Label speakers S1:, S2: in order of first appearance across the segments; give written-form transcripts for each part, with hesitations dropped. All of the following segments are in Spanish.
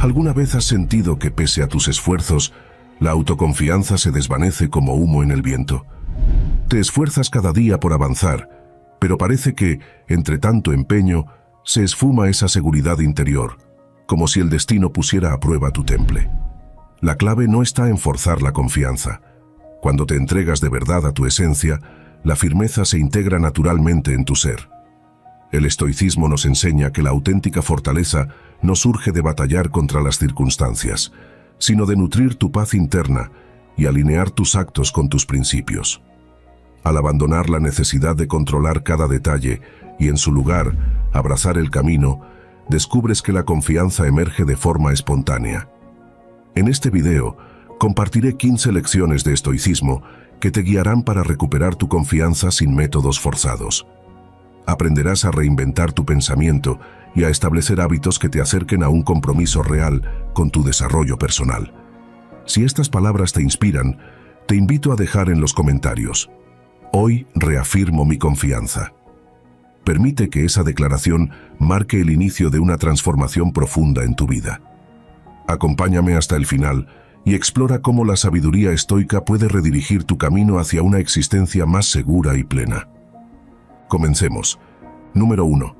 S1: ¿Alguna vez has sentido que pese a tus esfuerzos, la autoconfianza se desvanece como humo en el viento? Te esfuerzas cada día por avanzar, pero parece que, entre tanto empeño, se esfuma esa seguridad interior, como si el destino pusiera a prueba tu temple. La clave no está en forzar la confianza. Cuando te entregas de verdad a tu esencia, la firmeza se integra naturalmente en tu ser. El estoicismo nos enseña que la auténtica fortaleza no surge de batallar contra las circunstancias, sino de nutrir tu paz interna y alinear tus actos con tus principios. Al abandonar la necesidad de controlar cada detalle y en su lugar abrazar el camino, descubres que la confianza emerge de forma espontánea. En este video compartiré 15 lecciones de estoicismo que te guiarán para recuperar tu confianza sin métodos forzados. Aprenderás a reinventar tu pensamiento y a establecer hábitos que te acerquen a un compromiso real con tu desarrollo personal. Si estas palabras te inspiran, te invito a dejar en los comentarios: hoy reafirmo mi confianza. Permite que esa declaración marque el inicio de una transformación profunda en tu vida. Acompáñame hasta el final y explora cómo la sabiduría estoica puede redirigir tu camino hacia una existencia más segura y plena. Comencemos. Número 1.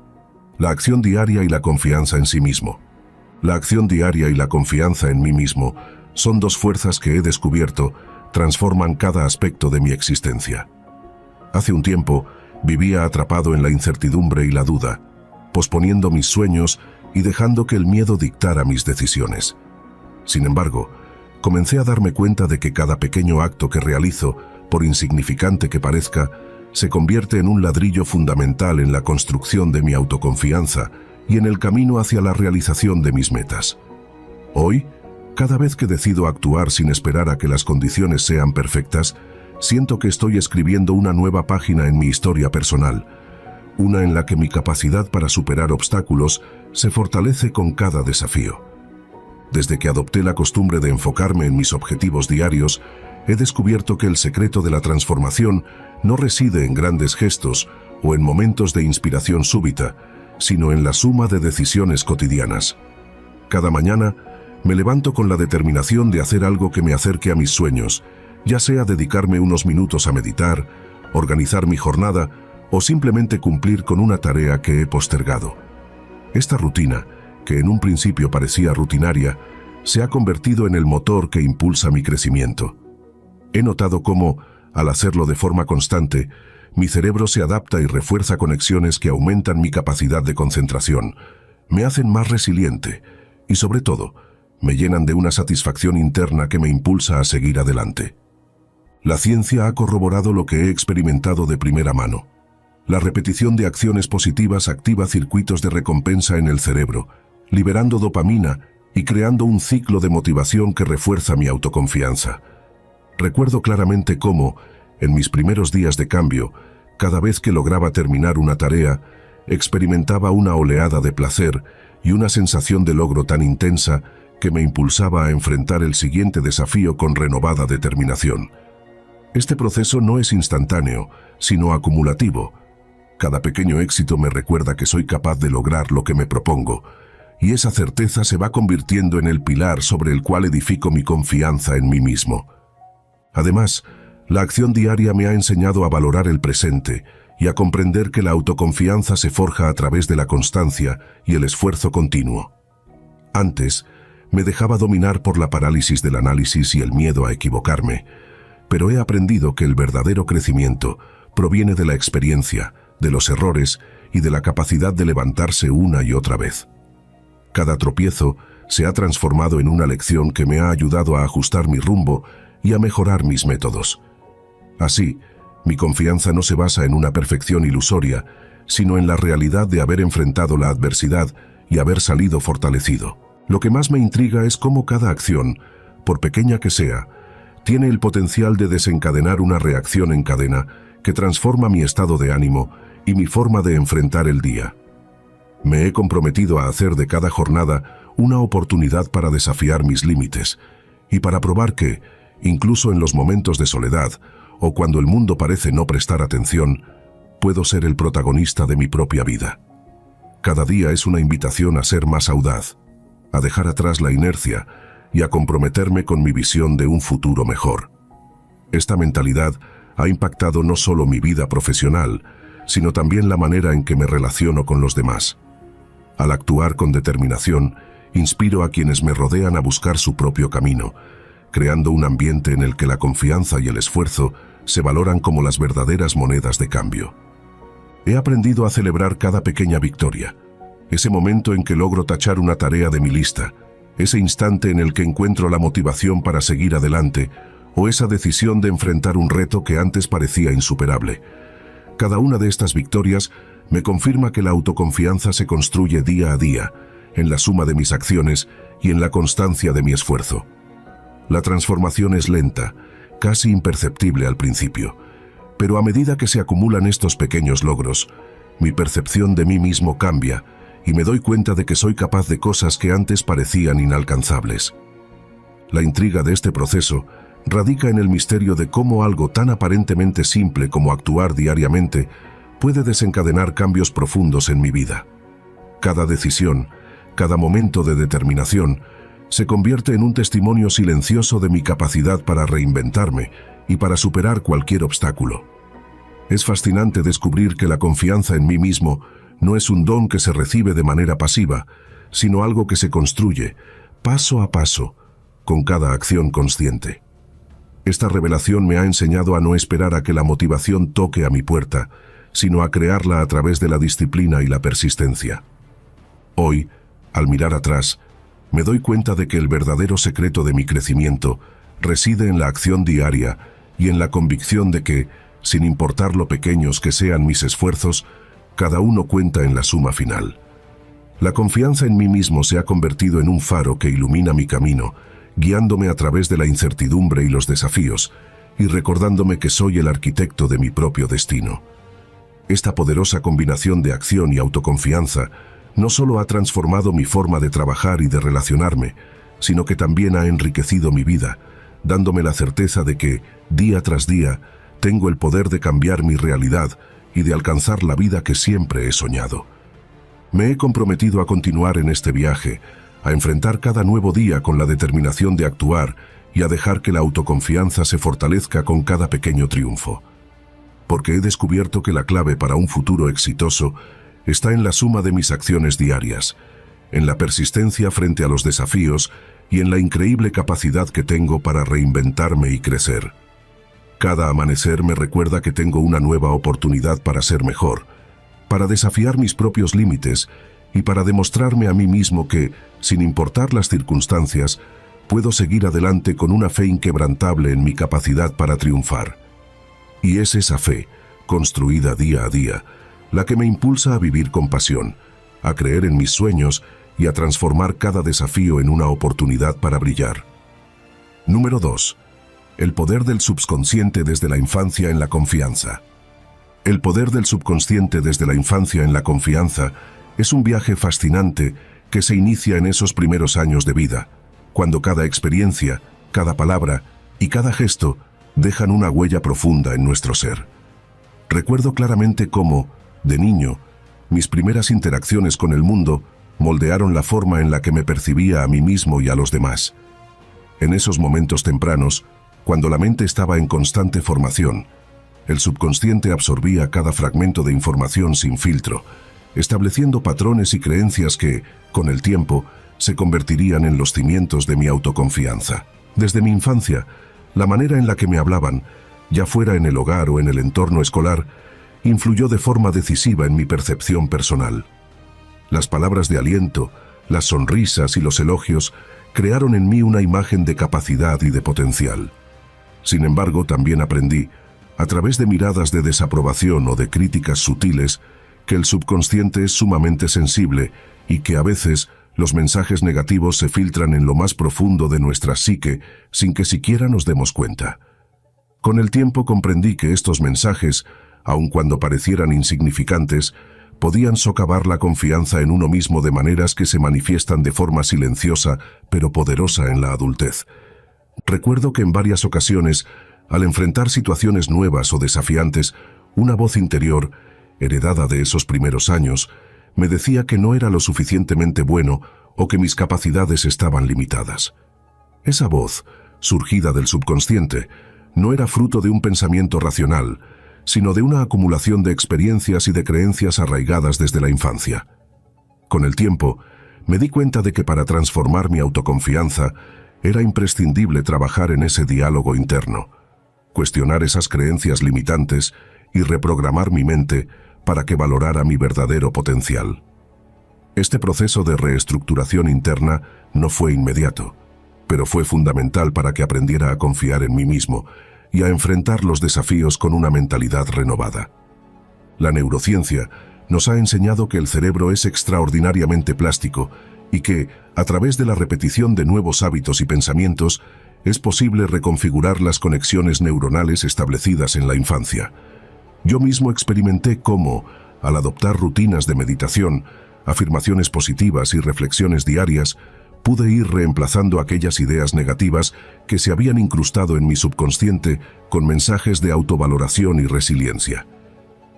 S1: La acción diaria y la confianza en sí mismo. La acción diaria y la confianza en mí mismo son dos fuerzas que he descubierto transforman cada aspecto de mi existencia. Hace un tiempo, vivía atrapado en la incertidumbre y la duda, posponiendo mis sueños y dejando que el miedo dictara mis decisiones. Sin embargo, comencé a darme cuenta de que cada pequeño acto que realizo, por insignificante que parezca, se convierte en un ladrillo fundamental en la construcción de mi autoconfianza y en el camino hacia la realización de mis metas. Hoy, cada vez que decido actuar sin esperar a que las condiciones sean perfectas, siento que estoy escribiendo una nueva página en mi historia personal, una en la que mi capacidad para superar obstáculos se fortalece con cada desafío. Desde que adopté la costumbre de enfocarme en mis objetivos diarios, he descubierto que el secreto de la transformación no reside en grandes gestos o en momentos de inspiración súbita, sino en la suma de decisiones cotidianas. Cada mañana me levanto con la determinación de hacer algo que me acerque a mis sueños, ya sea dedicarme unos minutos a meditar, organizar mi jornada o simplemente cumplir con una tarea que he postergado. Esta rutina, que en un principio parecía rutinaria, se ha convertido en el motor que impulsa mi crecimiento. He notado cómo, al hacerlo de forma constante, mi cerebro se adapta y refuerza conexiones que aumentan mi capacidad de concentración, me hacen más resiliente y, sobre todo, me llenan de una satisfacción interna que me impulsa a seguir adelante. La ciencia ha corroborado lo que he experimentado de primera mano. La repetición de acciones positivas activa circuitos de recompensa en el cerebro, liberando dopamina y creando un ciclo de motivación que refuerza mi autoconfianza. Recuerdo claramente cómo, en mis primeros días de cambio, cada vez que lograba terminar una tarea, experimentaba una oleada de placer y una sensación de logro tan intensa que me impulsaba a enfrentar el siguiente desafío con renovada determinación. Este proceso no es instantáneo, sino acumulativo. Cada pequeño éxito me recuerda que soy capaz de lograr lo que me propongo, y esa certeza se va convirtiendo en el pilar sobre el cual edifico mi confianza en mí mismo. Además, la acción diaria me ha enseñado a valorar el presente y a comprender que la autoconfianza se forja a través de la constancia y el esfuerzo continuo. Antes, me dejaba dominar por la parálisis del análisis y el miedo a equivocarme, pero he aprendido que el verdadero crecimiento proviene de la experiencia, de los errores y de la capacidad de levantarse una y otra vez. Cada tropiezo se ha transformado en una lección que me ha ayudado a ajustar mi rumbo y a mejorar mis métodos. Así, mi confianza no se basa en una perfección ilusoria, sino en la realidad de haber enfrentado la adversidad y haber salido fortalecido. Lo que más me intriga es cómo cada acción, por pequeña que sea, tiene el potencial de desencadenar una reacción en cadena que transforma mi estado de ánimo y mi forma de enfrentar el día. Me he comprometido a hacer de cada jornada una oportunidad para desafiar mis límites y para probar que, incluso en los momentos de soledad o cuando el mundo parece no prestar atención, puedo ser el protagonista de mi propia vida. Cada día es una invitación a ser más audaz, a dejar atrás la inercia y a comprometerme con mi visión de un futuro mejor. Esta mentalidad ha impactado no solo mi vida profesional, sino también la manera en que me relaciono con los demás. Al actuar con determinación, inspiro a quienes me rodean a buscar su propio camino, creando un ambiente en el que la confianza y el esfuerzo se valoran como las verdaderas monedas de cambio. He aprendido a celebrar cada pequeña victoria, ese momento en que logro tachar una tarea de mi lista, ese instante en el que encuentro la motivación para seguir adelante, o esa decisión de enfrentar un reto que antes parecía insuperable. Cada una de estas victorias me confirma que la autoconfianza se construye día a día, en la suma de mis acciones y en la constancia de mi esfuerzo. La transformación es lenta, casi imperceptible al principio, pero a medida que se acumulan estos pequeños logros, mi percepción de mí mismo cambia y me doy cuenta de que soy capaz de cosas que antes parecían inalcanzables. La intriga de este proceso radica en el misterio de cómo algo tan aparentemente simple como actuar diariamente puede desencadenar cambios profundos en mi vida. Cada decisión, cada momento de determinación, se convierte en un testimonio silencioso de mi capacidad para reinventarme y para superar cualquier obstáculo. Es fascinante descubrir que la confianza en mí mismo no es un don que se recibe de manera pasiva, sino algo que se construye, paso a paso, con cada acción consciente. Esta revelación me ha enseñado a no esperar a que la motivación toque a mi puerta, sino a crearla a través de la disciplina y la persistencia. Hoy, al mirar atrás, me doy cuenta de que el verdadero secreto de mi crecimiento reside en la acción diaria y en la convicción de que, sin importar lo pequeños que sean mis esfuerzos, cada uno cuenta en la suma final. La confianza en mí mismo se ha convertido en un faro que ilumina mi camino, guiándome a través de la incertidumbre y los desafíos, y recordándome que soy el arquitecto de mi propio destino. Esta poderosa combinación de acción y autoconfianza no solo ha transformado mi forma de trabajar y de relacionarme, sino que también ha enriquecido mi vida, dándome la certeza de que, día tras día, tengo el poder de cambiar mi realidad y de alcanzar la vida que siempre he soñado. Me he comprometido a continuar en este viaje, a enfrentar cada nuevo día con la determinación de actuar y a dejar que la autoconfianza se fortalezca con cada pequeño triunfo. Porque he descubierto que la clave para un futuro exitoso está en la suma de mis acciones diarias, en la persistencia frente a los desafíos y en la increíble capacidad que tengo para reinventarme y crecer. Cada amanecer me recuerda que tengo una nueva oportunidad para ser mejor, para desafiar mis propios límites y para demostrarme a mí mismo que, sin importar las circunstancias, puedo seguir adelante con una fe inquebrantable en mi capacidad para triunfar. Y es esa fe, construida día a día, la que me impulsa a vivir con pasión, a creer en mis sueños y a transformar cada desafío en una oportunidad para brillar. Número 2. El poder del subconsciente desde la infancia en la confianza. El poder del subconsciente desde la infancia en la confianza es un viaje fascinante que se inicia en esos primeros años de vida, cuando cada experiencia, cada palabra y cada gesto dejan una huella profunda en nuestro ser. Recuerdo claramente cómo, de niño, mis primeras interacciones con el mundo moldearon la forma en la que me percibía a mí mismo y a los demás. En esos momentos tempranos, cuando la mente estaba en constante formación, el subconsciente absorbía cada fragmento de información sin filtro, estableciendo patrones y creencias que, con el tiempo, se convertirían en los cimientos de mi autoconfianza. Desde mi infancia, la manera en la que me hablaban, ya fuera en el hogar o en el entorno escolar, influyó de forma decisiva en mi percepción personal. Las palabras de aliento, las sonrisas y los elogios crearon en mí una imagen de capacidad y de potencial. Sin embargo, también aprendí, a través de miradas de desaprobación o de críticas sutiles, que el subconsciente es sumamente sensible y que a veces los mensajes negativos se filtran en lo más profundo de nuestra psique sin que siquiera nos demos cuenta. Con el tiempo comprendí que estos mensajes, aun cuando parecieran insignificantes, podían socavar la confianza en uno mismo de maneras que se manifiestan de forma silenciosa pero poderosa en la adultez. Recuerdo que en varias ocasiones, al enfrentar situaciones nuevas o desafiantes, una voz interior, heredada de esos primeros años, me decía que no era lo suficientemente bueno o que mis capacidades estaban limitadas. Esa voz, surgida del subconsciente, no era fruto de un pensamiento racional, sino de una acumulación de experiencias y de creencias arraigadas desde la infancia. Con el tiempo, me di cuenta de que para transformar mi autoconfianza era imprescindible trabajar en ese diálogo interno, cuestionar esas creencias limitantes y reprogramar mi mente para que valorara mi verdadero potencial. Este proceso de reestructuración interna no fue inmediato, pero fue fundamental para que aprendiera a confiar en mí mismo y a enfrentar los desafíos con una mentalidad renovada. La neurociencia nos ha enseñado que el cerebro es extraordinariamente plástico y que, a través de la repetición de nuevos hábitos y pensamientos, es posible reconfigurar las conexiones neuronales establecidas en la infancia. Yo mismo experimenté cómo, al adoptar rutinas de meditación, afirmaciones positivas y reflexiones diarias, pude ir reemplazando aquellas ideas negativas que se habían incrustado en mi subconsciente con mensajes de autovaloración y resiliencia.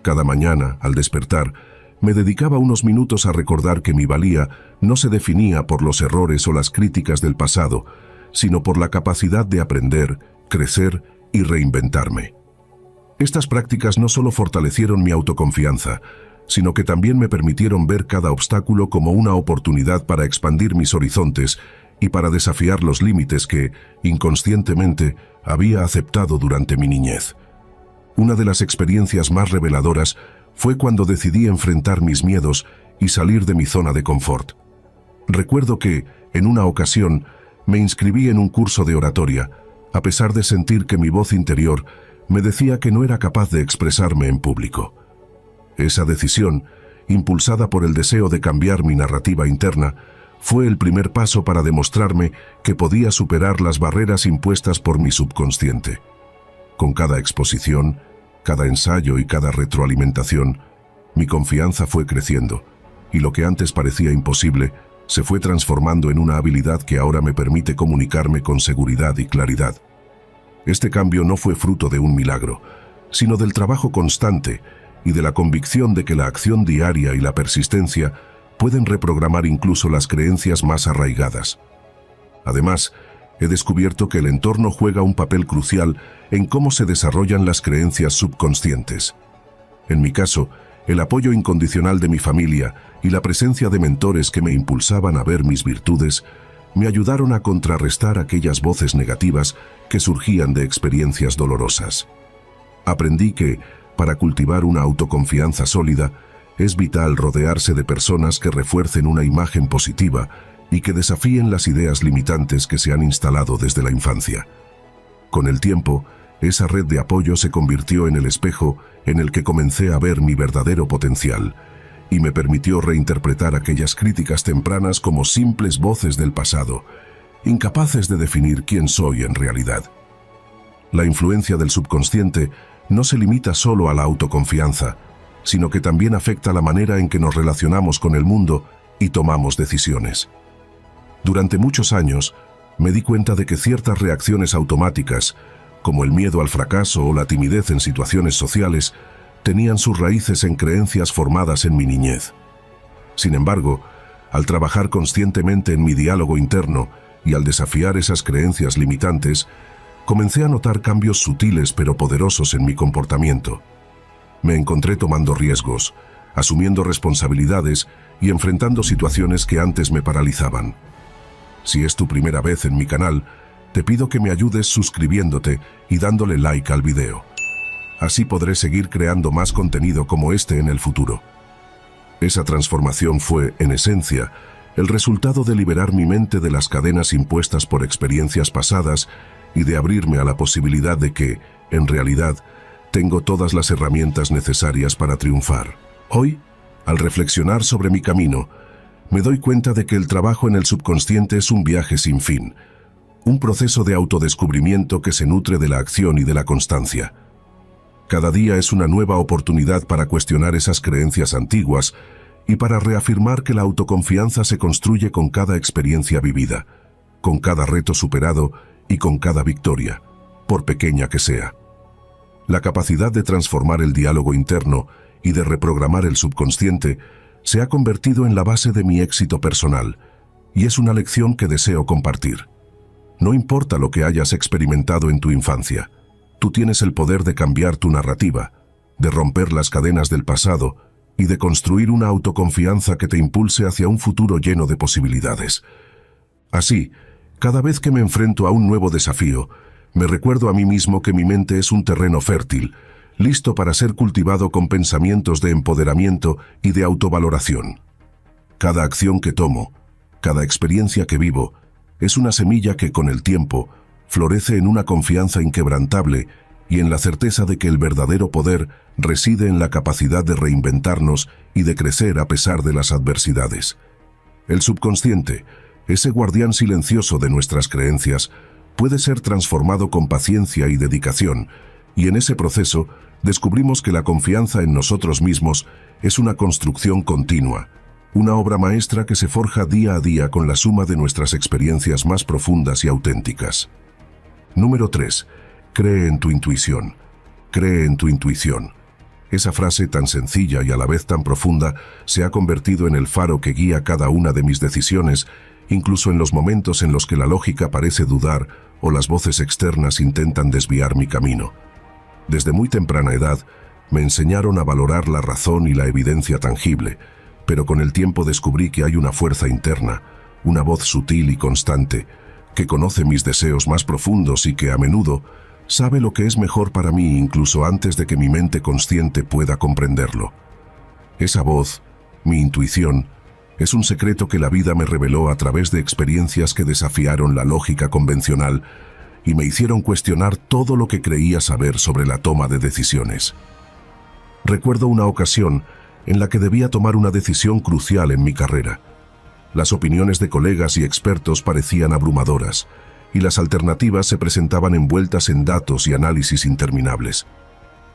S1: Cada mañana, al despertar, me dedicaba unos minutos a recordar que mi valía no se definía por los errores o las críticas del pasado, sino por la capacidad de aprender, crecer y reinventarme. Estas prácticas no solo fortalecieron mi autoconfianza, sino que también me permitieron ver cada obstáculo como una oportunidad para expandir mis horizontes y para desafiar los límites que, inconscientemente, había aceptado durante mi niñez. Una de las experiencias más reveladoras fue cuando decidí enfrentar mis miedos y salir de mi zona de confort. Recuerdo que, en una ocasión, me inscribí en un curso de oratoria, a pesar de sentir que mi voz interior me decía que no era capaz de expresarme en público. Esa decisión, impulsada por el deseo de cambiar mi narrativa interna, fue el primer paso para demostrarme que podía superar las barreras impuestas por mi subconsciente. Con cada exposición, cada ensayo y cada retroalimentación, mi confianza fue creciendo, y lo que antes parecía imposible se fue transformando en una habilidad que ahora me permite comunicarme con seguridad y claridad. Este cambio no fue fruto de un milagro, sino del trabajo constante y de la convicción de que la acción diaria y la persistencia pueden reprogramar incluso las creencias más arraigadas. Además, he descubierto que el entorno juega un papel crucial en cómo se desarrollan las creencias subconscientes. En mi caso, el apoyo incondicional de mi familia y la presencia de mentores que me impulsaban a ver mis virtudes me ayudaron a contrarrestar aquellas voces negativas que surgían de experiencias dolorosas. Aprendí que, para cultivar una autoconfianza sólida, es vital rodearse de personas que refuercen una imagen positiva y que desafíen las ideas limitantes que se han instalado desde la infancia. Con el tiempo, esa red de apoyo se convirtió en el espejo en el que comencé a ver mi verdadero potencial y me permitió reinterpretar aquellas críticas tempranas como simples voces del pasado, incapaces de definir quién soy en realidad. La influencia del subconsciente no se limita solo a la autoconfianza, sino que también afecta la manera en que nos relacionamos con el mundo y tomamos decisiones. Durante muchos años, me di cuenta de que ciertas reacciones automáticas, como el miedo al fracaso o la timidez en situaciones sociales, tenían sus raíces en creencias formadas en mi niñez. Sin embargo, al trabajar conscientemente en mi diálogo interno y al desafiar esas creencias limitantes, comencé a notar cambios sutiles pero poderosos en mi comportamiento. Me encontré tomando riesgos, asumiendo responsabilidades y enfrentando situaciones que antes me paralizaban. Si es tu primera vez en mi canal, te pido que me ayudes suscribiéndote y dándole like al video. Así podré seguir creando más contenido como este en el futuro. Esa transformación fue, en esencia, el resultado de liberar mi mente de las cadenas impuestas por experiencias pasadas y de abrirme a la posibilidad de que, en realidad, tengo todas las herramientas necesarias para triunfar. Hoy, al reflexionar sobre mi camino, me doy cuenta de que el trabajo en el subconsciente es un viaje sin fin, un proceso de autodescubrimiento que se nutre de la acción y de la constancia. Cada día es una nueva oportunidad para cuestionar esas creencias antiguas y para reafirmar que la autoconfianza se construye con cada experiencia vivida, con cada reto superado y con cada victoria, por pequeña que sea. La capacidad de transformar el diálogo interno y de reprogramar el subconsciente se ha convertido en la base de mi éxito personal y es una lección que deseo compartir. No importa lo que hayas experimentado en tu infancia, tú tienes el poder de cambiar tu narrativa, de romper las cadenas del pasado y de construir una autoconfianza que te impulse hacia un futuro lleno de posibilidades. Así, cada vez que me enfrento a un nuevo desafío, me recuerdo a mí mismo que mi mente es un terreno fértil, listo para ser cultivado con pensamientos de empoderamiento y de autovaloración. Cada acción que tomo, cada experiencia que vivo, es una semilla que con el tiempo florece en una confianza inquebrantable y en la certeza de que el verdadero poder reside en la capacidad de reinventarnos y de crecer a pesar de las adversidades. El subconsciente, ese guardián silencioso de nuestras creencias, puede ser transformado con paciencia y dedicación, y en ese proceso descubrimos que la confianza en nosotros mismos es una construcción continua, una obra maestra que se forja día a día con la suma de nuestras experiencias más profundas y auténticas. Número 3. Cree en tu intuición. Cree en tu intuición. Esa frase tan sencilla y a la vez tan profunda se ha convertido en el faro que guía cada una de mis decisiones, incluso en los momentos en los que la lógica parece dudar o las voces externas intentan desviar mi camino. Desde muy temprana edad, me enseñaron a valorar la razón y la evidencia tangible, pero con el tiempo descubrí que hay una fuerza interna, una voz sutil y constante, que conoce mis deseos más profundos y que a menudo sabe lo que es mejor para mí incluso antes de que mi mente consciente pueda comprenderlo. Esa voz, mi intuición, es un secreto que la vida me reveló a través de experiencias que desafiaron la lógica convencional y me hicieron cuestionar todo lo que creía saber sobre la toma de decisiones. Recuerdo una ocasión en la que debía tomar una decisión crucial en mi carrera. Las opiniones de colegas y expertos parecían abrumadoras, y las alternativas se presentaban envueltas en datos y análisis interminables.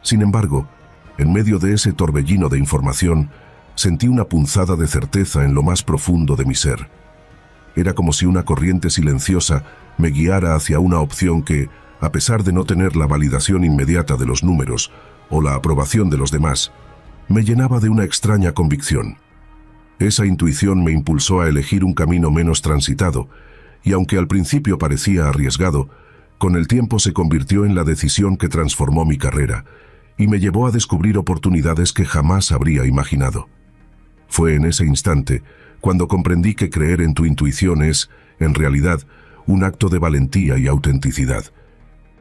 S1: Sin embargo, en medio de ese torbellino de información, sentí una punzada de certeza en lo más profundo de mi ser. Era como si una corriente silenciosa me guiara hacia una opción que, a pesar de no tener la validación inmediata de los números o la aprobación de los demás, me llenaba de una extraña convicción. Esa intuición me impulsó a elegir un camino menos transitado, y aunque al principio parecía arriesgado, con el tiempo se convirtió en la decisión que transformó mi carrera y me llevó a descubrir oportunidades que jamás habría imaginado. Fue en ese instante cuando comprendí que creer en tu intuición es, en realidad, un acto de valentía y autenticidad.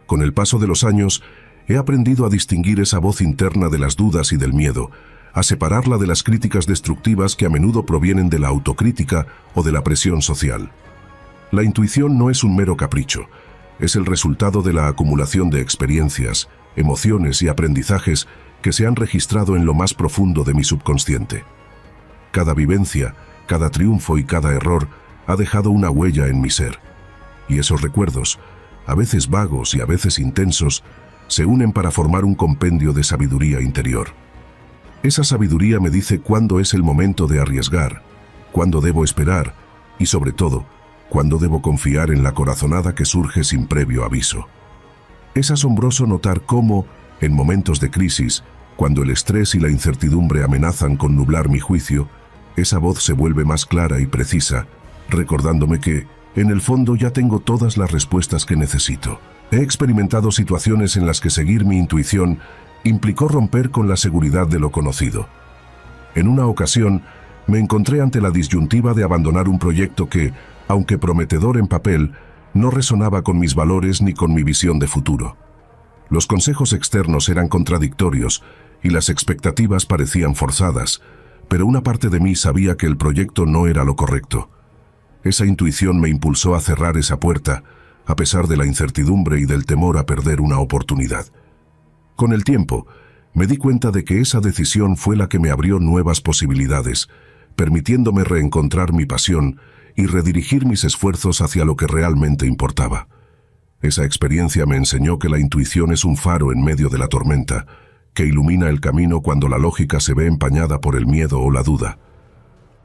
S1: Con el paso de los años, he aprendido a distinguir esa voz interna de las dudas y del miedo, a separarla de las críticas destructivas que a menudo provienen de la autocrítica o de la presión social. La intuición no es un mero capricho, es el resultado de la acumulación de experiencias, emociones y aprendizajes que se han registrado en lo más profundo de mi subconsciente. Cada vivencia, cada triunfo y cada error ha dejado una huella en mi ser. Y esos recuerdos, a veces vagos y a veces intensos, se unen para formar un compendio de sabiduría interior. Esa sabiduría me dice cuándo es el momento de arriesgar, cuándo debo esperar y, sobre todo, cuándo debo confiar en la corazonada que surge sin previo aviso. Es asombroso notar cómo, en momentos de crisis, cuando el estrés y la incertidumbre amenazan con nublar mi juicio, esa voz se vuelve más clara y precisa, recordándome que, en el fondo, ya tengo todas las respuestas que necesito. He experimentado situaciones en las que seguir mi intuición implicó romper con la seguridad de lo conocido. En una ocasión, me encontré ante la disyuntiva de abandonar un proyecto que, aunque prometedor en papel, no resonaba con mis valores ni con mi visión de futuro. Los consejos externos eran contradictorios y las expectativas parecían forzadas, pero una parte de mí sabía que el proyecto no era lo correcto. Esa intuición me impulsó a cerrar esa puerta, a pesar de la incertidumbre y del temor a perder una oportunidad. Con el tiempo, me di cuenta de que esa decisión fue la que me abrió nuevas posibilidades, permitiéndome reencontrar mi pasión y redirigir mis esfuerzos hacia lo que realmente importaba. Esa experiencia me enseñó que la intuición es un faro en medio de la tormenta, que ilumina el camino cuando la lógica se ve empañada por el miedo o la duda.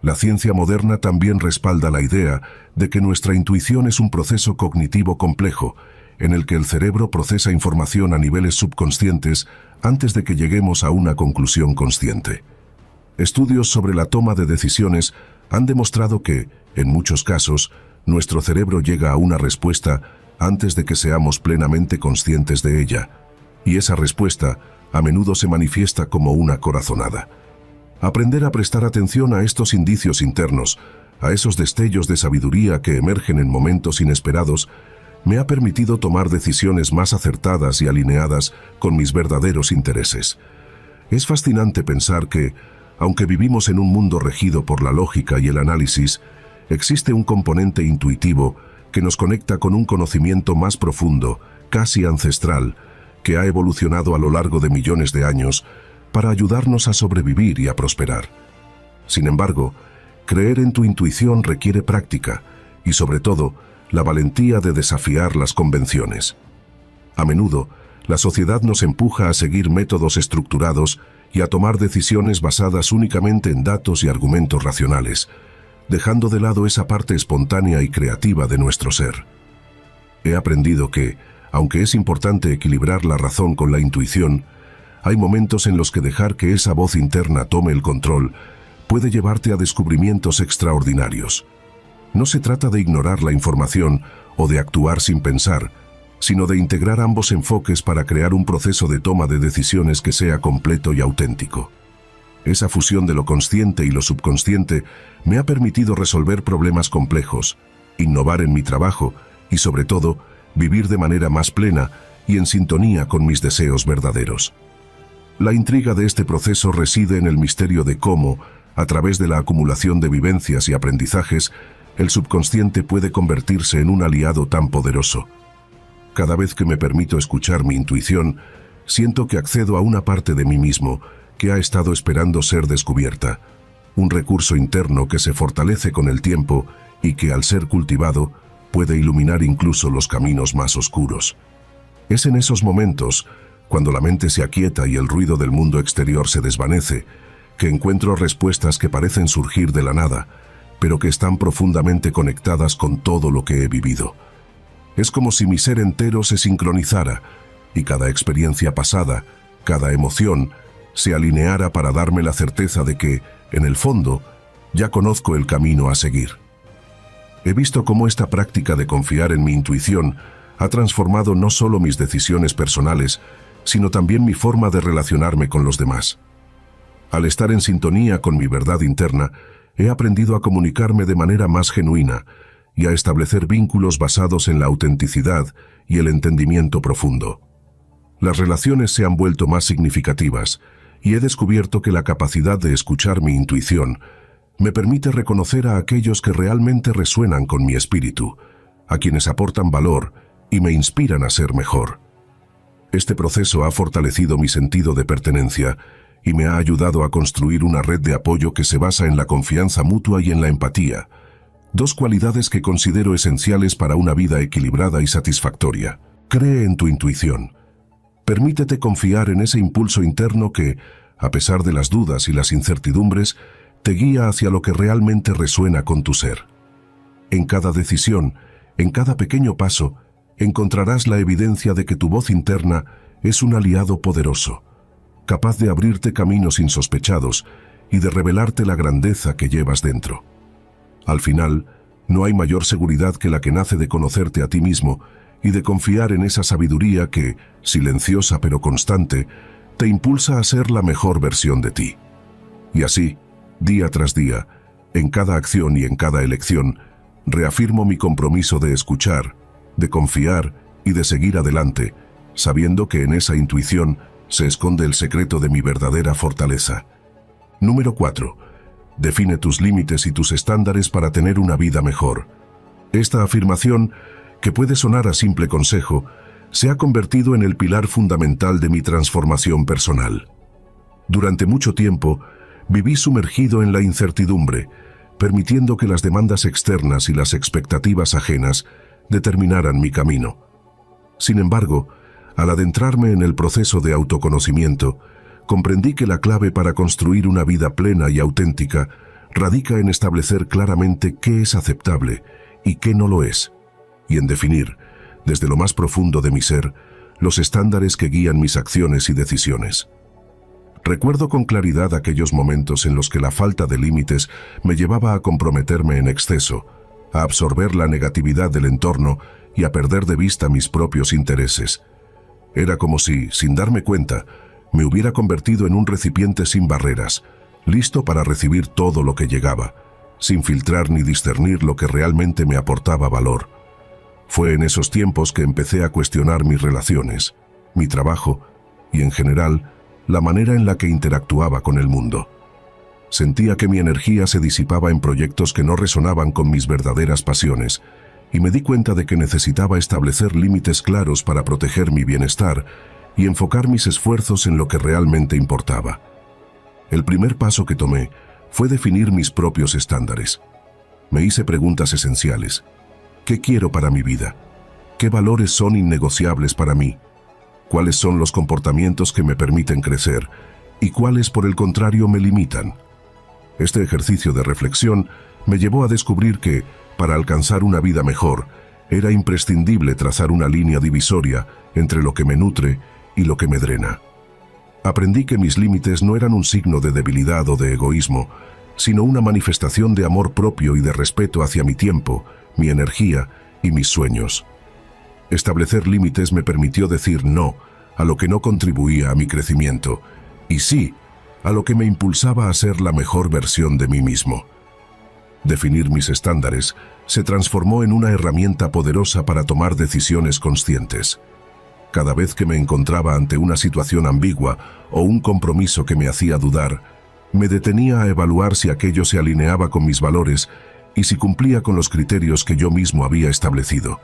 S1: La ciencia moderna también respalda la idea de que nuestra intuición es un proceso cognitivo complejo, en el que el cerebro procesa información a niveles subconscientes antes de que lleguemos a una conclusión consciente. Estudios sobre la toma de decisiones han demostrado que, en muchos casos, nuestro cerebro llega a una respuesta antes de que seamos plenamente conscientes de ella, y esa respuesta a menudo se manifiesta como una corazonada. Aprender a prestar atención a estos indicios internos, a esos destellos de sabiduría que emergen en momentos inesperados, me ha permitido tomar decisiones más acertadas y alineadas con mis verdaderos intereses. Es fascinante pensar que, aunque vivimos en un mundo regido por la lógica y el análisis, existe un componente intuitivo que nos conecta con un conocimiento más profundo, casi ancestral, que ha evolucionado a lo largo de millones de años para ayudarnos a sobrevivir y a prosperar. Sin embargo, creer en tu intuición requiere práctica y, sobre todo, la valentía de desafiar las convenciones. A menudo, la sociedad nos empuja a seguir métodos estructurados y a tomar decisiones basadas únicamente en datos y argumentos racionales, dejando de lado esa parte espontánea y creativa de nuestro ser. He aprendido que, aunque es importante equilibrar la razón con la intuición, hay momentos en los que dejar que esa voz interna tome el control puede llevarte a descubrimientos extraordinarios. No se trata de ignorar la información o de actuar sin pensar, sino de integrar ambos enfoques para crear un proceso de toma de decisiones que sea completo y auténtico. Esa fusión de lo consciente y lo subconsciente me ha permitido resolver problemas complejos, innovar en mi trabajo y, sobre todo, vivir de manera más plena y en sintonía con mis deseos verdaderos. La intriga de este proceso reside en el misterio de cómo, a través de la acumulación de vivencias y aprendizajes, el subconsciente puede convertirse en un aliado tan poderoso. Cada vez que me permito escuchar mi intuición, siento que accedo a una parte de mí mismo que ha estado esperando ser descubierta, un recurso interno que se fortalece con el tiempo y que, al ser cultivado, puede iluminar incluso los caminos más oscuros. Es en esos momentos, cuando la mente se aquieta y el ruido del mundo exterior se desvanece, que encuentro respuestas que parecen surgir de la nada, pero que están profundamente conectadas con todo lo que he vivido. Es como si mi ser entero se sincronizara y cada experiencia pasada, cada emoción, se alineara para darme la certeza de que, en el fondo, ya conozco el camino a seguir. He visto cómo esta práctica de confiar en mi intuición ha transformado no solo mis decisiones personales, sino también mi forma de relacionarme con los demás. Al estar en sintonía con mi verdad interna, he aprendido a comunicarme de manera más genuina y a establecer vínculos basados en la autenticidad y el entendimiento profundo. Las relaciones se han vuelto más significativas y he descubierto que la capacidad de escuchar mi intuición me permite reconocer a aquellos que realmente resuenan con mi espíritu, a quienes aportan valor y me inspiran a ser mejor. Este proceso ha fortalecido mi sentido de pertenencia y me ha ayudado a construir una red de apoyo que se basa en la confianza mutua y en la empatía, dos cualidades que considero esenciales para una vida equilibrada y satisfactoria. Cree en tu intuición. Permítete confiar en ese impulso interno que, a pesar de las dudas y las incertidumbres, te guía hacia lo que realmente resuena con tu ser. En cada decisión, en cada pequeño paso, encontrarás la evidencia de que tu voz interna es un aliado poderoso, capaz de abrirte caminos insospechados y de revelarte la grandeza que llevas dentro. Al final, no hay mayor seguridad que la que nace de conocerte a ti mismo y de confiar en esa sabiduría que, silenciosa pero constante, te impulsa a ser la mejor versión de ti. Y así, día tras día, en cada acción y en cada elección, reafirmo mi compromiso de escuchar, de confiar y de seguir adelante, sabiendo que en esa intuición se esconde el secreto de mi verdadera fortaleza. Número 4. Define tus límites y tus estándares para tener una vida mejor. Esta afirmación, que puede sonar a simple consejo, se ha convertido en el pilar fundamental de mi transformación personal. Durante mucho tiempo, viví sumergido en la incertidumbre, permitiendo que las demandas externas y las expectativas ajenas determinaran mi camino. Sin embargo, al adentrarme en el proceso de autoconocimiento, comprendí que la clave para construir una vida plena y auténtica radica en establecer claramente qué es aceptable y qué no lo es, y en definir, desde lo más profundo de mi ser, los estándares que guían mis acciones y decisiones. Recuerdo con claridad aquellos momentos en los que la falta de límites me llevaba a comprometerme en exceso, a absorber la negatividad del entorno y a perder de vista mis propios intereses. Era como si, sin darme cuenta, me hubiera convertido en un recipiente sin barreras, listo para recibir todo lo que llegaba, sin filtrar ni discernir lo que realmente me aportaba valor. Fue en esos tiempos que empecé a cuestionar mis relaciones, mi trabajo y, en general, la manera en la que interactuaba con el mundo. Sentía que mi energía se disipaba en proyectos que no resonaban con mis verdaderas pasiones, y me di cuenta de que necesitaba establecer límites claros para proteger mi bienestar y enfocar mis esfuerzos en lo que realmente importaba. El primer paso que tomé fue definir mis propios estándares. Me hice preguntas esenciales. ¿Qué quiero para mi vida? ¿Qué valores son innegociables para mí? ¿Cuáles son los comportamientos que me permiten crecer? ¿Y cuáles, por el contrario, me limitan? Este ejercicio de reflexión me llevó a descubrir que, para alcanzar una vida mejor, era imprescindible trazar una línea divisoria entre lo que me nutre y lo que me drena. Aprendí que mis límites no eran un signo de debilidad o de egoísmo, sino una manifestación de amor propio y de respeto hacia mi tiempo, mi energía y mis sueños. Establecer límites me permitió decir no a lo que no contribuía a mi crecimiento y sí a lo que me impulsaba a ser la mejor versión de mí mismo. Definir mis estándares se transformó en una herramienta poderosa para tomar decisiones conscientes. Cada vez que me encontraba ante una situación ambigua o un compromiso que me hacía dudar, me detenía a evaluar si aquello se alineaba con mis valores y si cumplía con los criterios que yo mismo había establecido.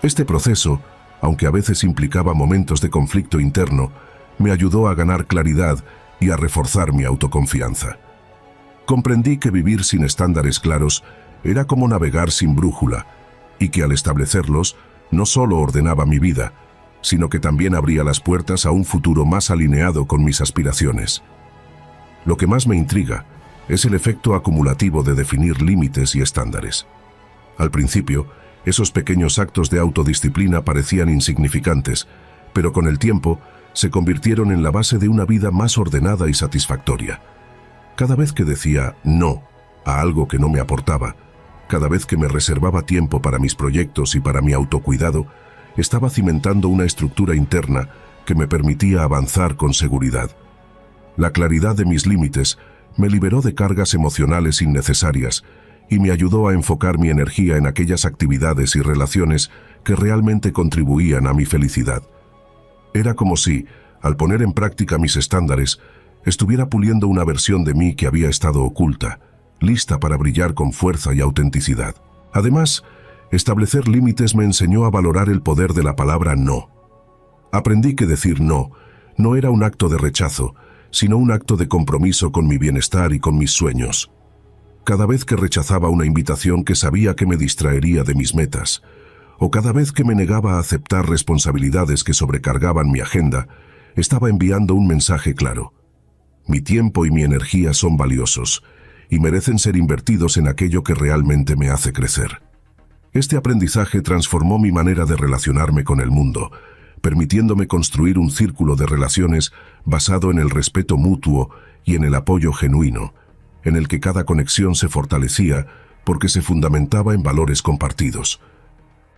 S1: Este proceso, aunque a veces implicaba momentos de conflicto interno, me ayudó a ganar claridad y a reforzar mi autoconfianza. Comprendí que vivir sin estándares claros era como navegar sin brújula, y que al establecerlos no solo ordenaba mi vida, sino que también abría las puertas a un futuro más alineado con mis aspiraciones. Lo que más me intriga es el efecto acumulativo de definir límites y estándares. Al principio, esos pequeños actos de autodisciplina parecían insignificantes, pero con el tiempo se convirtieron en la base de una vida más ordenada y satisfactoria. Cada vez que decía no a algo que no me aportaba, cada vez que me reservaba tiempo para mis proyectos y para mi autocuidado, estaba cimentando una estructura interna que me permitía avanzar con seguridad. La claridad de mis límites me liberó de cargas emocionales innecesarias y me ayudó a enfocar mi energía en aquellas actividades y relaciones que realmente contribuían a mi felicidad. Era como si, al poner en práctica mis estándares, estuviera puliendo una versión de mí que había estado oculta, lista para brillar con fuerza y autenticidad. Además, establecer límites me enseñó a valorar el poder de la palabra no. Aprendí que decir no era un acto de rechazo, sino un acto de compromiso con mi bienestar y con mis sueños. Cada vez que rechazaba una invitación que sabía que me distraería de mis metas, o cada vez que me negaba a aceptar responsabilidades que sobrecargaban mi agenda, estaba enviando un mensaje claro. Mi tiempo y mi energía son valiosos, y merecen ser invertidos en aquello que realmente me hace crecer. Este aprendizaje transformó mi manera de relacionarme con el mundo, permitiéndome construir un círculo de relaciones basado en el respeto mutuo y en el apoyo genuino, en el que cada conexión se fortalecía porque se fundamentaba en valores compartidos.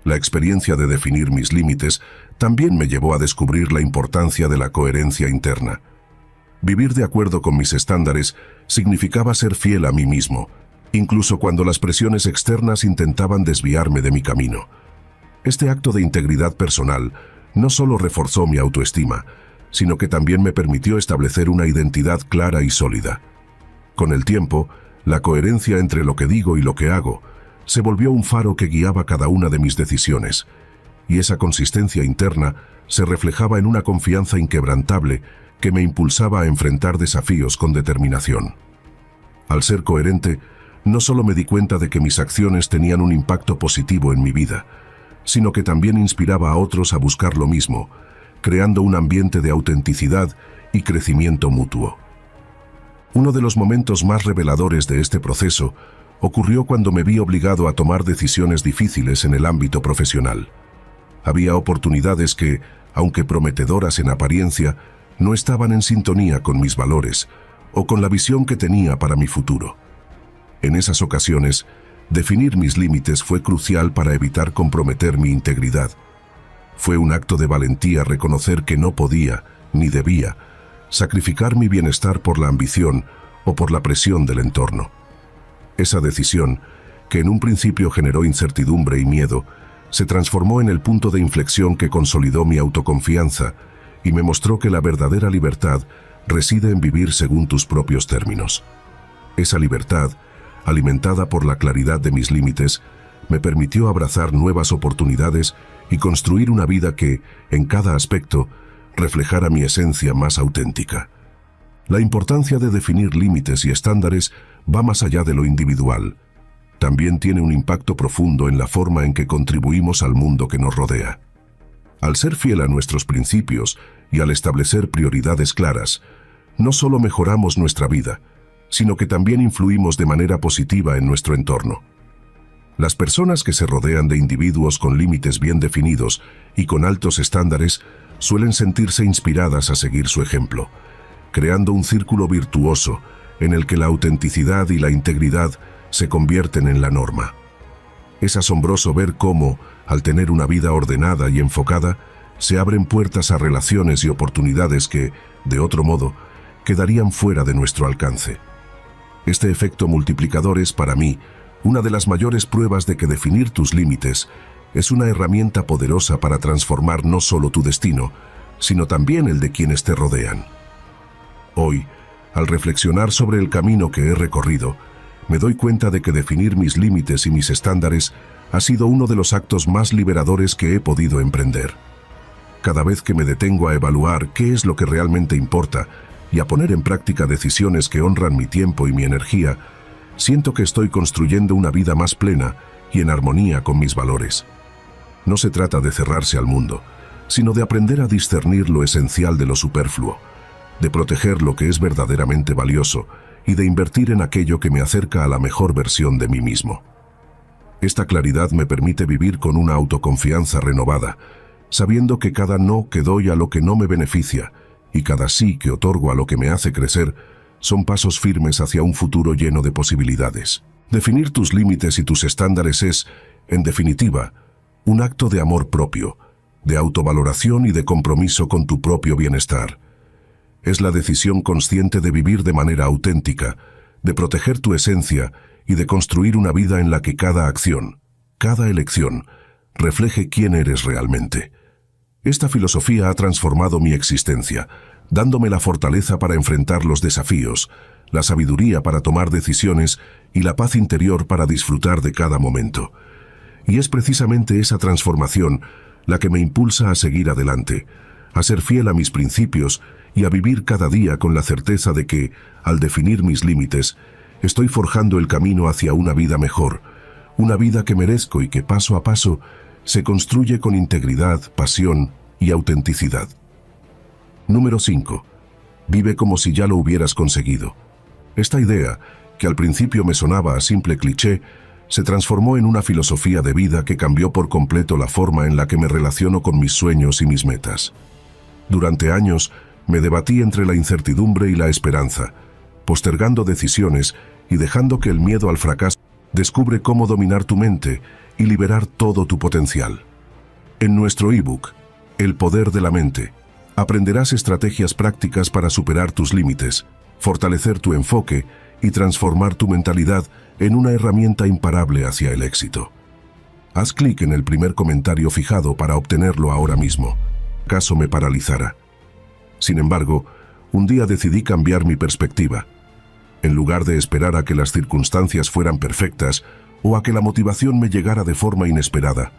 S1: La experiencia de definir mis límites también me llevó a descubrir la importancia de la coherencia interna. Vivir de acuerdo con mis estándares significaba ser fiel a mí mismo, incluso cuando las presiones externas intentaban desviarme de mi camino. Este acto de integridad personal no solo reforzó mi autoestima, sino que también me permitió establecer una identidad clara y sólida. Con el tiempo, la coherencia entre lo que digo y lo que hago se volvió un faro que guiaba cada una de mis decisiones, y esa consistencia interna se reflejaba en una confianza inquebrantable que me impulsaba a enfrentar desafíos con determinación. Al ser coherente, no solo me di cuenta de que mis acciones tenían un impacto positivo en mi vida, sino que también inspiraba a otros a buscar lo mismo, creando un ambiente de autenticidad y crecimiento mutuo. Uno de los momentos más reveladores de este proceso ocurrió cuando me vi obligado a tomar decisiones difíciles en el ámbito profesional. Había oportunidades que, aunque prometedoras en apariencia, no estaban en sintonía con mis valores o con la visión que tenía para mi futuro. En esas ocasiones, definir mis límites fue crucial para evitar comprometer mi integridad. Fue un acto de valentía reconocer que no podía, ni debía, sacrificar mi bienestar por la ambición o por la presión del entorno. Esa decisión, que en un principio generó incertidumbre y miedo, se transformó en el punto de inflexión que consolidó mi autoconfianza y me mostró que la verdadera libertad reside en vivir según tus propios términos. Esa libertad, alimentada por la claridad de mis límites, me permitió abrazar nuevas oportunidades y construir una vida que, en cada aspecto, reflejara mi esencia más auténtica. La importancia de definir límites y estándares va más allá de lo individual. También tiene un impacto profundo en la forma en que contribuimos al mundo que nos rodea. Al ser fiel a nuestros principios y al establecer prioridades claras, no solo mejoramos nuestra vida, sino que también influimos de manera positiva en nuestro entorno. Las personas que se rodean de individuos con límites bien definidos y con altos estándares suelen sentirse inspiradas a seguir su ejemplo, creando un círculo virtuoso en el que la autenticidad y la integridad se convierten en la norma. Es asombroso ver cómo, al tener una vida ordenada y enfocada, se abren puertas a relaciones y oportunidades que, de otro modo, quedarían fuera de nuestro alcance. Este efecto multiplicador es, para mí, una de las mayores pruebas de que definir tus límites es una herramienta poderosa para transformar no solo tu destino, sino también el de quienes te rodean. Hoy, al reflexionar sobre el camino que he recorrido, me doy cuenta de que definir mis límites y mis estándares ha sido uno de los actos más liberadores que he podido emprender. Cada vez que me detengo a evaluar qué es lo que realmente importa y a poner en práctica decisiones que honran mi tiempo y mi energía, siento que estoy construyendo una vida más plena y en armonía con mis valores. No se trata de cerrarse al mundo, sino de aprender a discernir lo esencial de lo superfluo, de proteger lo que es verdaderamente valioso y de invertir en aquello que me acerca a la mejor versión de mí mismo. Esta claridad me permite vivir con una autoconfianza renovada, sabiendo que cada no que doy a lo que no me beneficia y cada sí que otorgo a lo que me hace crecer son pasos firmes hacia un futuro lleno de posibilidades. Definir tus límites y tus estándares es, en definitiva, un acto de amor propio, de autovaloración y de compromiso con tu propio bienestar. Es la decisión consciente de vivir de manera auténtica, de proteger tu esencia y de construir una vida en la que cada acción, cada elección, refleje quién eres realmente. Esta filosofía ha transformado mi existencia, dándome la fortaleza para enfrentar los desafíos, la sabiduría para tomar decisiones y la paz interior para disfrutar de cada momento. Y es precisamente esa transformación la que me impulsa a seguir adelante, a ser fiel a mis principios y a vivir cada día con la certeza de que, al definir mis límites, estoy forjando el camino hacia una vida mejor, una vida que merezco y que paso a paso se construye con integridad, pasión y autenticidad. Número 5. Vive como si ya lo hubieras conseguido. Esta idea, que al principio me sonaba a simple cliché, se transformó en una filosofía de vida que cambió por completo la forma en la que me relaciono con mis sueños y mis metas. Durante años, me debatí entre la incertidumbre y la esperanza, postergando decisiones y dejando que el miedo al fracaso descubre cómo dominar tu mente y liberar todo tu potencial. En nuestro ebook, El poder de la mente, aprenderás estrategias prácticas para superar tus límites, fortalecer tu enfoque y transformar tu mentalidad en una herramienta imparable hacia el éxito. Haz clic en el primer comentario fijado para obtenerlo ahora mismo, caso me paralizara. Sin embargo, un día decidí cambiar mi perspectiva. En lugar de esperar a que las circunstancias fueran perfectas o a que la motivación me llegara de forma inesperada,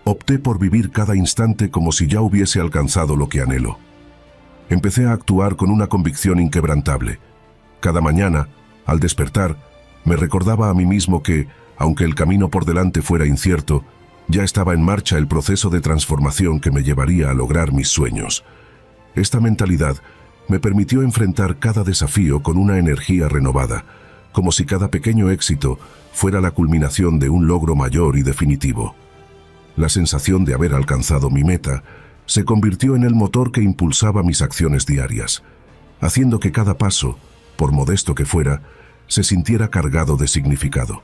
S1: opté por vivir cada instante como si ya hubiese alcanzado lo que anhelo. Empecé a actuar con una convicción inquebrantable. Cada mañana, al despertar, me recordaba a mí mismo que, aunque el camino por delante fuera incierto, ya estaba en marcha el proceso de transformación que me llevaría a lograr mis sueños. Esta mentalidad me permitió enfrentar cada desafío con una energía renovada, como si cada pequeño éxito fuera la culminación de un logro mayor y definitivo. La sensación de haber alcanzado mi meta se convirtió en el motor que impulsaba mis acciones diarias, haciendo que cada paso, por modesto que fuera, se sintiera cargado de significado.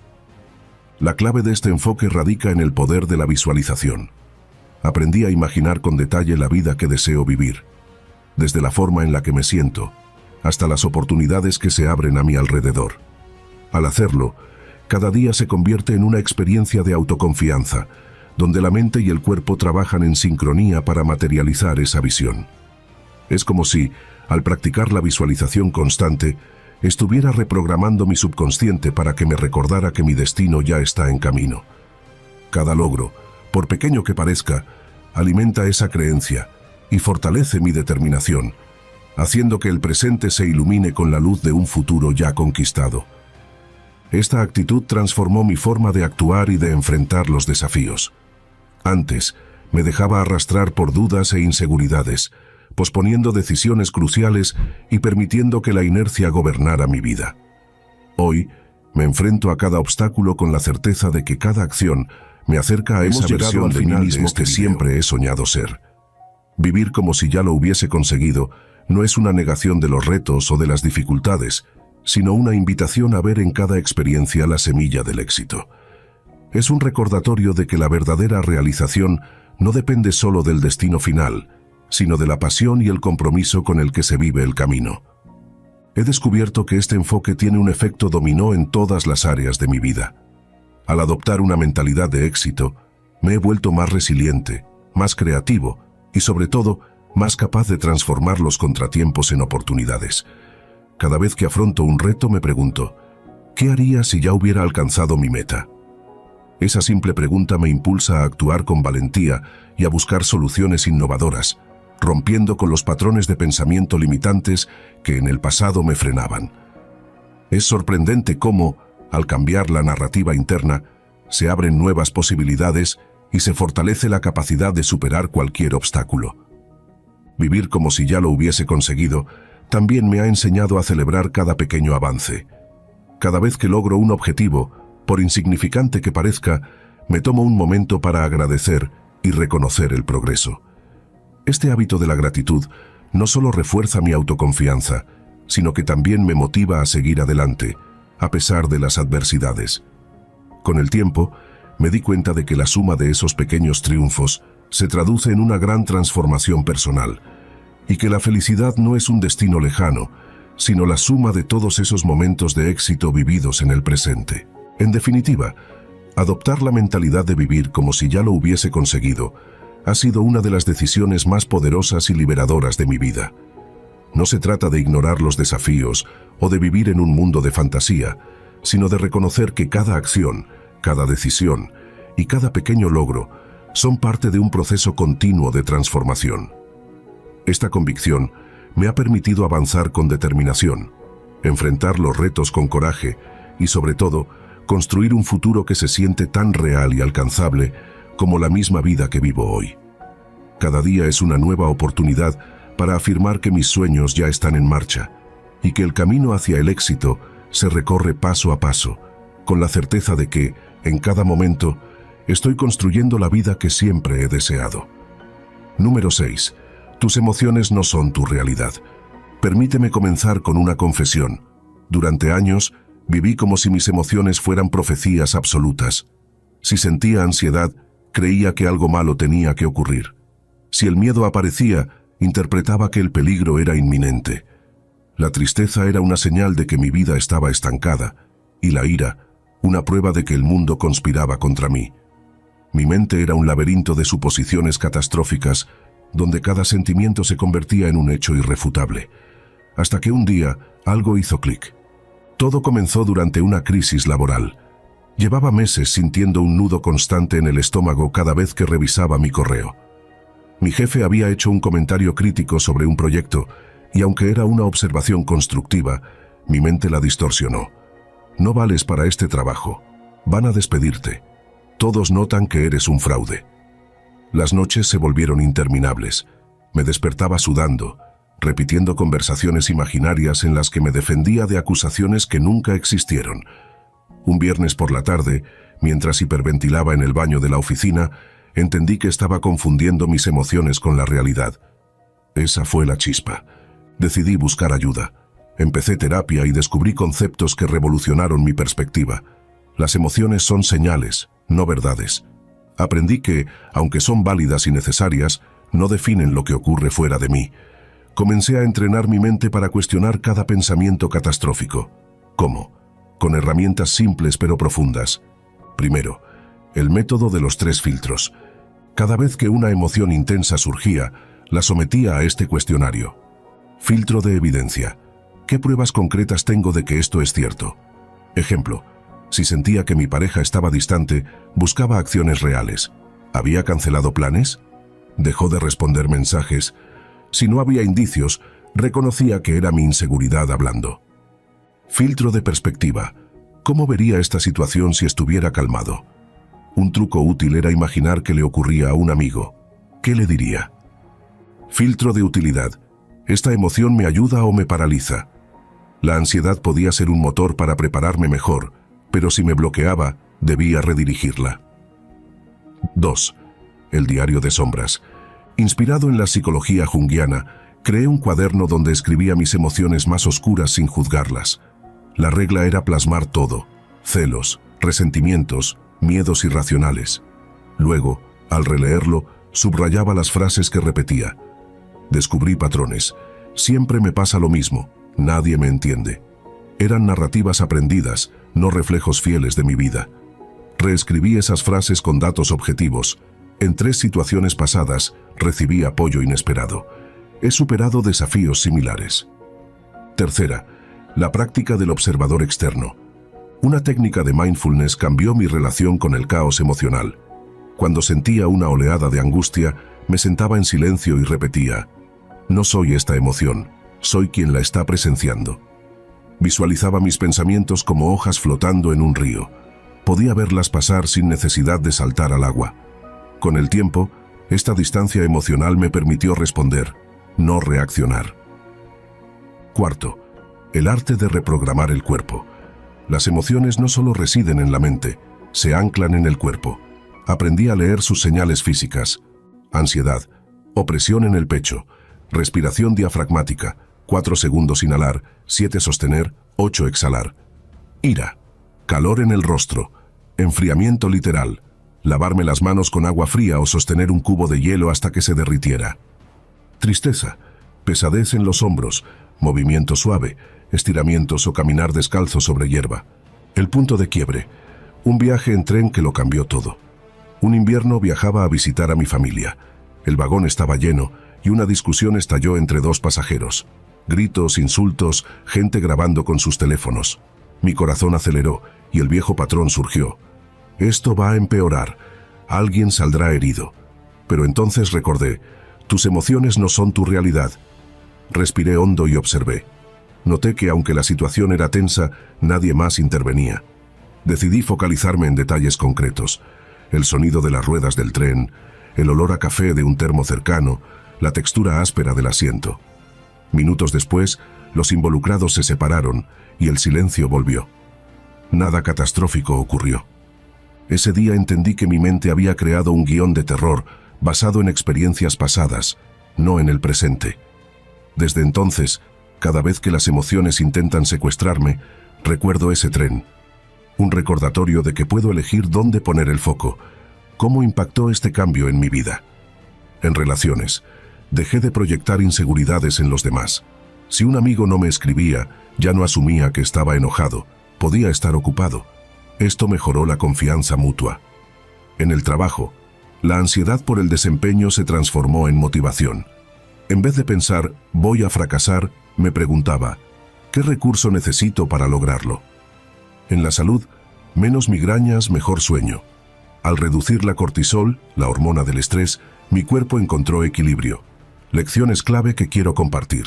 S1: La clave de este enfoque radica en el poder de la visualización. Aprendí a imaginar con detalle la vida que deseo vivir, desde la forma en la que me siento, hasta las oportunidades que se abren a mi alrededor. Al hacerlo, cada día se convierte en una experiencia de autoconfianza, donde la mente y el cuerpo trabajan en sincronía para materializar esa visión. Es como si, al practicar la visualización constante, estuviera reprogramando mi subconsciente para que me recordara que mi destino ya está en camino. Cada logro, por pequeño que parezca, alimenta esa creencia y fortalece mi determinación, haciendo que el presente se ilumine con la luz de un futuro ya conquistado. Esta actitud transformó mi forma de actuar y de enfrentar los desafíos. Antes, me dejaba arrastrar por dudas e inseguridades, posponiendo decisiones cruciales y permitiendo que la inercia gobernara mi vida. Hoy, me enfrento a cada obstáculo con la certeza de que cada acción me acerca a esa versión de mí mismo que siempre he soñado ser. Vivir como si ya lo hubiese conseguido no es una negación de los retos o de las dificultades, sino una invitación a ver en cada experiencia la semilla del éxito. Es un recordatorio de que la verdadera realización no depende solo del destino final, sino de la pasión y el compromiso con el que se vive el camino. He descubierto que este enfoque tiene un efecto dominó en todas las áreas de mi vida. Al adoptar una mentalidad de éxito, me he vuelto más resiliente, más creativo y, sobre todo, más capaz de transformar los contratiempos en oportunidades. Cada vez que afronto un reto me pregunto, ¿qué haría si ya hubiera alcanzado mi meta? Esa simple pregunta me impulsa a actuar con valentía y a buscar soluciones innovadoras, rompiendo con los patrones de pensamiento limitantes que en el pasado me frenaban. Es sorprendente cómo, al cambiar la narrativa interna, se abren nuevas posibilidades y se fortalece la capacidad de superar cualquier obstáculo. Vivir como si ya lo hubiese conseguido también me ha enseñado a celebrar cada pequeño avance. Cada vez que logro un objetivo, por insignificante que parezca, me tomo un momento para agradecer y reconocer el progreso. Este hábito de la gratitud no solo refuerza mi autoconfianza, sino que también me motiva a seguir adelante, a pesar de las adversidades. Con el tiempo, me di cuenta de que la suma de esos pequeños triunfos se traduce en una gran transformación personal, y que la felicidad no es un destino lejano, sino la suma de todos esos momentos de éxito vividos en el presente. En definitiva, adoptar la mentalidad de vivir como si ya lo hubiese conseguido ha sido una de las decisiones más poderosas y liberadoras de mi vida. No se trata de ignorar los desafíos o de vivir en un mundo de fantasía, sino de reconocer que cada acción, cada decisión y cada pequeño logro son parte de un proceso continuo de transformación. Esta convicción me ha permitido avanzar con determinación, enfrentar los retos con coraje y, sobre todo, construir un futuro que se siente tan real y alcanzable como la misma vida que vivo hoy. Cada día es una nueva oportunidad para afirmar que mis sueños ya están en marcha y que el camino hacia el éxito se recorre paso a paso, con la certeza de que, en cada momento, estoy construyendo la vida que siempre he deseado. Número 6. Tus emociones no son tu realidad. Permíteme comenzar con una confesión. Durante años, viví como si mis emociones fueran profecías absolutas. Si sentía ansiedad, creía que algo malo tenía que ocurrir. Si el miedo aparecía, interpretaba que el peligro era inminente. La tristeza era una señal de que mi vida estaba estancada, y la ira, una prueba de que el mundo conspiraba contra mí. Mi mente era un laberinto de suposiciones catastróficas, donde cada sentimiento se convertía en un hecho irrefutable. Hasta que un día, algo hizo clic. Todo comenzó durante una crisis laboral. Llevaba meses sintiendo un nudo constante en el estómago cada vez que revisaba mi correo. Mi jefe había hecho un comentario crítico sobre un proyecto, y aunque era una observación constructiva, mi mente la distorsionó. No vales para este trabajo. Van a despedirte. Todos notan que eres un fraude. Las noches se volvieron interminables. Me despertaba sudando, repitiendo conversaciones imaginarias en las que me defendía de acusaciones que nunca existieron. Un viernes por la tarde, mientras hiperventilaba en el baño de la oficina, entendí que estaba confundiendo mis emociones con la realidad. Esa fue la chispa. Decidí buscar ayuda. Empecé terapia y descubrí conceptos que revolucionaron mi perspectiva. Las emociones son señales, no verdades. Aprendí que, aunque son válidas y necesarias, no definen lo que ocurre fuera de mí. Comencé a entrenar mi mente para cuestionar cada pensamiento catastrófico. ¿Cómo? Con herramientas simples pero profundas. Primero, el método de los 3 filtros. Cada vez que una emoción intensa surgía, la sometía a este cuestionario. Filtro de evidencia. ¿Qué pruebas concretas tengo de que esto es cierto? Ejemplo, si sentía que mi pareja estaba distante, buscaba acciones reales. ¿Había cancelado planes? ¿Dejó de responder mensajes? Si no había indicios, reconocía que era mi inseguridad hablando. Filtro de perspectiva. ¿Cómo vería esta situación si estuviera calmado? Un truco útil era imaginar que le ocurría a un amigo. ¿Qué le diría? Filtro de utilidad. ¿Esta emoción me ayuda o me paraliza? La ansiedad podía ser un motor para prepararme mejor, pero si me bloqueaba, debía redirigirla. 2. El diario de sombras. Inspirado en la psicología junguiana, creé un cuaderno donde escribía mis emociones más oscuras sin juzgarlas. La regla era plasmar todo: celos, resentimientos, miedos irracionales. Luego, al releerlo, subrayaba las frases que repetía. Descubrí patrones. Siempre me pasa lo mismo. Nadie me entiende. Eran narrativas aprendidas, no reflejos fieles de mi vida. Reescribí esas frases con datos objetivos. En 3 situaciones pasadas, recibí apoyo inesperado. He superado desafíos similares. Tercera, la práctica del observador externo. Una técnica de mindfulness cambió mi relación con el caos emocional. Cuando sentía una oleada de angustia, me sentaba en silencio y repetía: no soy esta emoción, soy quien la está presenciando. Visualizaba mis pensamientos como hojas flotando en un río. Podía verlas pasar sin necesidad de saltar al agua. Con el tiempo, esta distancia emocional me permitió responder, no reaccionar. Cuarto, el arte de reprogramar el cuerpo. Las emociones no solo residen en la mente, se anclan en el cuerpo. Aprendí a leer sus señales físicas: ansiedad, opresión en el pecho, respiración diafragmática, 4 segundos inhalar, 7 sostener, 8 exhalar. Ira, calor en el rostro, enfriamiento literal, lavarme las manos con agua fría o sostener un cubo de hielo hasta que se derritiera. Tristeza, pesadez en los hombros, movimiento suave, estiramientos o caminar descalzo sobre hierba. El punto de quiebre, un viaje en tren que lo cambió todo. Un invierno viajaba a visitar a mi familia. El vagón estaba lleno y una discusión estalló entre 2 pasajeros. Gritos, insultos, gente grabando con sus teléfonos. Mi corazón aceleró y el viejo patrón surgió. Esto va a empeorar. Alguien saldrá herido. Pero entonces recordé, tus emociones no son tu realidad. Respiré hondo y observé. Noté que aunque la situación era tensa, nadie más intervenía. Decidí focalizarme en detalles concretos: el sonido de las ruedas del tren, el olor a café de un termo cercano, la textura áspera del asiento. Minutos después, los involucrados se separaron y el silencio volvió. Nada catastrófico ocurrió. Ese día entendí que mi mente había creado un guión de terror basado en experiencias pasadas, no en el presente. Desde entonces, cada vez que las emociones intentan secuestrarme, recuerdo ese tren. Un recordatorio de que puedo elegir dónde poner el foco. ¿Cómo impactó este cambio en mi vida? En relaciones, dejé de proyectar inseguridades en los demás. Si un amigo no me escribía, ya no asumía que estaba enojado. Podía estar ocupado. Esto mejoró la confianza mutua. En el trabajo, la ansiedad por el desempeño se transformó en motivación. En vez de pensar, voy a fracasar, me preguntaba, ¿qué recurso necesito para lograrlo? En la salud, menos migrañas, mejor sueño. Al reducir la cortisol, la hormona del estrés, mi cuerpo encontró equilibrio. Lecciones clave que quiero compartir.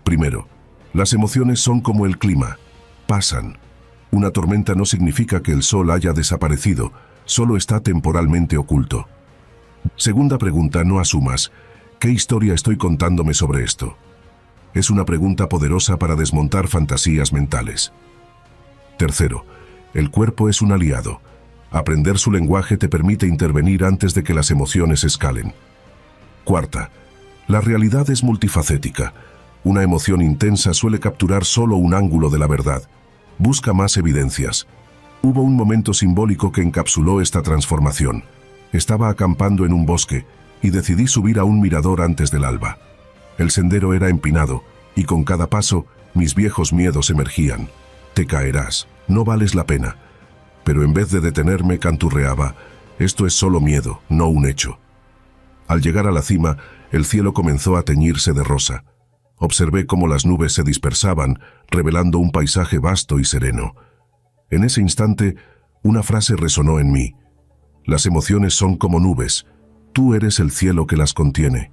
S1: Primero, las emociones son como el clima. Pasan. Una tormenta no significa que el sol haya desaparecido, solo está temporalmente oculto. Segunda pregunta, no asumas. ¿Qué historia estoy contándome sobre esto? Es una pregunta poderosa para desmontar fantasías mentales. Tercero, el cuerpo es un aliado. Aprender su lenguaje te permite intervenir antes de que las emociones escalen. Cuarta, la realidad es multifacética. Una emoción intensa suele capturar solo un ángulo de la verdad. Busca más evidencias. Hubo un momento simbólico que encapsuló esta transformación. Estaba acampando en un bosque y decidí subir a un mirador antes del alba. El sendero era empinado y con cada paso mis viejos miedos emergían. Te caerás, no vales la pena. Pero en vez de detenerme, canturreaba: esto es solo miedo, no un hecho. Al llegar a la cima, el cielo comenzó a teñirse de rosa. Observé cómo las nubes se dispersaban, revelando un paisaje vasto y sereno. En ese instante, una frase resonó en mí: las emociones son como nubes, tú eres el cielo que las contiene.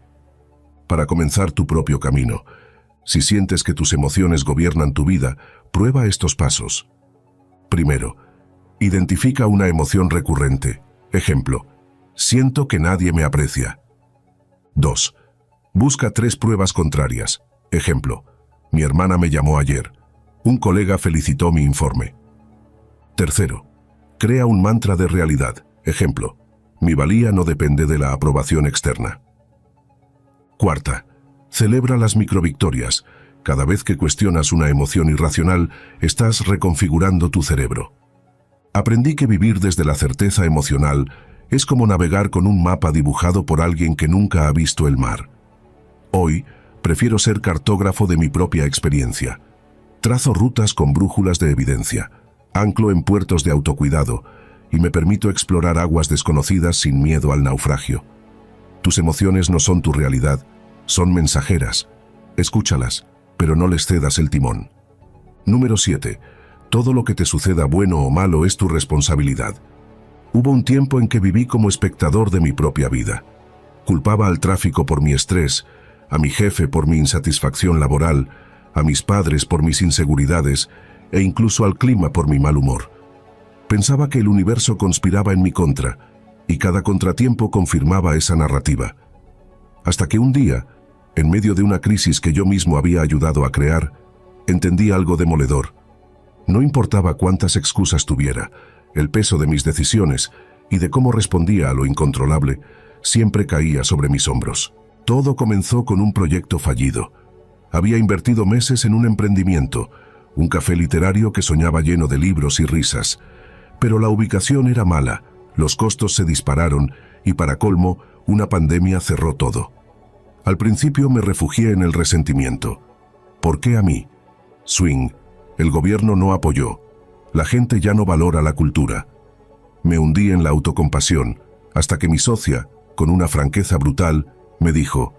S1: Para comenzar tu propio camino, si sientes que tus emociones gobiernan tu vida, prueba estos pasos. Primero, identifica una emoción recurrente. Ejemplo: siento que nadie me aprecia. 2. Busca 3 pruebas contrarias. Ejemplo: mi hermana me llamó ayer. Un colega felicitó mi informe. Tercero, crea un mantra de realidad. Ejemplo: mi valía no depende de la aprobación externa. Cuarta, celebra las microvictorias. Cada vez que cuestionas una emoción irracional, estás reconfigurando tu cerebro. Aprendí que vivir desde la certeza emocional es como navegar con un mapa dibujado por alguien que nunca ha visto el mar. Hoy, prefiero ser cartógrafo de mi propia experiencia. Trazo rutas con brújulas de evidencia, anclo en puertos de autocuidado y me permito explorar aguas desconocidas sin miedo al naufragio. Tus emociones no son tu realidad, son mensajeras. Escúchalas, pero no les cedas el timón. Número 7. Todo lo que te suceda, bueno o malo, es tu responsabilidad. Hubo un tiempo en que viví como espectador de mi propia vida. Culpaba al tráfico por mi estrés, a mi jefe por mi insatisfacción laboral, a mis padres por mis inseguridades e incluso al clima por mi mal humor. Pensaba que el universo conspiraba en mi contra y cada contratiempo confirmaba esa narrativa. Hasta que un día, en medio de una crisis que yo mismo había ayudado a crear, entendí algo demoledor. No importaba cuántas excusas tuviera, el peso de mis decisiones y de cómo respondía a lo incontrolable, siempre caía sobre mis hombros. Todo comenzó con un proyecto fallido. Había invertido meses en un emprendimiento, un café literario que soñaba lleno de libros y risas. Pero la ubicación era mala, los costos se dispararon y, para colmo, una pandemia cerró todo. Al principio me refugié en el resentimiento. ¿Por qué a mí? Swing. El gobierno no apoyó. La gente ya no valora la cultura. Me hundí en la autocompasión, hasta que mi socia, con una franqueza brutal, me dijo: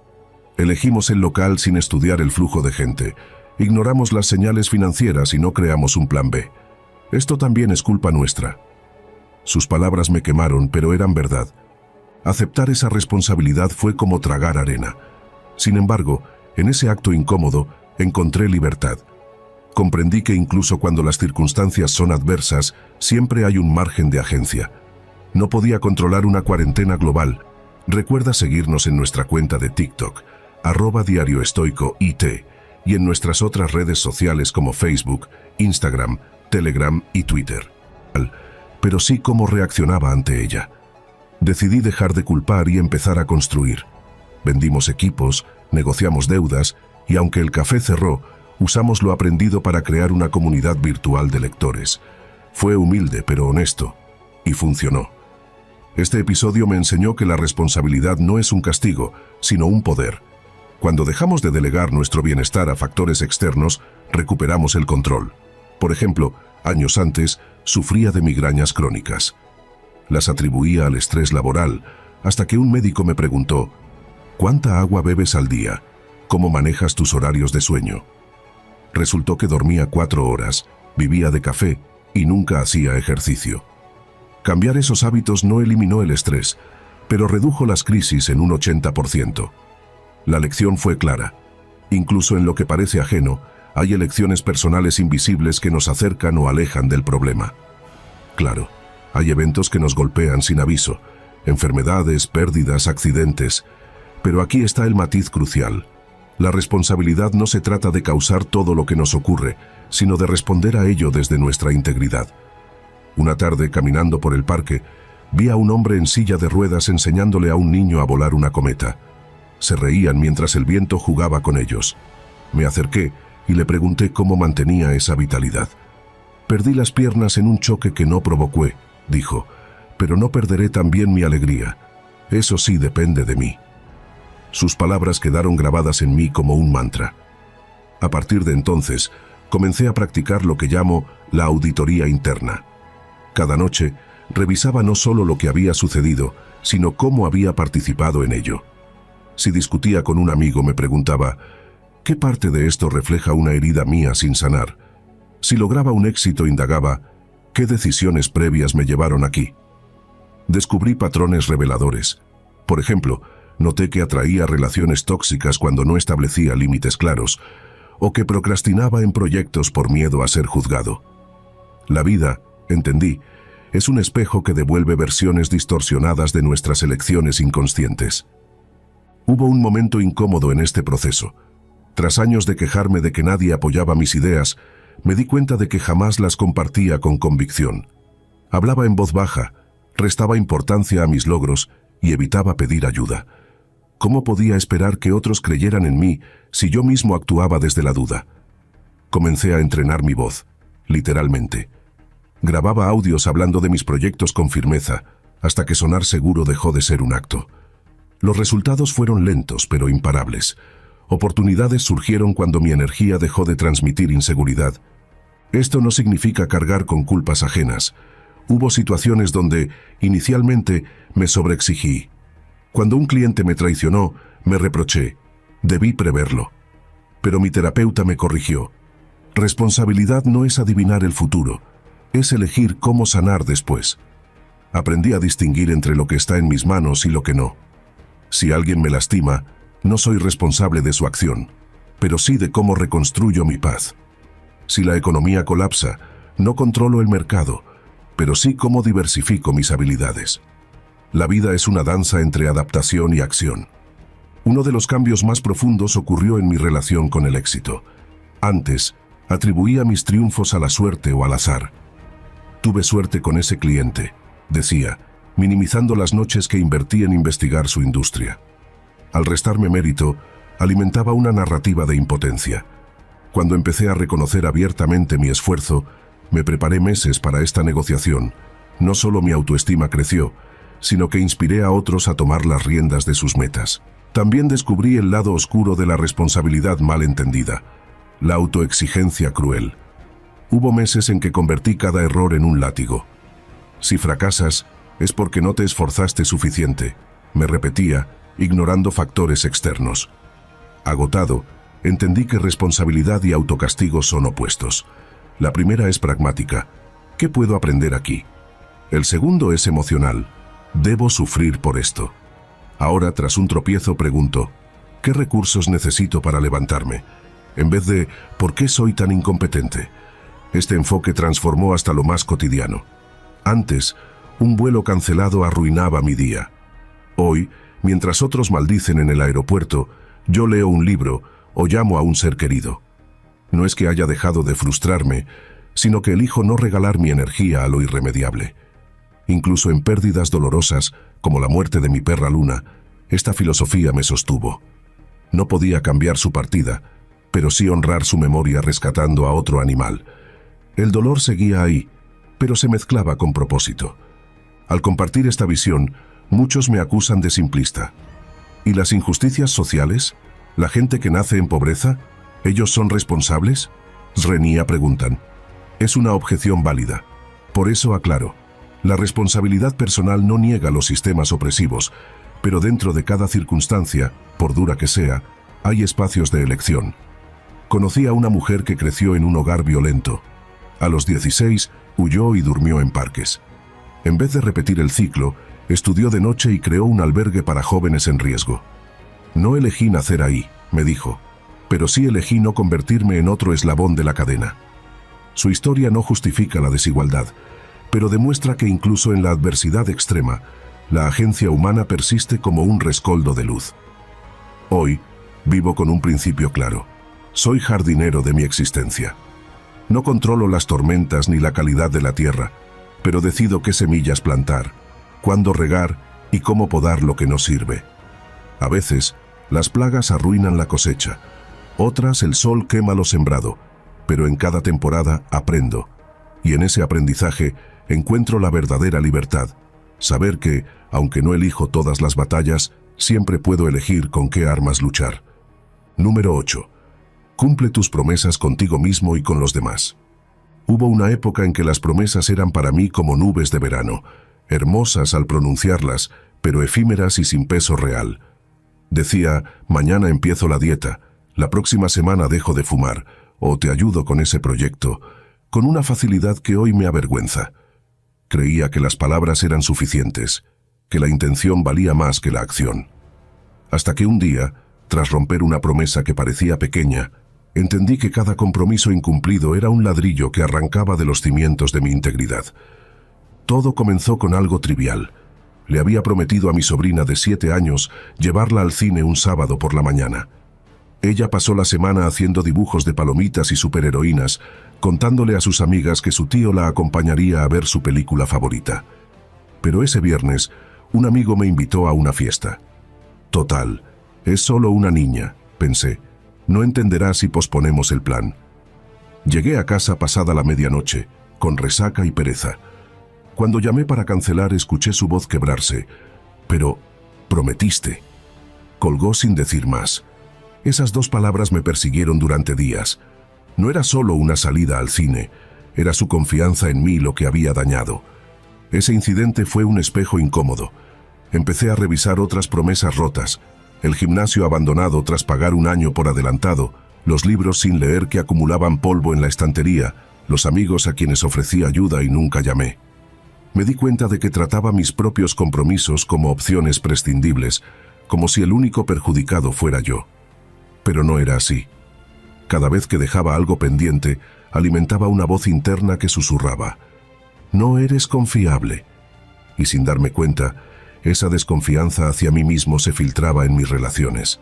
S1: elegimos el local sin estudiar el flujo de gente, ignoramos las señales financieras y no creamos un plan B. Esto también es culpa nuestra. Sus palabras me quemaron, pero eran verdad. Aceptar esa responsabilidad fue como tragar arena. Sin embargo, en ese acto incómodo, encontré libertad. Comprendí que incluso cuando las circunstancias son adversas, siempre hay un margen de agencia. No podía controlar una cuarentena global. Recuerda seguirnos en nuestra cuenta de TikTok, @diarioestoicoit, y en nuestras otras redes sociales como Facebook, Instagram, Telegram y Twitter. Pero sí cómo reaccionaba ante ella. Decidí dejar de culpar y empezar a construir. Vendimos equipos, negociamos deudas y aunque el café cerró, usamos lo aprendido para crear una comunidad virtual de lectores. Fue humilde pero honesto, y funcionó. Este episodio me enseñó que la responsabilidad no es un castigo, sino un poder. Cuando dejamos de delegar nuestro bienestar a factores externos, recuperamos el control. Por ejemplo, años antes, sufría de migrañas crónicas. Las atribuía al estrés laboral, hasta que un médico me preguntó: ¿cuánta agua bebes al día? ¿Cómo manejas tus horarios de sueño? Resultó que dormía 4 horas, vivía de café y nunca hacía ejercicio. Cambiar esos hábitos no eliminó el estrés, pero redujo las crisis en un 80%. La lección fue clara. Incluso en lo que parece ajeno, hay elecciones personales invisibles que nos acercan o alejan del problema. Claro, hay eventos que nos golpean sin aviso, enfermedades, pérdidas, accidentes, pero aquí está el matiz crucial. La responsabilidad no se trata de causar todo lo que nos ocurre, sino de responder a ello desde nuestra integridad. Una tarde, caminando por el parque, vi a un hombre en silla de ruedas enseñándole a un niño a volar una cometa. Se reían mientras el viento jugaba con ellos. Me acerqué y le pregunté cómo mantenía esa vitalidad. «Perdí las piernas en un choque que no provoqué», dijo, «pero no perderé también mi alegría. Eso sí depende de mí». Sus palabras quedaron grabadas en mí como un mantra. A partir de entonces, comencé a practicar lo que llamo la auditoría interna. Cada noche, revisaba no solo lo que había sucedido, sino cómo había participado en ello. Si discutía con un amigo, me preguntaba, ¿qué parte de esto refleja una herida mía sin sanar? Si lograba un éxito, indagaba, ¿qué decisiones previas me llevaron aquí? Descubrí patrones reveladores. Por ejemplo, noté que atraía relaciones tóxicas cuando no establecía límites claros, o que procrastinaba en proyectos por miedo a ser juzgado. La vida, entendí, es un espejo que devuelve versiones distorsionadas de nuestras elecciones inconscientes. Hubo un momento incómodo en este proceso. Tras años de quejarme de que nadie apoyaba mis ideas, me di cuenta de que jamás las compartía con convicción. Hablaba en voz baja, restaba importancia a mis logros y evitaba pedir ayuda. ¿Cómo podía esperar que otros creyeran en mí si yo mismo actuaba desde la duda? Comencé a entrenar mi voz, literalmente. Grababa audios hablando de mis proyectos con firmeza, hasta que sonar seguro dejó de ser un acto. Los resultados fueron lentos, pero imparables. Oportunidades surgieron cuando mi energía dejó de transmitir inseguridad. Esto no significa cargar con culpas ajenas. Hubo situaciones donde, inicialmente, me sobreexigí. Cuando un cliente me traicionó, me reproché. Debí preverlo. Pero mi terapeuta me corrigió. Responsabilidad no es adivinar el futuro, es elegir cómo sanar después. Aprendí a distinguir entre lo que está en mis manos y lo que no. Si alguien me lastima, no soy responsable de su acción, pero sí de cómo reconstruyo mi paz. Si la economía colapsa, no controlo el mercado, pero sí cómo diversifico mis habilidades. La vida es una danza entre adaptación y acción. Uno de los cambios más profundos ocurrió en mi relación con el éxito. Antes, atribuía mis triunfos a la suerte o al azar. Tuve suerte con ese cliente, decía, minimizando las noches que invertí en investigar su industria. Al restarme mérito, alimentaba una narrativa de impotencia. Cuando empecé a reconocer abiertamente mi esfuerzo, me preparé meses para esta negociación. No solo mi autoestima creció, sino que inspiré a otros a tomar las riendas de sus metas. También descubrí el lado oscuro de la responsabilidad mal entendida, la autoexigencia cruel. Hubo meses en que convertí cada error en un látigo. Si fracasas, es porque no te esforzaste suficiente, me repetía, ignorando factores externos. Agotado, entendí que responsabilidad y autocastigo son opuestos. La primera es pragmática. ¿Qué puedo aprender aquí? El segundo es emocional. Debo sufrir por esto. Ahora, tras un tropiezo, pregunto, ¿qué recursos necesito para levantarme? En vez de, ¿por qué soy tan incompetente? Este enfoque transformó hasta lo más cotidiano. Antes, un vuelo cancelado arruinaba mi día. Hoy, mientras otros maldicen en el aeropuerto, yo leo un libro o llamo a un ser querido. No es que haya dejado de frustrarme, sino que elijo no regalar mi energía a lo irremediable. Incluso en pérdidas dolorosas, como la muerte de mi perra Luna, esta filosofía me sostuvo. No podía cambiar su partida, pero sí honrar su memoria rescatando a otro animal. El dolor seguía ahí, pero se mezclaba con propósito. Al compartir esta visión, muchos me acusan de simplista. ¿Y las injusticias sociales? ¿La gente que nace en pobreza? ¿Ellos son responsables? Renía preguntan. Es una objeción válida. Por eso aclaro. La responsabilidad personal no niega los sistemas opresivos, pero dentro de cada circunstancia, por dura que sea, hay espacios de elección. Conocí a una mujer que creció en un hogar violento. A los 16, huyó y durmió en parques. En vez de repetir el ciclo, estudió de noche y creó un albergue para jóvenes en riesgo. No elegí nacer ahí, me dijo, pero sí elegí no convertirme en otro eslabón de la cadena. Su historia no justifica la desigualdad, pero demuestra que incluso en la adversidad extrema, la agencia humana persiste como un rescoldo de luz. Hoy, vivo con un principio claro. Soy jardinero de mi existencia. No controlo las tormentas ni la calidad de la tierra, pero decido qué semillas plantar, cuándo regar y cómo podar lo que no sirve. A veces, las plagas arruinan la cosecha, otras el sol quema lo sembrado, pero en cada temporada aprendo, y en ese aprendizaje encuentro la verdadera libertad, saber que, aunque no elijo todas las batallas, siempre puedo elegir con qué armas luchar. Número 8. Cumple tus promesas contigo mismo y con los demás. Hubo una época en que las promesas eran para mí como nubes de verano, hermosas al pronunciarlas, pero efímeras y sin peso real. Decía, mañana empiezo la dieta, la próxima semana dejo de fumar, o te ayudo con ese proyecto, con una facilidad que hoy me avergüenza. Creía que las palabras eran suficientes, que la intención valía más que la acción. Hasta que un día, tras romper una promesa que parecía pequeña, entendí que cada compromiso incumplido era un ladrillo que arrancaba de los cimientos de mi integridad. Todo comenzó con algo trivial. Le había prometido a mi sobrina de 7 años llevarla al cine un sábado por la mañana. Ella pasó la semana haciendo dibujos de palomitas y superheroínas, contándole a sus amigas que su tío la acompañaría a ver su película favorita. Pero ese viernes, un amigo me invitó a una fiesta. Total, es solo una niña, pensé. No entenderá si posponemos el plan. Llegué a casa pasada la medianoche, con resaca y pereza. Cuando llamé para cancelar, escuché su voz quebrarse. Pero, prometiste. Colgó sin decir más. Esas 2 palabras me persiguieron durante días. No era solo una salida al cine, era su confianza en mí lo que había dañado. Ese incidente fue un espejo incómodo. Empecé a revisar otras promesas rotas, el gimnasio abandonado tras pagar un año por adelantado, los libros sin leer que acumulaban polvo en la estantería, los amigos a quienes ofrecí ayuda y nunca llamé. Me di cuenta de que trataba mis propios compromisos como opciones prescindibles, como si el único perjudicado fuera yo. Pero no era así. Cada vez que dejaba algo pendiente, alimentaba una voz interna que susurraba: «No eres confiable». Y sin darme cuenta, esa desconfianza hacia mí mismo se filtraba en mis relaciones.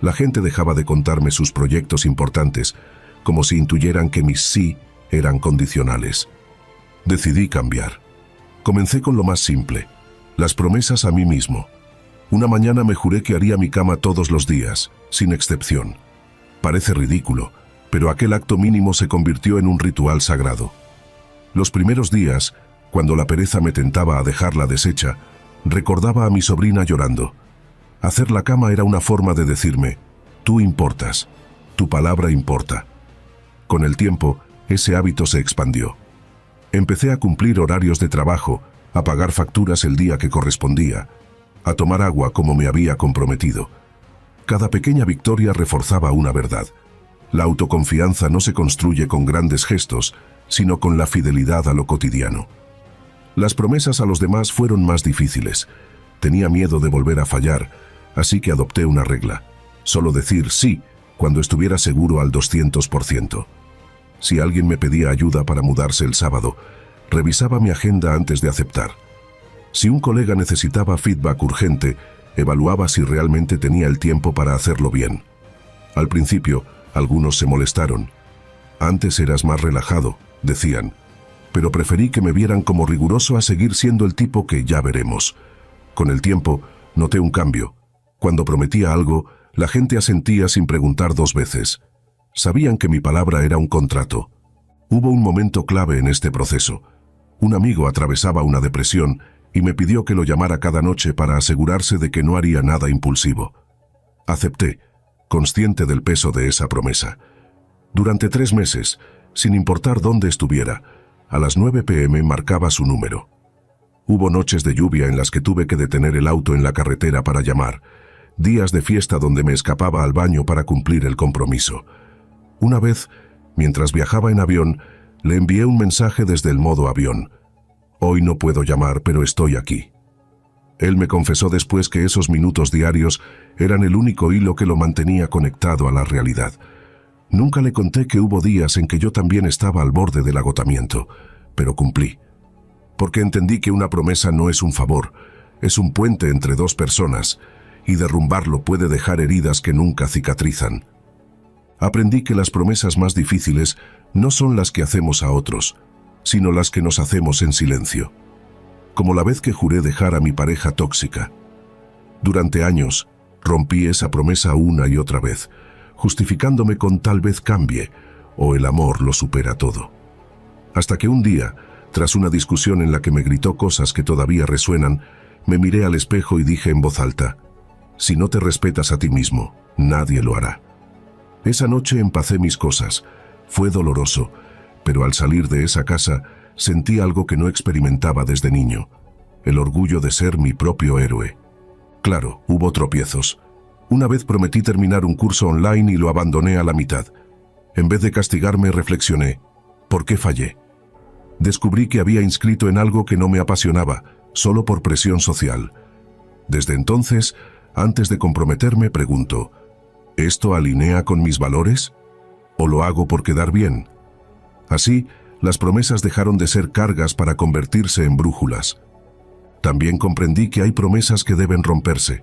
S1: La gente dejaba de contarme sus proyectos importantes, como si intuyeran que mis sí eran condicionales. Decidí cambiar. Comencé con lo más simple, las promesas a mí mismo. Una mañana me juré que haría mi cama todos los días, sin excepción. Parece ridículo, pero aquel acto mínimo se convirtió en un ritual sagrado. Los primeros días, cuando la pereza me tentaba a dejarla deshecha, recordaba a mi sobrina llorando. Hacer la cama era una forma de decirme: tú importas, tu palabra importa. Con el tiempo, ese hábito se expandió. Empecé a cumplir horarios de trabajo, a pagar facturas el día que correspondía, a tomar agua como me había comprometido. Cada pequeña victoria reforzaba una verdad. La autoconfianza no se construye con grandes gestos, sino con la fidelidad a lo cotidiano. Las promesas a los demás fueron más difíciles. Tenía miedo de volver a fallar, así que adopté una regla: solo decir sí cuando estuviera seguro al 200%. Si alguien me pedía ayuda para mudarse el sábado, revisaba mi agenda antes de aceptar. Si un colega necesitaba feedback urgente, evaluaba si realmente tenía el tiempo para hacerlo bien. Al principio, algunos se molestaron. «Antes eras más relajado», decían, pero preferí que me vieran como riguroso a seguir siendo el tipo que ya veremos. Con el tiempo, noté un cambio. Cuando prometía algo, la gente asentía sin preguntar 2 veces. Sabían que mi palabra era un contrato. Hubo un momento clave en este proceso. Un amigo atravesaba una depresión y me pidió que lo llamara cada noche para asegurarse de que no haría nada impulsivo. Acepté, consciente del peso de esa promesa. Durante 3 meses, sin importar dónde estuviera, a las 9 p.m. marcaba su número. Hubo noches de lluvia en las que tuve que detener el auto en la carretera para llamar, días de fiesta donde me escapaba al baño para cumplir el compromiso. Una vez, mientras viajaba en avión, le envié un mensaje desde el modo avión: «Hoy no puedo llamar, pero estoy aquí». Él me confesó después que esos minutos diarios eran el único hilo que lo mantenía conectado a la realidad. Nunca le conté que hubo días en que yo también estaba al borde del agotamiento, pero cumplí. Porque entendí que una promesa no es un favor, es un puente entre 2 personas, y derrumbarlo puede dejar heridas que nunca cicatrizan. Aprendí que las promesas más difíciles no son las que hacemos a otros, sino las que nos hacemos en silencio. Como la vez que juré dejar a mi pareja tóxica. Durante años, rompí esa promesa una y otra vez, justificándome con tal vez cambie, o el amor lo supera todo. Hasta que un día, tras una discusión en la que me gritó cosas que todavía resuenan, me miré al espejo y dije en voz alta: si no te respetas a ti mismo, nadie lo hará. Esa noche empacé mis cosas. Fue doloroso, pero al salir de esa casa sentí algo que no experimentaba desde niño: el orgullo de ser mi propio héroe. Claro, hubo tropiezos. Una vez prometí terminar un curso online y lo abandoné a la mitad. En vez de castigarme, reflexioné: ¿por qué fallé? Descubrí que había inscrito en algo que no me apasionaba, solo por presión social. Desde entonces, antes de comprometerme, pregunto: ¿esto alinea con mis valores? ¿O lo hago por quedar bien? Así, las promesas dejaron de ser cargas para convertirse en brújulas. También comprendí que hay promesas que deben romperse,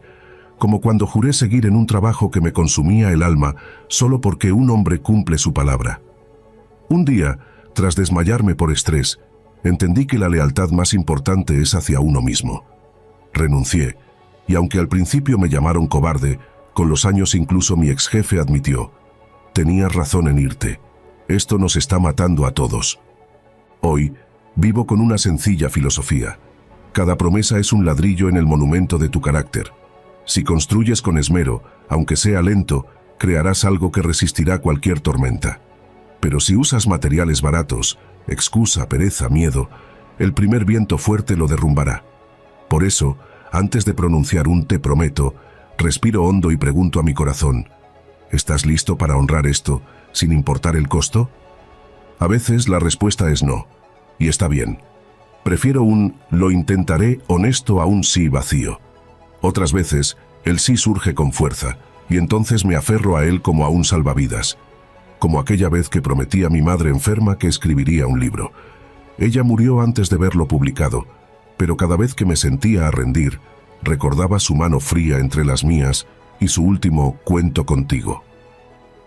S1: como cuando juré seguir en un trabajo que me consumía el alma solo porque un hombre cumple su palabra. Un día, tras desmayarme por estrés, entendí que la lealtad más importante es hacia uno mismo. Renuncié, y aunque al principio me llamaron cobarde, con los años incluso mi ex jefe admitió: tenías razón en irte, esto nos está matando a todos. Hoy, vivo con una sencilla filosofía: cada promesa es un ladrillo en el monumento de tu carácter. Si construyes con esmero, aunque sea lento, crearás algo que resistirá cualquier tormenta. Pero si usas materiales baratos, excusa, pereza, miedo, el primer viento fuerte lo derrumbará. Por eso, antes de pronunciar un te prometo, respiro hondo y pregunto a mi corazón: ¿estás listo para honrar esto, sin importar el costo? A veces la respuesta es no, y está bien. Prefiero un lo intentaré honesto a un sí vacío. Otras veces, el sí surge con fuerza, y entonces me aferro a él como a un salvavidas. Como aquella vez que prometí a mi madre enferma que escribiría un libro. Ella murió antes de verlo publicado, pero cada vez que me sentía a rendir, recordaba su mano fría entre las mías y su último cuento contigo.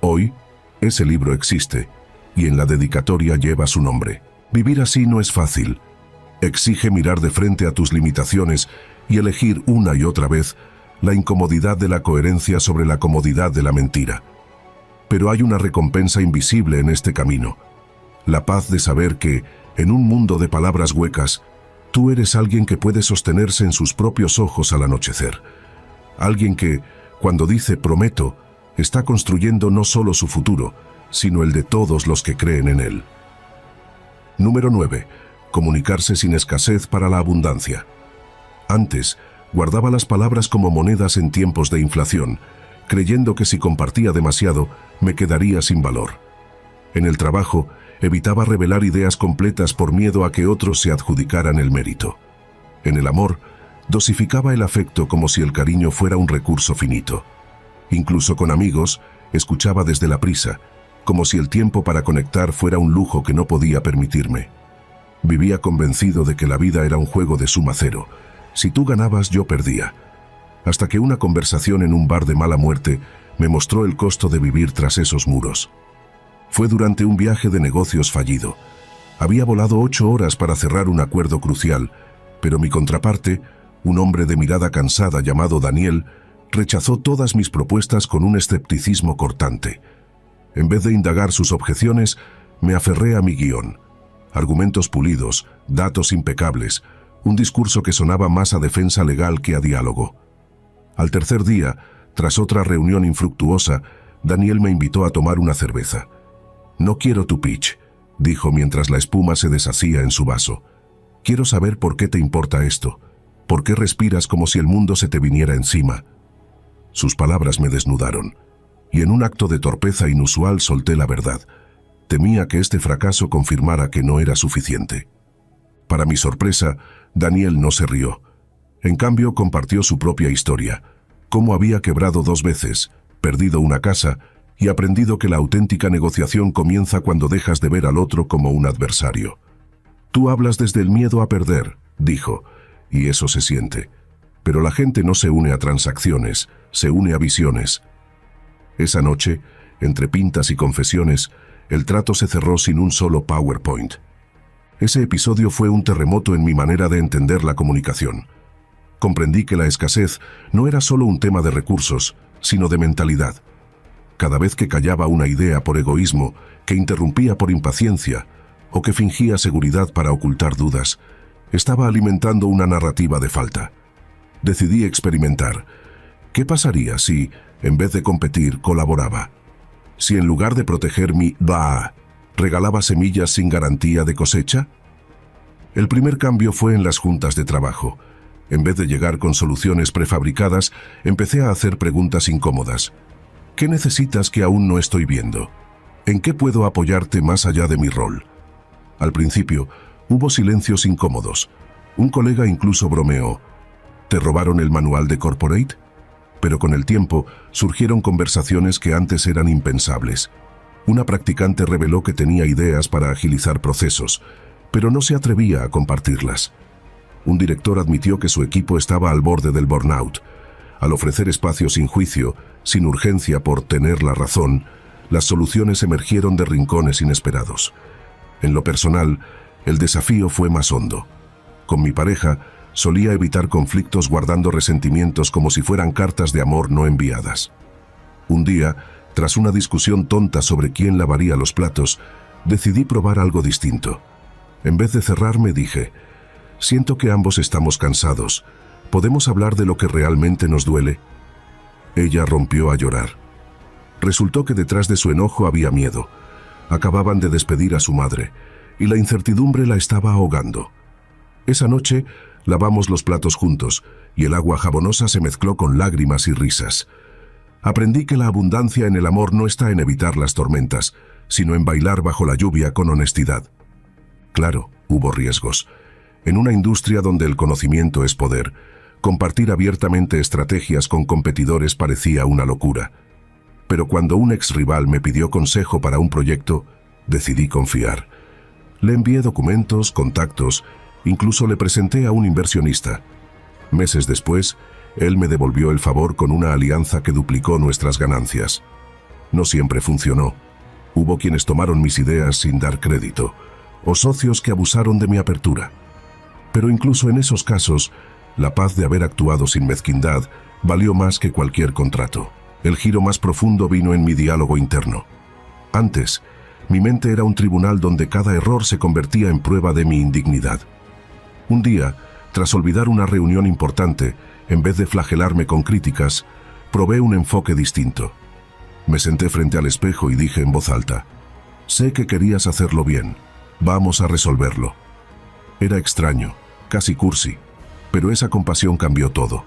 S1: Hoy, ese libro existe, y en la dedicatoria lleva su nombre. Vivir así no es fácil. Exige mirar de frente a tus limitaciones y elegir una y otra vez la incomodidad de la coherencia sobre la comodidad de la mentira. Pero hay una recompensa invisible en este camino: la paz de saber que, en un mundo de palabras huecas, tú eres alguien que puede sostenerse en sus propios ojos al anochecer. Alguien que, cuando dice prometo, está construyendo no solo su futuro, sino el de todos los que creen en él. Número 9. Comunicarse sin escasez para la abundancia. Antes, guardaba las palabras como monedas en tiempos de inflación, creyendo que si compartía demasiado, me quedaría sin valor. En el trabajo, evitaba revelar ideas completas por miedo a que otros se adjudicaran el mérito. En el amor, dosificaba el afecto como si el cariño fuera un recurso finito. Incluso con amigos, escuchaba desde la prisa, como si el tiempo para conectar fuera un lujo que no podía permitirme. Vivía convencido de que la vida era un juego de suma cero. Si tú ganabas, yo perdía. Hasta que una conversación en un bar de mala muerte me mostró el costo de vivir tras esos muros. Fue durante un viaje de negocios fallido. Había volado 8 horas para cerrar un acuerdo crucial, pero mi contraparte, un hombre de mirada cansada llamado Daniel, rechazó todas mis propuestas con un escepticismo cortante. En vez de indagar sus objeciones, me aferré a mi guión. Argumentos pulidos, datos impecables, un discurso que sonaba más a defensa legal que a diálogo. Al tercer día, tras otra reunión infructuosa, Daniel me invitó a tomar una cerveza. «No quiero tu pitch», dijo mientras la espuma se deshacía en su vaso. «Quiero saber por qué te importa esto. ¿Por qué respiras como si el mundo se te viniera encima?» Sus palabras me desnudaron, y en un acto de torpeza inusual solté la verdad. Temía que este fracaso confirmara que no era suficiente. Para mi sorpresa, Daniel no se rió. En cambio, compartió su propia historia, cómo había quebrado 2 veces, perdido una casa y aprendido que la auténtica negociación comienza cuando dejas de ver al otro como un adversario. «Tú hablas desde el miedo a perder», dijo, «y eso se siente. Pero la gente no se une a transacciones, se une a visiones». Esa noche, entre pintas y confesiones, el trato se cerró sin un solo PowerPoint. Ese episodio fue un terremoto en mi manera de entender la comunicación. Comprendí que la escasez no era solo un tema de recursos, sino de mentalidad. Cada vez que callaba una idea por egoísmo, que interrumpía por impaciencia, o que fingía seguridad para ocultar dudas, estaba alimentando una narrativa de falta. Decidí experimentar. ¿Qué pasaría si, en vez de competir, colaboraba? Si en lugar de proteger mi regalaba semillas sin garantía de cosecha? El primer cambio fue en las juntas de trabajo. En vez de llegar con soluciones prefabricadas, empecé a hacer preguntas incómodas. ¿Qué necesitas que aún no estoy viendo? ¿En qué puedo apoyarte más allá de mi rol? Al principio, hubo silencios incómodos. Un colega incluso bromeó. ¿Te robaron el manual de Corporate? Pero con el tiempo, surgieron conversaciones que antes eran impensables. Una practicante reveló que tenía ideas para agilizar procesos, pero no se atrevía a compartirlas. Un director admitió que su equipo estaba al borde del burnout. Al ofrecer espacio sin juicio, sin urgencia por tener la razón, las soluciones emergieron de rincones inesperados. En lo personal, el desafío fue más hondo. Con mi pareja, solía evitar conflictos guardando resentimientos como si fueran cartas de amor no enviadas. Un día, tras una discusión tonta sobre quién lavaría los platos, decidí probar algo distinto. En vez de cerrarme, dije: siento que ambos estamos cansados. ¿Podemos hablar de lo que realmente nos duele? Ella rompió a llorar. Resultó que detrás de su enojo había miedo. Acababan de despedir a su madre, y la incertidumbre la estaba ahogando. Esa noche, lavamos los platos juntos, y el agua jabonosa se mezcló con lágrimas y risas. Aprendí que la abundancia en el amor no está en evitar las tormentas, sino en bailar bajo la lluvia con honestidad. Claro, hubo riesgos. En una industria donde el conocimiento es poder, compartir abiertamente estrategias con competidores parecía una locura. Pero cuando un exrival me pidió consejo para un proyecto, decidí confiar. Le envié documentos, contactos, incluso le presenté a un inversionista. Meses después, él me devolvió el favor con una alianza que duplicó nuestras ganancias. No siempre funcionó. Hubo quienes tomaron mis ideas sin dar crédito, o socios que abusaron de mi apertura. Pero incluso en esos casos, la paz de haber actuado sin mezquindad valió más que cualquier contrato. El giro más profundo vino en mi diálogo interno. Antes, mi mente era un tribunal donde cada error se convertía en prueba de mi indignidad. Un día, tras olvidar una reunión importante, en vez de flagelarme con críticas, probé un enfoque distinto. Me senté frente al espejo y dije en voz alta: sé que querías hacerlo bien. Vamos a resolverlo. Era extraño, casi cursi, pero esa compasión cambió todo.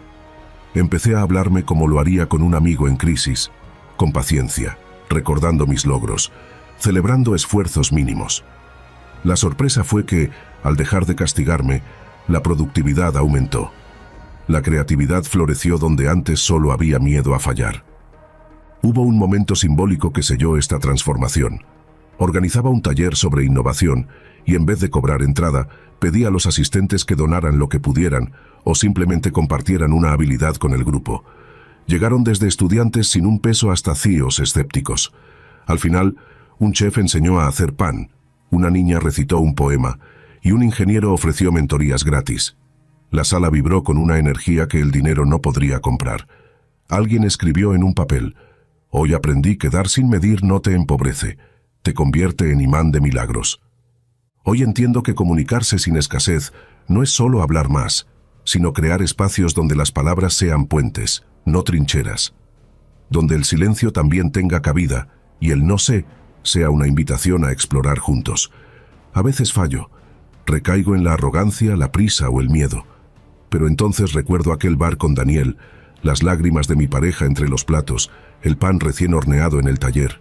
S1: Empecé a hablarme como lo haría con un amigo en crisis, con paciencia, recordando mis logros, celebrando esfuerzos mínimos. La sorpresa fue que, al dejar de castigarme, la productividad aumentó. La creatividad floreció donde antes solo había miedo a fallar. Hubo un momento simbólico que selló esta transformación. Organizaba un taller sobre innovación y en vez de cobrar entrada, pedí a los asistentes que donaran lo que pudieran o simplemente compartieran una habilidad con el grupo. Llegaron desde estudiantes sin un peso hasta CEOs escépticos. Al final, un chef enseñó a hacer pan, una niña recitó un poema y un ingeniero ofreció mentorías gratis. La sala vibró con una energía que el dinero no podría comprar. Alguien escribió en un papel: hoy aprendí que dar sin medir no te empobrece, te convierte en imán de milagros. Hoy entiendo que comunicarse sin escasez no es solo hablar más, sino crear espacios donde las palabras sean puentes, no trincheras. Donde el silencio también tenga cabida y el no sé sea una invitación a explorar juntos. A veces fallo, recaigo en la arrogancia, la prisa o el miedo. Pero entonces recuerdo aquel bar con Daniel, las lágrimas de mi pareja entre los platos, el pan recién horneado en el taller.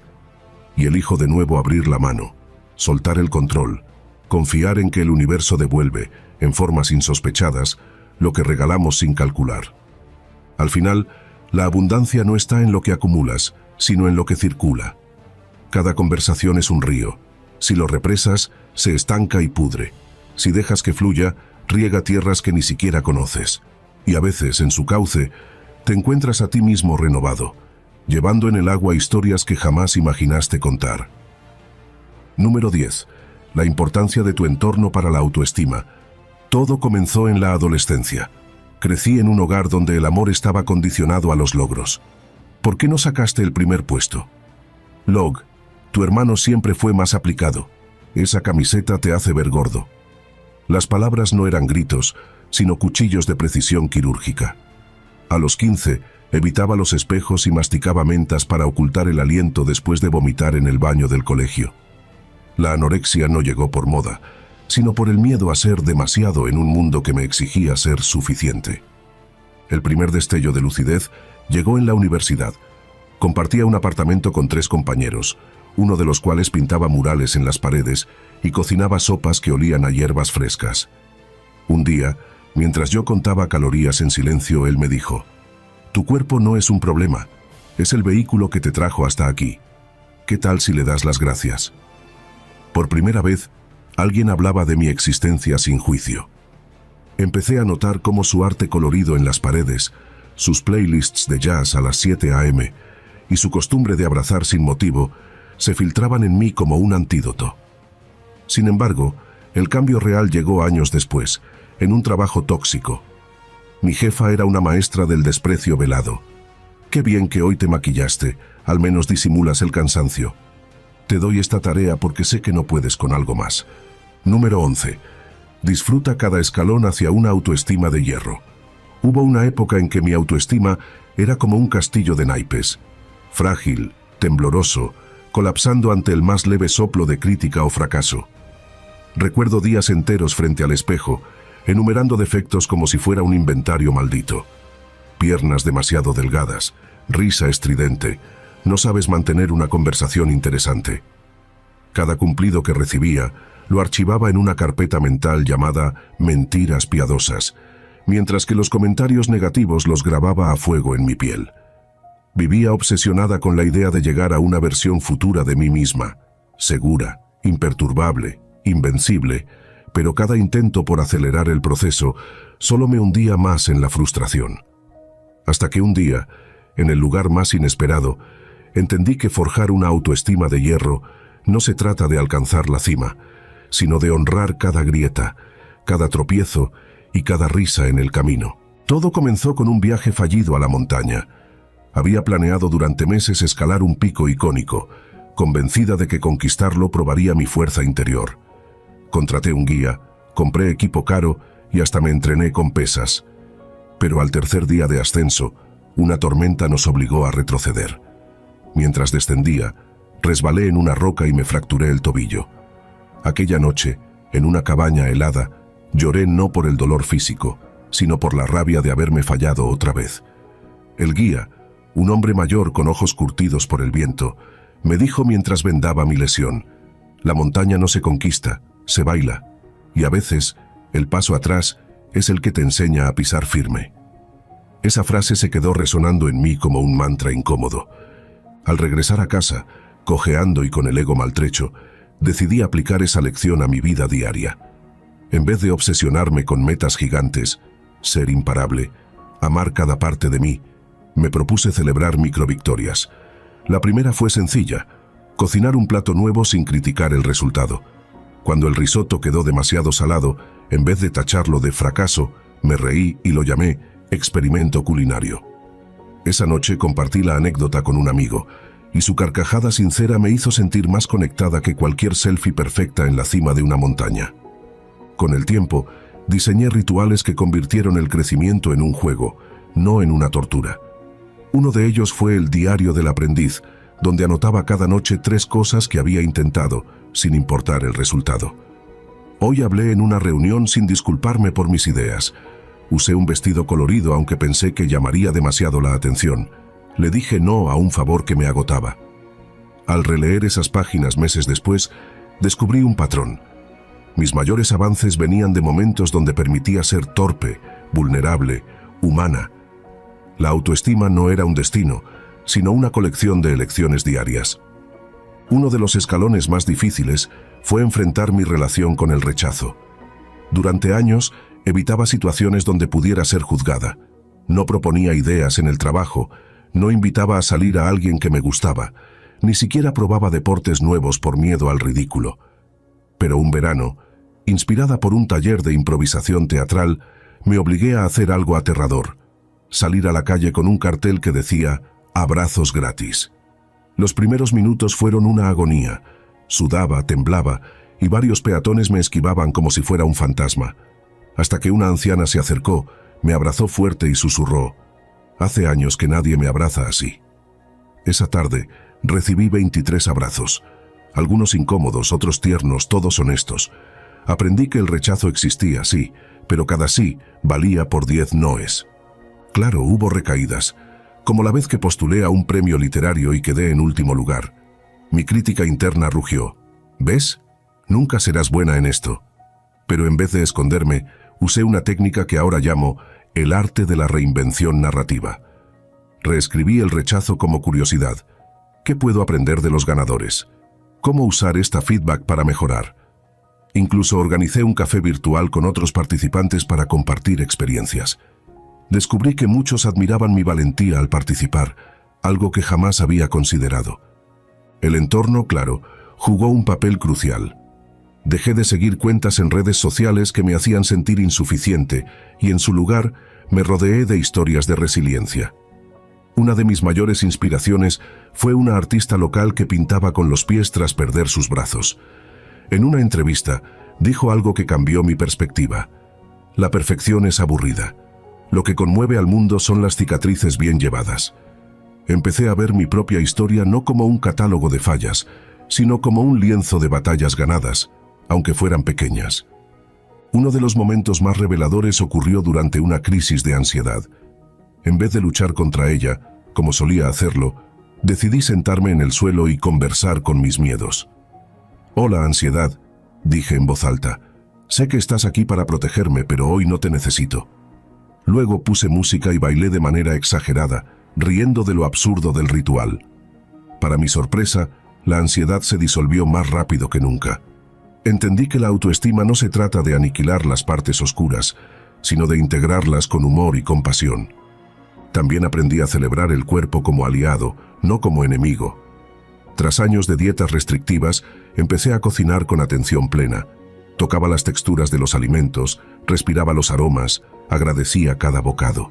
S1: Y elijo de nuevo abrir la mano, soltar el control, confiar en que el universo devuelve, en formas insospechadas, lo que regalamos sin calcular. Al final, la abundancia no está en lo que acumulas, sino en lo que circula. Cada conversación es un río. Si lo represas, se estanca y pudre. Si dejas que fluya, riega tierras que ni siquiera conoces. Y a veces, en su cauce, te encuentras a ti mismo renovado, llevando en el agua historias que jamás imaginaste contar. Número 10. la importancia de tu entorno para la autoestima. Todo comenzó en la adolescencia. Crecí en un hogar donde el amor estaba condicionado a los logros. ¿Por qué no sacaste el primer puesto? Log, tu hermano siempre fue más aplicado. Esa camiseta te hace ver gordo. Las palabras no eran gritos, sino cuchillos de precisión quirúrgica. A los 15, evitaba los espejos y masticaba mentas para ocultar el aliento después de vomitar en el baño del colegio. La anorexia no llegó por moda, sino por el miedo a ser demasiado en un mundo que me exigía ser suficiente. El primer destello de lucidez llegó en la universidad. Compartía un apartamento con 3 compañeros, uno de los cuales pintaba murales en las paredes y cocinaba sopas que olían a hierbas frescas. Un día, mientras yo contaba calorías en silencio, él me dijo: «Tu cuerpo no es un problema, es el vehículo que te trajo hasta aquí. ¿Qué tal si le das las gracias?». Por primera vez, alguien hablaba de mi existencia sin juicio. Empecé a notar cómo su arte colorido en las paredes, sus playlists de jazz a las 7 a.m. y su costumbre de abrazar sin motivo se filtraban en mí como un antídoto. Sin embargo, el cambio real llegó años después, en un trabajo tóxico. Mi jefa era una maestra del desprecio velado. «Qué bien que hoy te maquillaste, al menos disimulas el cansancio. Te doy esta tarea porque sé que no puedes con algo más». Número 11. Disfruta cada escalón hacia una autoestima de hierro. Hubo una época en que mi autoestima era como un castillo de naipes, frágil, tembloroso, colapsando ante el más leve soplo de crítica o fracaso. Recuerdo días enteros frente al espejo, enumerando defectos como si fuera un inventario maldito. Piernas demasiado delgadas, risa estridente, no sabes mantener una conversación interesante. Cada cumplido que recibía lo archivaba en una carpeta mental llamada mentiras piadosas, mientras que los comentarios negativos los grababa a fuego en mi piel. Vivía obsesionada con la idea de llegar a una versión futura de mí misma, segura, imperturbable, invencible, pero cada intento por acelerar el proceso solo me hundía más en la frustración. Hasta que un día, en el lugar más inesperado, entendí que forjar una autoestima de hierro no se trata de alcanzar la cima, sino de honrar cada grieta, cada tropiezo y cada risa en el camino. Todo comenzó con un viaje fallido a la montaña. Había planeado durante meses escalar un pico icónico, convencida de que conquistarlo probaría mi fuerza interior. Contraté un guía, compré equipo caro y hasta me entrené con pesas. Pero al tercer día de ascenso, una tormenta nos obligó a retroceder. Mientras descendía, resbalé en una roca y me fracturé el tobillo. Aquella noche, en una cabaña helada, lloré no por el dolor físico, sino por la rabia de haberme fallado otra vez. El guía, un hombre mayor con ojos curtidos por el viento, me dijo mientras vendaba mi lesión: «La montaña no se conquista, se baila, y a veces el paso atrás es el que te enseña a pisar firme». Esa frase se quedó resonando en mí como un mantra incómodo. Al regresar a casa, cojeando y con el ego maltrecho, decidí aplicar esa lección a mi vida diaria. En vez de obsesionarme con metas gigantes, ser imparable, amar cada parte de mí, me propuse celebrar microvictorias. La primera fue sencilla: cocinar un plato nuevo sin criticar el resultado. Cuando el risotto quedó demasiado salado, en vez de tacharlo de fracaso, me reí y lo llamé experimento culinario. Esa noche compartí la anécdota con un amigo, y su carcajada sincera me hizo sentir más conectada que cualquier selfie perfecta en la cima de una montaña. Con el tiempo, diseñé rituales que convirtieron el crecimiento en un juego, no en una tortura. Uno de ellos fue el diario del aprendiz, donde anotaba cada noche 3 cosas que había intentado, sin importar el resultado. Hoy hablé en una reunión sin disculparme por mis ideas. Usé un vestido colorido aunque pensé que llamaría demasiado la atención. Le dije no a un favor que me agotaba. Al releer esas páginas meses después, descubrí un patrón. Mis mayores avances venían de momentos donde permitía ser torpe, vulnerable, humana. La autoestima no era un destino, sino una colección de elecciones diarias. Uno de los escalones más difíciles fue enfrentar mi relación con el rechazo. Durante años, evitaba situaciones donde pudiera ser juzgada. No proponía ideas en el trabajo, no invitaba a salir a alguien que me gustaba, ni siquiera probaba deportes nuevos por miedo al ridículo. Pero un verano, inspirada por un taller de improvisación teatral, me obligué a hacer algo aterrador: salir a la calle con un cartel que decía «Abrazos gratis». Los primeros minutos fueron una agonía. Sudaba, temblaba, y varios peatones me esquivaban como si fuera un fantasma. Hasta que una anciana se acercó, me abrazó fuerte y susurró: «Hace años que nadie me abraza así». Esa tarde recibí 23 abrazos, algunos incómodos, otros tiernos, todos honestos. Aprendí que el rechazo existía, sí, pero cada sí valía por 10 noes. Claro, hubo recaídas, como la vez que postulé a un premio literario y quedé en último lugar. Mi crítica interna rugió: «¿Ves? Nunca serás buena en esto». Pero en vez de esconderme, usé una técnica que ahora llamo el arte de la reinvención narrativa. Reescribí el rechazo como curiosidad. ¿Qué puedo aprender de los ganadores? ¿Cómo usar esta feedback para mejorar? Incluso organicé un café virtual con otros participantes para compartir experiencias. Descubrí que muchos admiraban mi valentía al participar, algo que jamás había considerado. El entorno, claro, jugó un papel crucial. Dejé de seguir cuentas en redes sociales que me hacían sentir insuficiente y en su lugar me rodeé de historias de resiliencia. Una de mis mayores inspiraciones fue una artista local que pintaba con los pies tras perder sus brazos. En una entrevista, dijo algo que cambió mi perspectiva: «La perfección es aburrida. Lo que conmueve al mundo son las cicatrices bien llevadas». Empecé a ver mi propia historia no como un catálogo de fallas, sino como un lienzo de batallas ganadas, aunque fueran pequeñas. Uno de los momentos más reveladores ocurrió durante una crisis de ansiedad. En vez de luchar contra ella, como solía hacerlo, decidí sentarme en el suelo y conversar con mis miedos. «Hola, ansiedad», dije en voz alta. «Sé que estás aquí para protegerme, pero hoy no te necesito». Luego puse música y bailé de manera exagerada, riendo de lo absurdo del ritual. Para mi sorpresa, la ansiedad se disolvió más rápido que nunca. Entendí que la autoestima no se trata de aniquilar las partes oscuras, sino de integrarlas con humor y compasión. También aprendí a celebrar el cuerpo como aliado, no como enemigo. Tras años de dietas restrictivas, empecé a cocinar con atención plena. Tocaba las texturas de los alimentos, respiraba los aromas, agradecía cada bocado.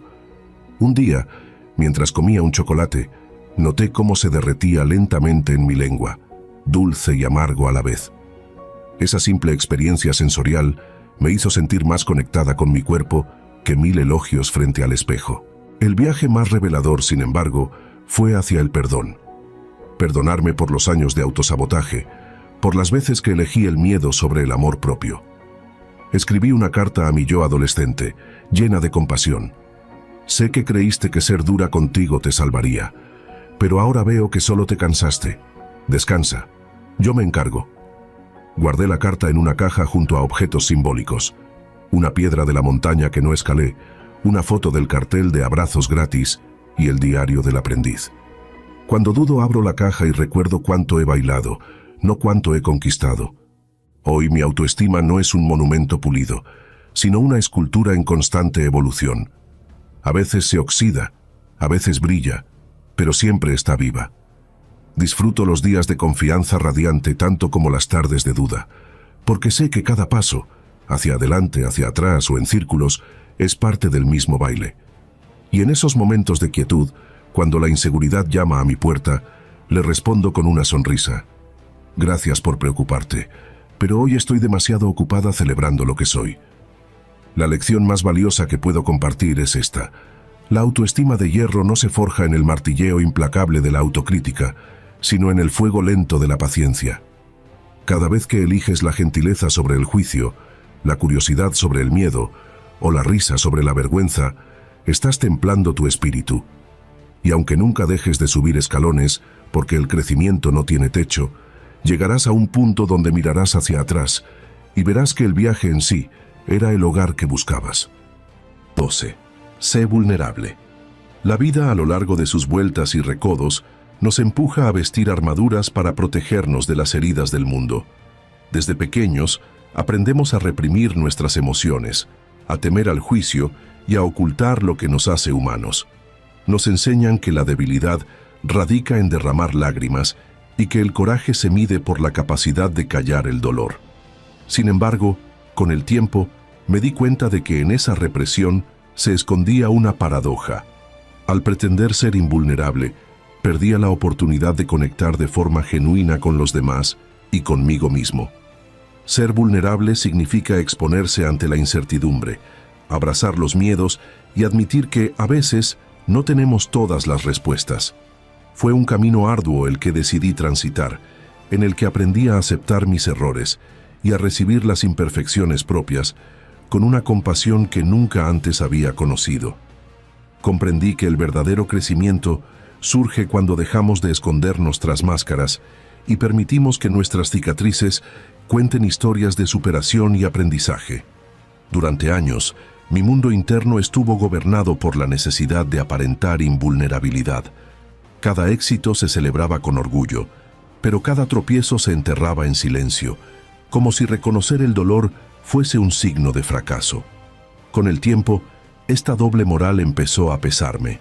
S1: Un día, mientras comía un chocolate, noté cómo se derretía lentamente en mi lengua, dulce y amargo a la vez. Esa simple experiencia sensorial me hizo sentir más conectada con mi cuerpo que 1000 elogios frente al espejo. El viaje más revelador, sin embargo, fue hacia el perdón. Perdonarme por los años de autosabotaje, por las veces que elegí el miedo sobre el amor propio. Escribí una carta a mi yo adolescente, llena de compasión. Sé que creíste que ser dura contigo te salvaría, pero ahora veo que solo te cansaste. Descansa. Yo me encargo. Guardé la carta en una caja junto a objetos simbólicos. Una piedra de la montaña que no escalé, una foto del cartel de abrazos gratis y el diario del aprendiz. Cuando dudo abro la caja y recuerdo cuánto he bailado, no cuánto he conquistado. Hoy mi autoestima no es un monumento pulido, sino una escultura en constante evolución. A veces se oxida, a veces brilla, pero siempre está viva. Disfruto los días de confianza radiante tanto como las tardes de duda, porque sé que cada paso, hacia adelante, hacia atrás o en círculos, es parte del mismo baile. Y en esos momentos de quietud, cuando la inseguridad llama a mi puerta, le respondo con una sonrisa. Gracias por preocuparte, pero hoy estoy demasiado ocupada celebrando lo que soy. La lección más valiosa que puedo compartir es esta: la autoestima de hierro no se forja en el martilleo implacable de la autocrítica, sino en el fuego lento de la paciencia. Cada vez que eliges la gentileza sobre el juicio, la curiosidad sobre el miedo, o la risa sobre la vergüenza, estás templando tu espíritu. Y aunque nunca dejes de subir escalones, porque el crecimiento no tiene techo, llegarás a un punto donde mirarás hacia atrás y verás que el viaje en sí era el hogar que buscabas. 12. Sé vulnerable. La vida a lo largo de sus vueltas y recodos nos empuja a vestir armaduras para protegernos de las heridas del mundo. Desde pequeños, aprendemos a reprimir nuestras emociones, a temer al juicio y a ocultar lo que nos hace humanos. Nos enseñan que la debilidad radica en derramar lágrimas y que el coraje se mide por la capacidad de callar el dolor. Sin embargo, con el tiempo, me di cuenta de que en esa represión se escondía una paradoja. Al pretender ser invulnerable, perdía la oportunidad de conectar de forma genuina con los demás y conmigo mismo. Ser vulnerable significa exponerse ante la incertidumbre, abrazar los miedos y admitir que, a veces, no tenemos todas las respuestas. Fue un camino arduo el que decidí transitar, en el que aprendí a aceptar mis errores y a recibir las imperfecciones propias con una compasión que nunca antes había conocido. Comprendí que el verdadero crecimiento surge cuando dejamos de escondernos tras máscaras y permitimos que nuestras cicatrices cuenten historias de superación y aprendizaje. Durante años, mi mundo interno estuvo gobernado por la necesidad de aparentar invulnerabilidad. Cada éxito se celebraba con orgullo, pero cada tropiezo se enterraba en silencio, como si reconocer el dolor fuese un signo de fracaso. Con el tiempo, esta doble moral empezó a pesarme.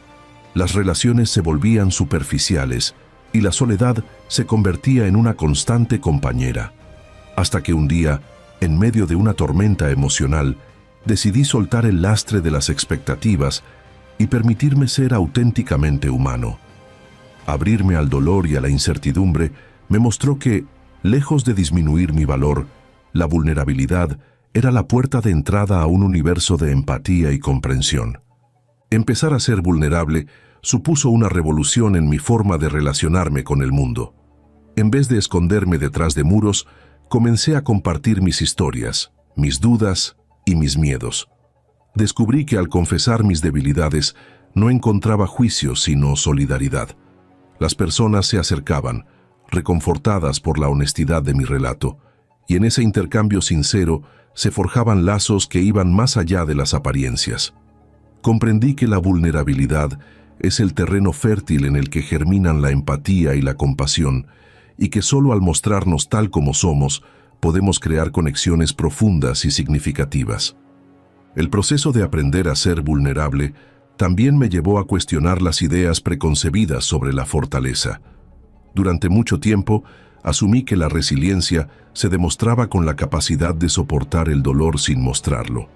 S1: Las relaciones se volvían superficiales y la soledad se convertía en una constante compañera. Hasta que un día, en medio de una tormenta emocional, decidí soltar el lastre de las expectativas y permitirme ser auténticamente humano. Abrirme al dolor y a la incertidumbre me mostró que, lejos de disminuir mi valor, la vulnerabilidad era la puerta de entrada a un universo de empatía y comprensión. Empezar a ser vulnerable supuso una revolución en mi forma de relacionarme con el mundo. En vez de esconderme detrás de muros, comencé a compartir mis historias, mis dudas y mis miedos. Descubrí que al confesar mis debilidades no encontraba juicio sino solidaridad. Las personas se acercaban, reconfortadas por la honestidad de mi relato, y en ese intercambio sincero se forjaban lazos que iban más allá de las apariencias. Comprendí que la vulnerabilidad es el terreno fértil en el que germinan la empatía y la compasión, y que solo al mostrarnos tal como somos, podemos crear conexiones profundas y significativas. El proceso de aprender a ser vulnerable también me llevó a cuestionar las ideas preconcebidas sobre la fortaleza. Durante mucho tiempo, asumí que la resiliencia se demostraba con la capacidad de soportar el dolor sin mostrarlo.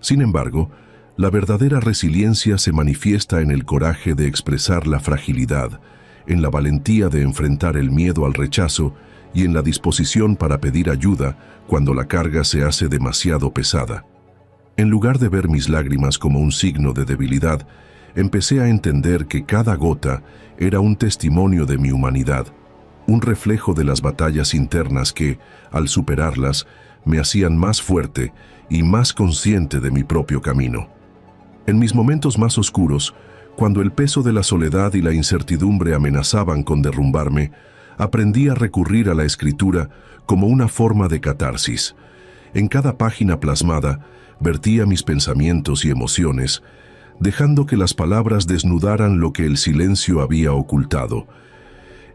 S1: Sin embargo, la verdadera resiliencia se manifiesta en el coraje de expresar la fragilidad, en la valentía de enfrentar el miedo al rechazo y en la disposición para pedir ayuda cuando la carga se hace demasiado pesada. En lugar de ver mis lágrimas como un signo de debilidad, empecé a entender que cada gota era un testimonio de mi humanidad, un reflejo de las batallas internas que, al superarlas, me hacían más fuerte y más consciente de mi propio camino. En mis momentos más oscuros, cuando el peso de la soledad y la incertidumbre amenazaban con derrumbarme, aprendí a recurrir a la escritura como una forma de catarsis. En cada página plasmada, vertía mis pensamientos y emociones, dejando que las palabras desnudaran lo que el silencio había ocultado.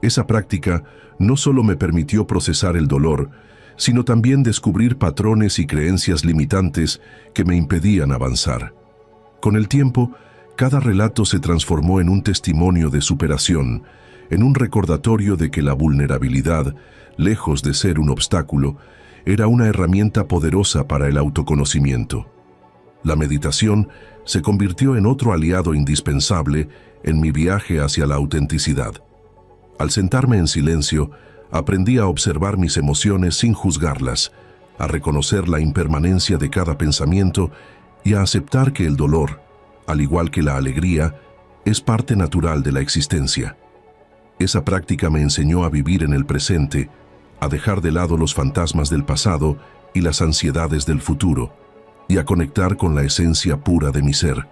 S1: Esa práctica no solo me permitió procesar el dolor, sino también descubrir patrones y creencias limitantes que me impedían avanzar. Con el tiempo, cada relato se transformó en un testimonio de superación, en un recordatorio de que la vulnerabilidad, lejos de ser un obstáculo, era una herramienta poderosa para el autoconocimiento. La meditación se convirtió en otro aliado indispensable en mi viaje hacia la autenticidad. Al sentarme en silencio, aprendí a observar mis emociones sin juzgarlas, a reconocer la impermanencia de cada pensamiento y a aceptar que el dolor, al igual que la alegría, es parte natural de la existencia. Esa práctica me enseñó a vivir en el presente, a dejar de lado los fantasmas del pasado y las ansiedades del futuro, y a conectar con la esencia pura de mi ser.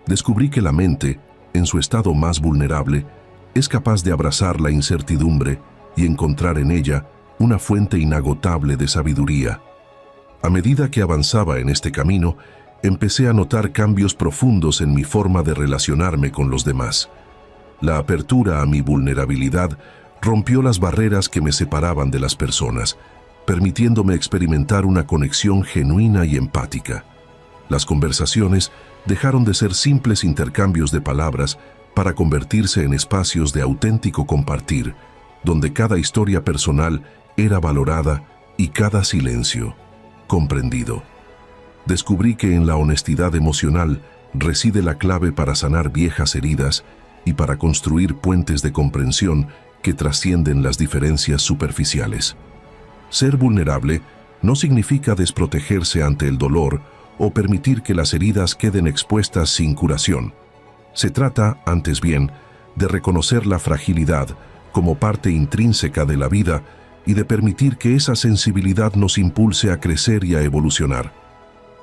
S1: Descubrí que la mente, en su estado más vulnerable, es capaz de abrazar la incertidumbre y encontrar en ella una fuente inagotable de sabiduría. A medida que avanzaba en este camino, empecé a notar cambios profundos en mi forma de relacionarme con los demás. La apertura a mi vulnerabilidad rompió las barreras que me separaban de las personas, permitiéndome experimentar una conexión genuina y empática. Las conversaciones dejaron de ser simples intercambios de palabras para convertirse en espacios de auténtico compartir, donde cada historia personal era valorada y cada silencio comprendido. Descubrí que en la honestidad emocional reside la clave para sanar viejas heridas y para construir puentes de comprensión que trascienden las diferencias superficiales. Ser vulnerable no significa desprotegerse ante el dolor o permitir que las heridas queden expuestas sin curación. Se trata, antes bien, de reconocer la fragilidad como parte intrínseca de la vida y de permitir que esa sensibilidad nos impulse a crecer y a evolucionar.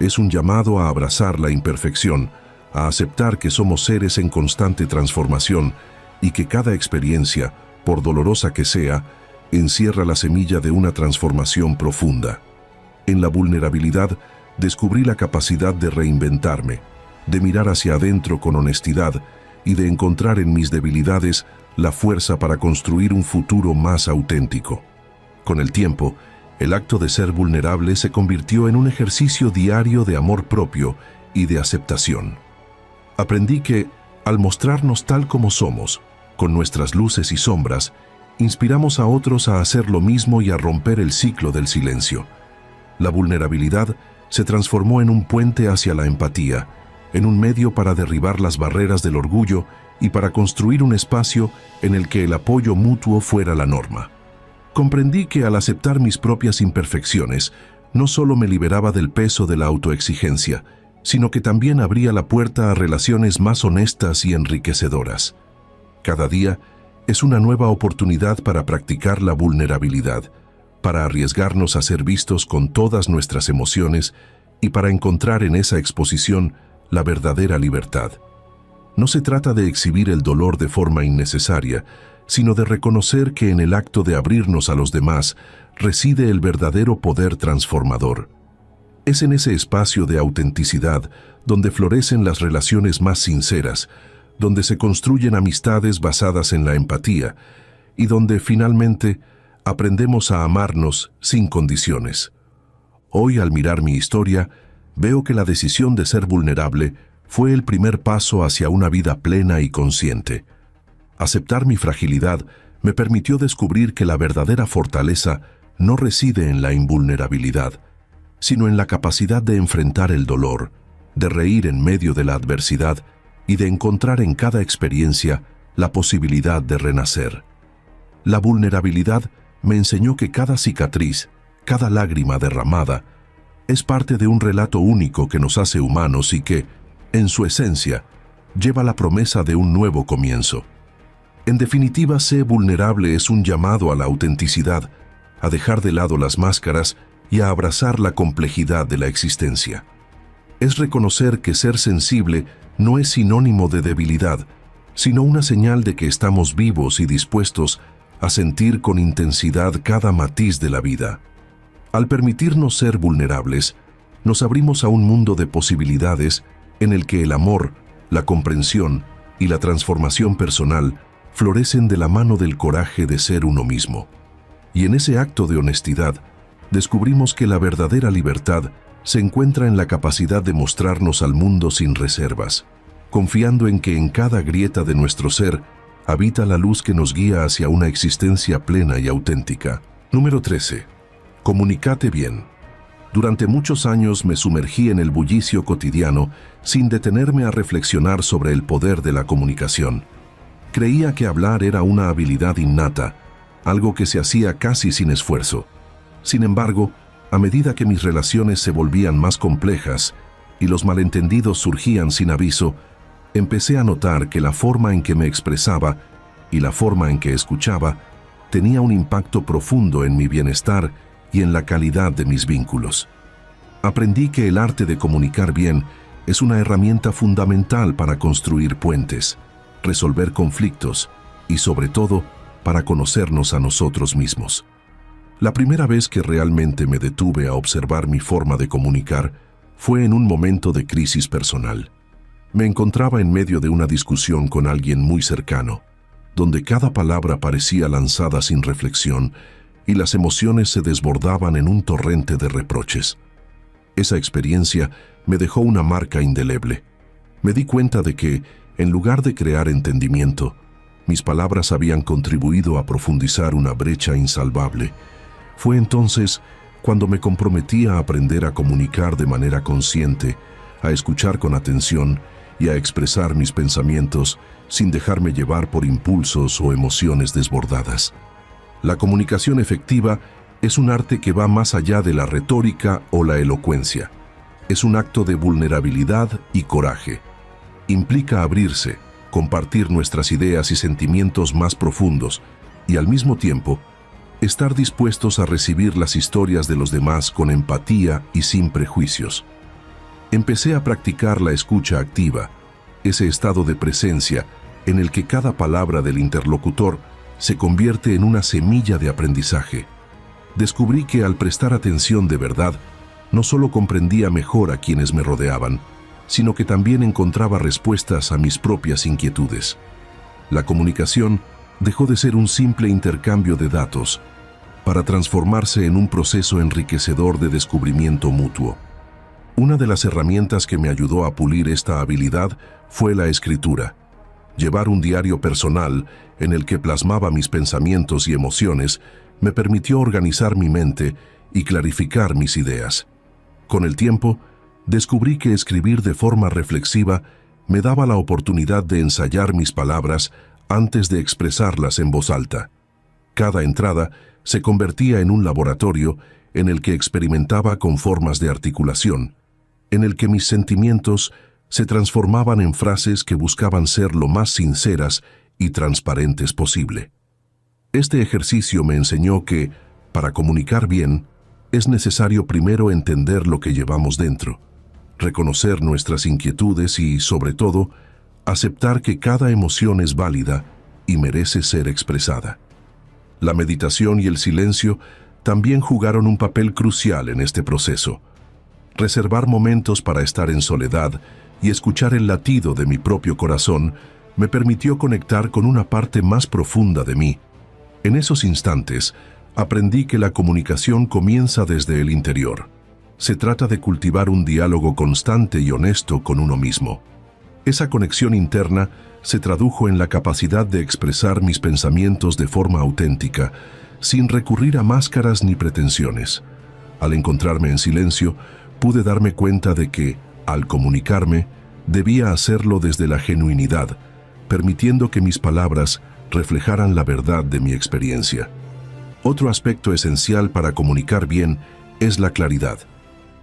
S1: Es un llamado a abrazar la imperfección, a aceptar que somos seres en constante transformación y que cada experiencia, por dolorosa que sea, encierra la semilla de una transformación profunda. En la vulnerabilidad descubrí la capacidad de reinventarme, de mirar hacia adentro con honestidad y de encontrar en mis debilidades la fuerza para construir un futuro más auténtico. Con el tiempo, el acto de ser vulnerable se convirtió en un ejercicio diario de amor propio y de aceptación. Aprendí que, al mostrarnos tal como somos, con nuestras luces y sombras, inspiramos a otros a hacer lo mismo y a romper el ciclo del silencio. La vulnerabilidad se transformó en un puente hacia la empatía, en un medio para derribar las barreras del orgullo y para construir un espacio en el que el apoyo mutuo fuera la norma. Comprendí que al aceptar mis propias imperfecciones, no solo me liberaba del peso de la autoexigencia, sino que también abría la puerta a relaciones más honestas y enriquecedoras. Cada día es una nueva oportunidad para practicar la vulnerabilidad, para arriesgarnos a ser vistos con todas nuestras emociones y para encontrar en esa exposición la verdadera libertad. No se trata de exhibir el dolor de forma innecesaria, sino de reconocer que en el acto de abrirnos a los demás reside el verdadero poder transformador. Es en ese espacio de autenticidad donde florecen las relaciones más sinceras, donde se construyen amistades basadas en la empatía y donde finalmente aprendemos a amarnos sin condiciones. Hoy, al mirar mi historia, veo que la decisión de ser vulnerable fue el primer paso hacia una vida plena y consciente. Aceptar mi fragilidad me permitió descubrir que la verdadera fortaleza no reside en la invulnerabilidad, sino en la capacidad de enfrentar el dolor, de reír en medio de la adversidad y de encontrar en cada experiencia la posibilidad de renacer. La vulnerabilidad me enseñó que cada cicatriz, cada lágrima derramada, es parte de un relato único que nos hace humanos y que, en su esencia, lleva la promesa de un nuevo comienzo. En definitiva, ser vulnerable es un llamado a la autenticidad, a dejar de lado las máscaras y a abrazar la complejidad de la existencia. Es reconocer que ser sensible no es sinónimo de debilidad, sino una señal de que estamos vivos y dispuestos a sentir con intensidad cada matiz de la vida. Al permitirnos ser vulnerables, nos abrimos a un mundo de posibilidades en el que el amor, la comprensión y la transformación personal florecen de la mano del coraje de ser uno mismo. Y en ese acto de honestidad, descubrimos que la verdadera libertad se encuentra en la capacidad de mostrarnos al mundo sin reservas, confiando en que en cada grieta de nuestro ser habita la luz que nos guía hacia una existencia plena y auténtica. Número 13. Comunícate bien. Durante muchos años me sumergí en el bullicio cotidiano sin detenerme a reflexionar sobre el poder de la comunicación. Creía que hablar era una habilidad innata, algo que se hacía casi sin esfuerzo. Sin embargo, a medida que mis relaciones se volvían más complejas y los malentendidos surgían sin aviso, empecé a notar que la forma en que me expresaba y la forma en que escuchaba tenía un impacto profundo en mi bienestar y en la calidad de mis vínculos. Aprendí que el arte de comunicar bien es una herramienta fundamental para construir puentes, resolver conflictos y, sobre todo, para conocernos a nosotros mismos. La primera vez que realmente me detuve a observar mi forma de comunicar fue en un momento de crisis personal. Me encontraba en medio de una discusión con alguien muy cercano, donde cada palabra parecía lanzada sin reflexión y las emociones se desbordaban en un torrente de reproches. Esa experiencia me dejó una marca indeleble. Me di cuenta de que, en lugar de crear entendimiento, mis palabras habían contribuido a profundizar una brecha insalvable. Fue entonces cuando me comprometí a aprender a comunicar de manera consciente, a escuchar con atención y a expresar mis pensamientos sin dejarme llevar por impulsos o emociones desbordadas. La comunicación efectiva es un arte que va más allá de la retórica o la elocuencia. Es un acto de vulnerabilidad y coraje. Implica abrirse, compartir nuestras ideas y sentimientos más profundos y al mismo tiempo estar dispuestos a recibir las historias de los demás con empatía y sin prejuicios. Empecé a practicar la escucha activa, ese estado de presencia en el que cada palabra del interlocutor se convierte en una semilla de aprendizaje. Descubrí que al prestar atención de verdad, no solo comprendía mejor a quienes me rodeaban, sino que también encontraba respuestas a mis propias inquietudes. La comunicación dejó de ser un simple intercambio de datos para transformarse en un proceso enriquecedor de descubrimiento mutuo. Una de las herramientas que me ayudó a pulir esta habilidad fue la escritura. Llevar un diario personal en el que plasmaba mis pensamientos y emociones me permitió organizar mi mente y clarificar mis ideas. Con el tiempo, descubrí que escribir de forma reflexiva me daba la oportunidad de ensayar mis palabras antes de expresarlas en voz alta. Cada entrada se convertía en un laboratorio en el que experimentaba con formas de articulación, en el que mis sentimientos se transformaban en frases que buscaban ser lo más sinceras y transparentes posible. Este ejercicio me enseñó que, para comunicar bien, es necesario primero entender lo que llevamos dentro, reconocer nuestras inquietudes y, sobre todo, aceptar que cada emoción es válida y merece ser expresada. La meditación y el silencio también jugaron un papel crucial en este proceso. Reservar momentos para estar en soledad y escuchar el latido de mi propio corazón me permitió conectar con una parte más profunda de mí. En esos instantes, aprendí que la comunicación comienza desde el interior. Se trata de cultivar un diálogo constante y honesto con uno mismo. Esa conexión interna se tradujo en la capacidad de expresar mis pensamientos de forma auténtica, sin recurrir a máscaras ni pretensiones. Al encontrarme en silencio, pude darme cuenta de que, al comunicarme, debía hacerlo desde la genuinidad, permitiendo que mis palabras reflejaran la verdad de mi experiencia. Otro aspecto esencial para comunicar bien es la claridad.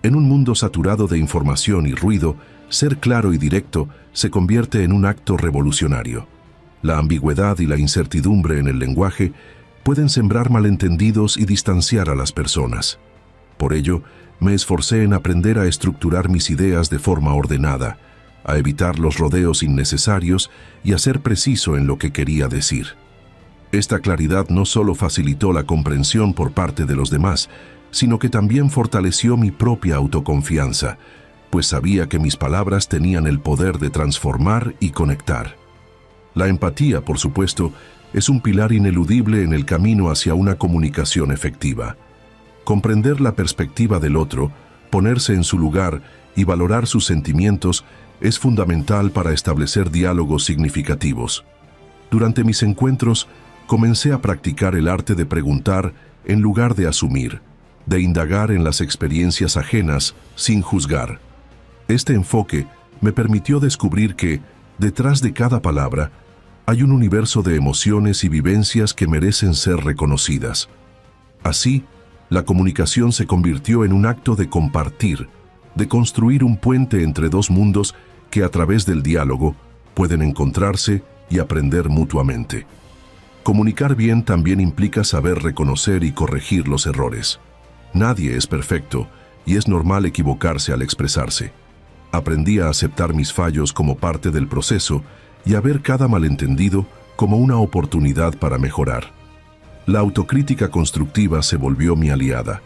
S1: En un mundo saturado de información y ruido, ser claro y directo se convierte en un acto revolucionario. La ambigüedad y la incertidumbre en el lenguaje pueden sembrar malentendidos y distanciar a las personas. Por ello, me esforcé en aprender a estructurar mis ideas de forma ordenada, a evitar los rodeos innecesarios y a ser preciso en lo que quería decir. Esta claridad no solo facilitó la comprensión por parte de los demás, sino que también fortaleció mi propia autoconfianza, pues sabía que mis palabras tenían el poder de transformar y conectar. La empatía, por supuesto, es un pilar ineludible en el camino hacia una comunicación efectiva. Comprender la perspectiva del otro, ponerse en su lugar y valorar sus sentimientos es fundamental para establecer diálogos significativos. Durante mis encuentros, comencé a practicar el arte de preguntar en lugar de asumir, de indagar en las experiencias ajenas sin juzgar. Este enfoque me permitió descubrir que, detrás de cada palabra, hay un universo de emociones y vivencias que merecen ser reconocidas. Así, la comunicación se convirtió en un acto de compartir, de construir un puente entre dos mundos que a través del diálogo pueden encontrarse y aprender mutuamente. Comunicar bien también implica saber reconocer y corregir los errores. Nadie es perfecto y es normal equivocarse al expresarse. Aprendí a aceptar mis fallos como parte del proceso y a ver cada malentendido como una oportunidad para mejorar. La autocrítica constructiva se volvió mi aliada.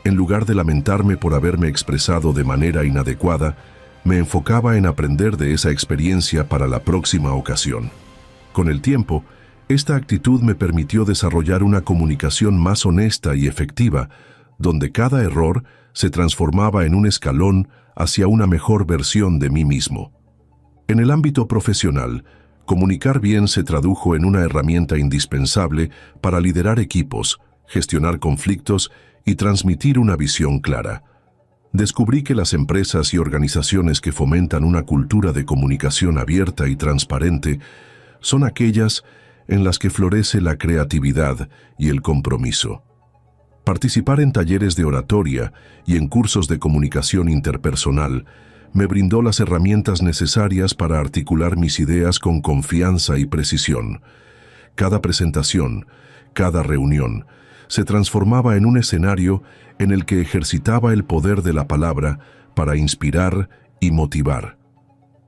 S1: En lugar de lamentarme por haberme expresado de manera inadecuada, me enfocaba en aprender de esa experiencia para la próxima ocasión. Con el tiempo, esta actitud me permitió desarrollar una comunicación más honesta y efectiva, donde cada error se transformaba en un escalón hacia una mejor versión de mí mismo. En el ámbito profesional, comunicar bien se tradujo en una herramienta indispensable para liderar equipos, gestionar conflictos y transmitir una visión clara. Descubrí que las empresas y organizaciones que fomentan una cultura de comunicación abierta y transparente son aquellas en las que florece la creatividad y el compromiso. Participar en talleres de oratoria y en cursos de comunicación interpersonal me brindó las herramientas necesarias para articular mis ideas con confianza y precisión. Cada presentación, cada reunión, se transformaba en un escenario en el que ejercitaba el poder de la palabra para inspirar y motivar.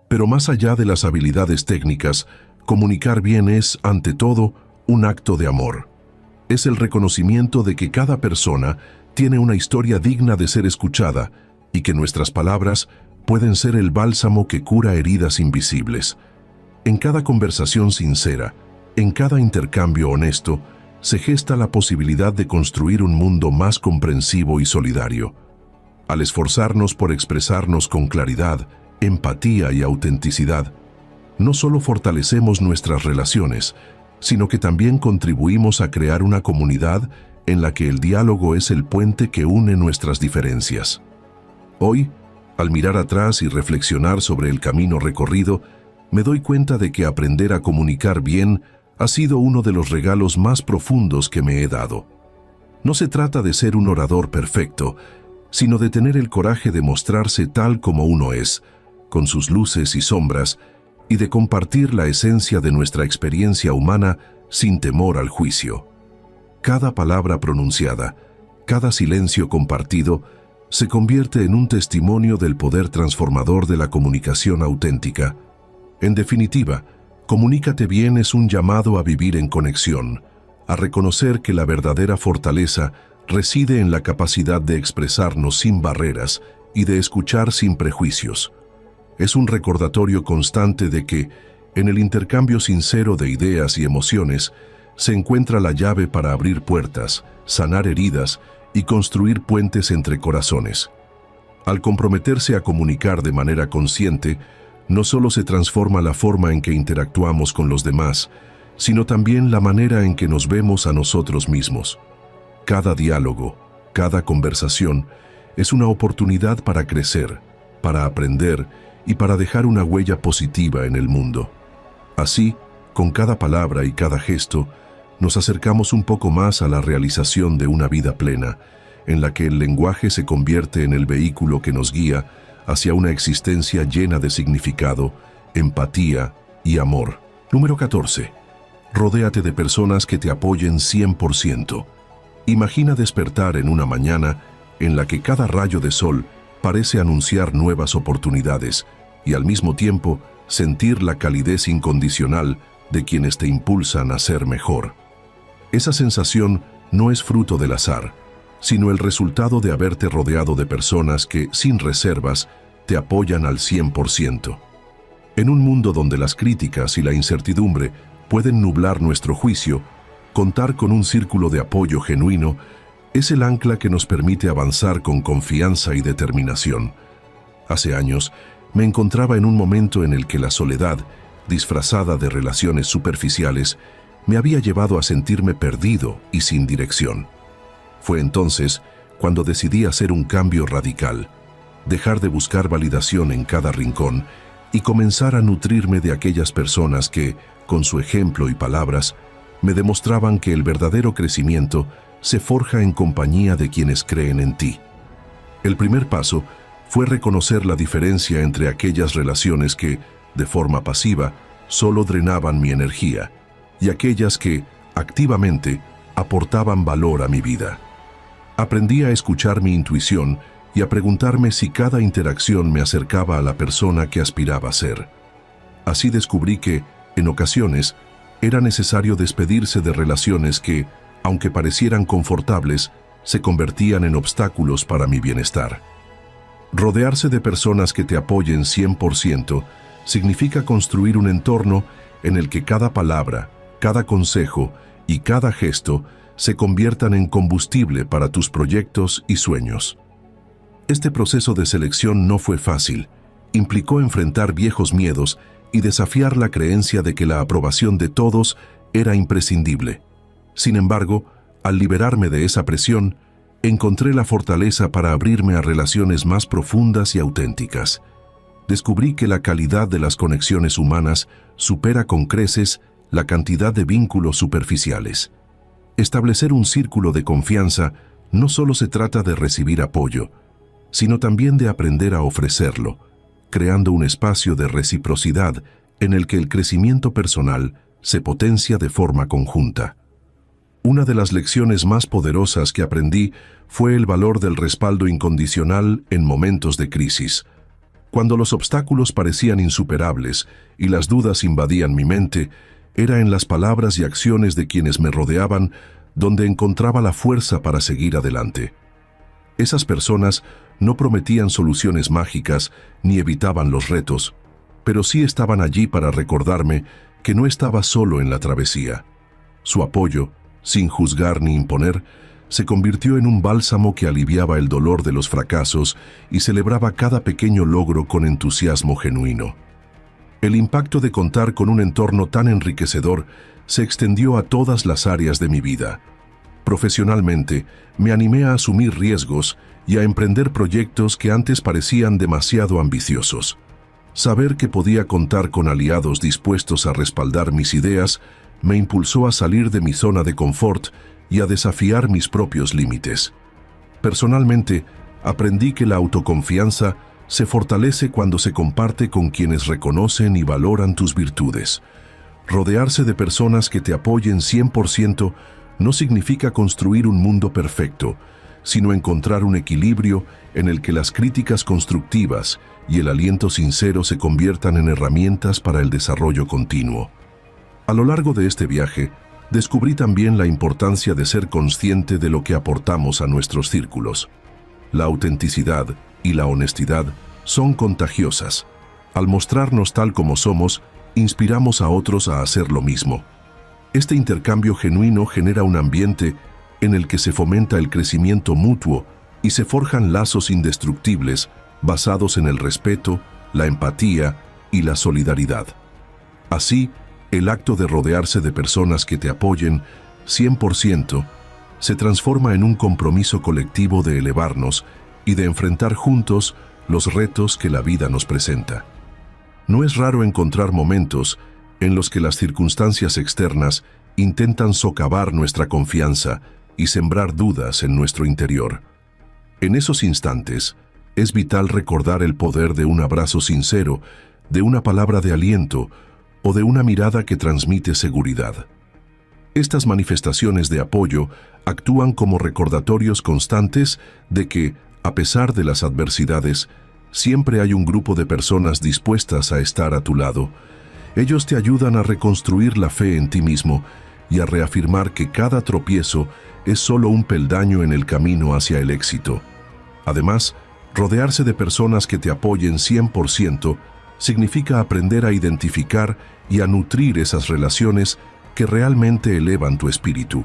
S1: Pero más allá de las habilidades técnicas, comunicar bien es, ante todo, un acto de amor. Es el reconocimiento de que cada persona tiene una historia digna de ser escuchada y que nuestras palabras pueden ser el bálsamo que cura heridas invisibles. En cada conversación sincera, en cada intercambio honesto, se gesta la posibilidad de construir un mundo más comprensivo y solidario. Al esforzarnos por expresarnos con claridad, empatía y autenticidad, no solo fortalecemos nuestras relaciones, sino que también contribuimos a crear una comunidad en la que el diálogo es el puente que une nuestras diferencias. Hoy, al mirar atrás y reflexionar sobre el camino recorrido, me doy cuenta de que aprender a comunicar bien ha sido uno de los regalos más profundos que me he dado. No se trata de ser un orador perfecto, sino de tener el coraje de mostrarse tal como uno es, con sus luces y sombras, y de compartir la esencia de nuestra experiencia humana sin temor al juicio. Cada palabra pronunciada, cada silencio compartido, se convierte en un testimonio del poder transformador de la comunicación auténtica. En definitiva, Comunícate bien es un llamado a vivir en conexión, a reconocer que la verdadera fortaleza reside en la capacidad de expresarnos sin barreras y de escuchar sin prejuicios. Es un recordatorio constante de que, en el intercambio sincero de ideas y emociones, se encuentra la llave para abrir puertas, sanar heridas y construir puentes entre corazones. Al comprometerse a comunicar de manera consciente, no solo se transforma la forma en que interactuamos con los demás, sino también la manera en que nos vemos a nosotros mismos. Cada diálogo, cada conversación, es una oportunidad para crecer, para aprender y para dejar una huella positiva en el mundo. Así, con cada palabra y cada gesto, nos acercamos un poco más a la realización de una vida plena, en la que el lenguaje se convierte en el vehículo que nos guía hacia una existencia llena de significado, empatía y amor. Número 14. Rodéate de personas que te apoyen 100%. Imagina despertar en una mañana en la que cada rayo de sol parece anunciar nuevas oportunidades y al mismo tiempo sentir la calidez incondicional de quienes te impulsan a ser mejor. Esa sensación no es fruto del azar, sino el resultado de haberte rodeado de personas que, sin reservas, te apoyan al 100%. En un mundo donde las críticas y la incertidumbre pueden nublar nuestro juicio, contar con un círculo de apoyo genuino es el ancla que nos permite avanzar con confianza y determinación. Hace años, me encontraba en un momento en el que la soledad, disfrazada de relaciones superficiales, me había llevado a sentirme perdido y sin dirección. Fue entonces cuando decidí hacer un cambio radical, dejar de buscar validación en cada rincón y comenzar a nutrirme de aquellas personas que, con su ejemplo y palabras, me demostraban que el verdadero crecimiento se forja en compañía de quienes creen en ti. El primer paso fue reconocer la diferencia entre aquellas relaciones que, de forma pasiva, solo drenaban mi energía, y aquellas que, activamente, aportaban valor a mi vida. Aprendí a escuchar mi intuición y a preguntarme si cada interacción me acercaba a la persona que aspiraba a ser. Así descubrí que, en ocasiones, era necesario despedirse de relaciones que, aunque parecieran confortables, se convertían en obstáculos para mi bienestar. Rodearse de personas que te apoyen 100% significa construir un entorno en el que cada palabra, cada consejo y cada gesto se conviertan en combustible para tus proyectos y sueños. Este proceso de selección no fue fácil, implicó enfrentar viejos miedos y desafiar la creencia de que la aprobación de todos era imprescindible. Sin embargo, al liberarme de esa presión, encontré la fortaleza para abrirme a relaciones más profundas y auténticas. Descubrí que la calidad de las conexiones humanas supera con creces la cantidad de vínculos superficiales. Establecer un círculo de confianza no solo se trata de recibir apoyo, sino también de aprender a ofrecerlo, creando un espacio de reciprocidad en el que el crecimiento personal se potencia de forma conjunta. Una de las lecciones más poderosas que aprendí fue el valor del respaldo incondicional en momentos de crisis. Cuando los obstáculos parecían insuperables y las dudas invadían mi mente, era en las palabras y acciones de quienes me rodeaban donde encontraba la fuerza para seguir adelante. Esas personas no prometían soluciones mágicas ni evitaban los retos, pero sí estaban allí para recordarme que no estaba solo en la travesía. Su apoyo, sin juzgar ni imponer, se convirtió en un bálsamo que aliviaba el dolor de los fracasos y celebraba cada pequeño logro con entusiasmo genuino. El impacto de contar con un entorno tan enriquecedor se extendió a todas las áreas de mi vida. Profesionalmente, me animé a asumir riesgos y a emprender proyectos que antes parecían demasiado ambiciosos. Saber que podía contar con aliados dispuestos a respaldar mis ideas me impulsó a salir de mi zona de confort y a desafiar mis propios límites. Personalmente, aprendí que la autoconfianza se fortalece cuando se comparte con quienes reconocen y valoran tus virtudes. Rodearse de personas que te apoyen 100% no significa construir un mundo perfecto, sino encontrar un equilibrio en el que las críticas constructivas y el aliento sincero se conviertan en herramientas para el desarrollo continuo. A lo largo de este viaje, descubrí también la importancia de ser consciente de lo que aportamos a nuestros círculos. La autenticidad y la honestidad son contagiosas. Al mostrarnos tal como somos, inspiramos a otros a hacer lo mismo. Este intercambio genuino genera un ambiente en el que se fomenta el crecimiento mutuo y se forjan lazos indestructibles basados en el respeto, la empatía y la solidaridad. Así, el acto de rodearse de personas que te apoyen 100% se transforma en un compromiso colectivo de elevarnos y de enfrentar juntos los retos que la vida nos presenta. No es raro encontrar momentos en los que las circunstancias externas intentan socavar nuestra confianza y sembrar dudas en nuestro interior. En esos instantes, es vital recordar el poder de un abrazo sincero, de una palabra de aliento o de una mirada que transmite seguridad. Estas manifestaciones de apoyo actúan como recordatorios constantes de que, a pesar de las adversidades, siempre hay un grupo de personas dispuestas a estar a tu lado. Ellos te ayudan a reconstruir la fe en ti mismo y a reafirmar que cada tropiezo es solo un peldaño en el camino hacia el éxito. Además, rodearse de personas que te apoyen 100% significa aprender a identificar y a nutrir esas relaciones que realmente elevan tu espíritu.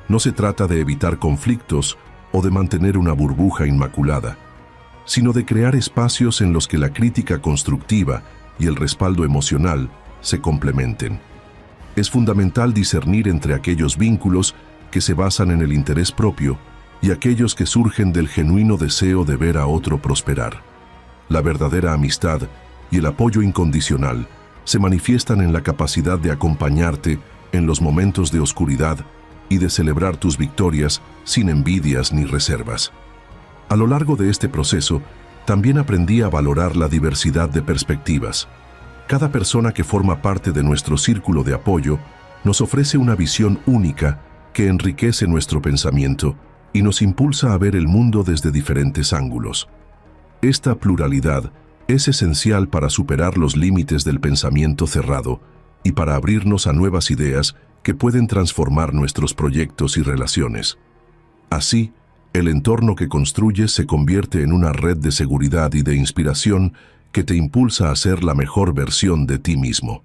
S1: No se trata de evitar conflictos o de mantener una burbuja inmaculada, sino de crear espacios en los que la crítica constructiva y el respaldo emocional se complementen. Es fundamental discernir entre aquellos vínculos que se basan en el interés propio y aquellos que surgen del genuino deseo de ver a otro prosperar. La verdadera amistad y el apoyo incondicional se manifiestan en la capacidad de acompañarte en los momentos de oscuridad y de celebrar tus victorias sin envidias ni reservas. A lo largo de este proceso, también aprendí a valorar la diversidad de perspectivas. Cada persona que forma parte de nuestro círculo de apoyo nos ofrece una visión única que enriquece nuestro pensamiento y nos impulsa a ver el mundo desde diferentes ángulos. Esta pluralidad es esencial para superar los límites del pensamiento cerrado y para abrirnos a nuevas ideas que pueden transformar nuestros proyectos y relaciones. Así, el entorno que construyes se convierte en una red de seguridad y de inspiración que te impulsa a ser la mejor versión de ti mismo.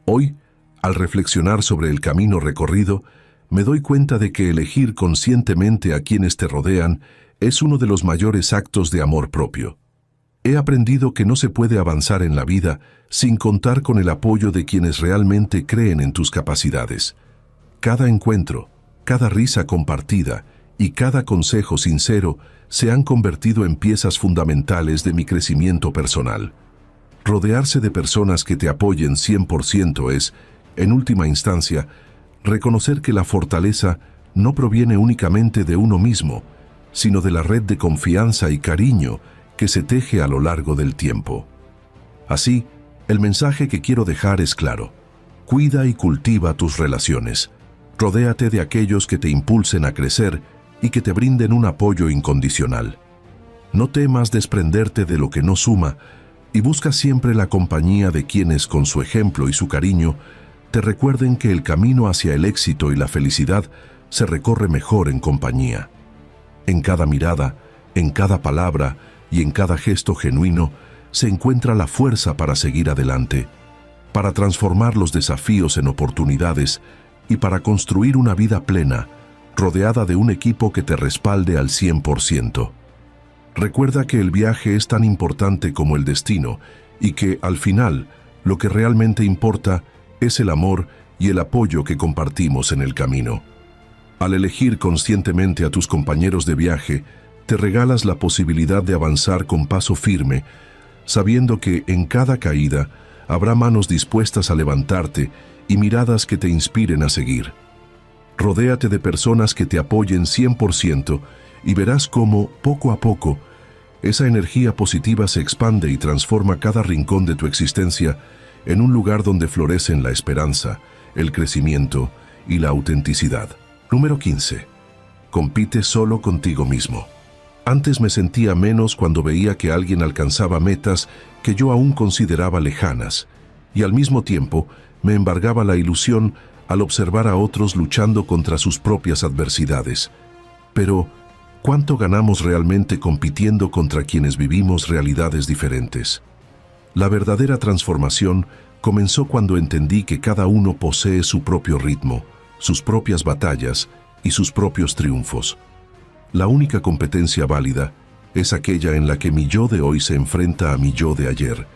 S1: Hoy, al reflexionar sobre el camino recorrido, me doy cuenta de que elegir conscientemente a quienes te rodean es uno de los mayores actos de amor propio. He aprendido que no se puede avanzar en la vida sin contar con el apoyo de quienes realmente creen en tus capacidades. Cada encuentro, cada risa compartida y cada consejo sincero se han convertido en piezas fundamentales de mi crecimiento personal. Rodearse de personas que te apoyen 100% es, en última instancia, reconocer que la fortaleza no proviene únicamente de uno mismo, sino de la red de confianza y cariño que se teje a lo largo del tiempo. Así, el mensaje que quiero dejar es claro. Cuida y cultiva tus relaciones. Rodéate de aquellos que te impulsen a crecer y que te brinden un apoyo incondicional. No temas desprenderte de lo que no suma y busca siempre la compañía de quienes, con su ejemplo y su cariño, te recuerden que el camino hacia el éxito y la felicidad se recorre mejor en compañía. En cada mirada, en cada palabra y en cada gesto genuino se encuentra la fuerza para seguir adelante, para transformar los desafíos en oportunidades y para construir una vida plena, rodeada de un equipo que te respalde al 100%. Recuerda que el viaje es tan importante como el destino y que, al final, lo que realmente importa es el amor y el apoyo que compartimos en el camino. Al elegir conscientemente a tus compañeros de viaje, te regalas la posibilidad de avanzar con paso firme, sabiendo que en cada caída habrá manos dispuestas a levantarte y miradas que te inspiren a seguir. Rodéate de personas que te apoyen 100% y verás cómo, poco a poco, esa energía positiva se expande y transforma cada rincón de tu existencia en un lugar donde florecen la esperanza, el crecimiento y la autenticidad. Número 15. Compite solo contigo mismo. Antes me sentía menos cuando veía que alguien alcanzaba metas que yo aún consideraba lejanas, y al mismo tiempo me embargaba la ilusión al observar a otros luchando contra sus propias adversidades. Pero, ¿cuánto ganamos realmente compitiendo contra quienes vivimos realidades diferentes? La verdadera transformación comenzó cuando entendí que cada uno posee su propio ritmo, sus propias batallas y sus propios triunfos. La única competencia válida es aquella en la que mi yo de hoy se enfrenta a mi yo de ayer,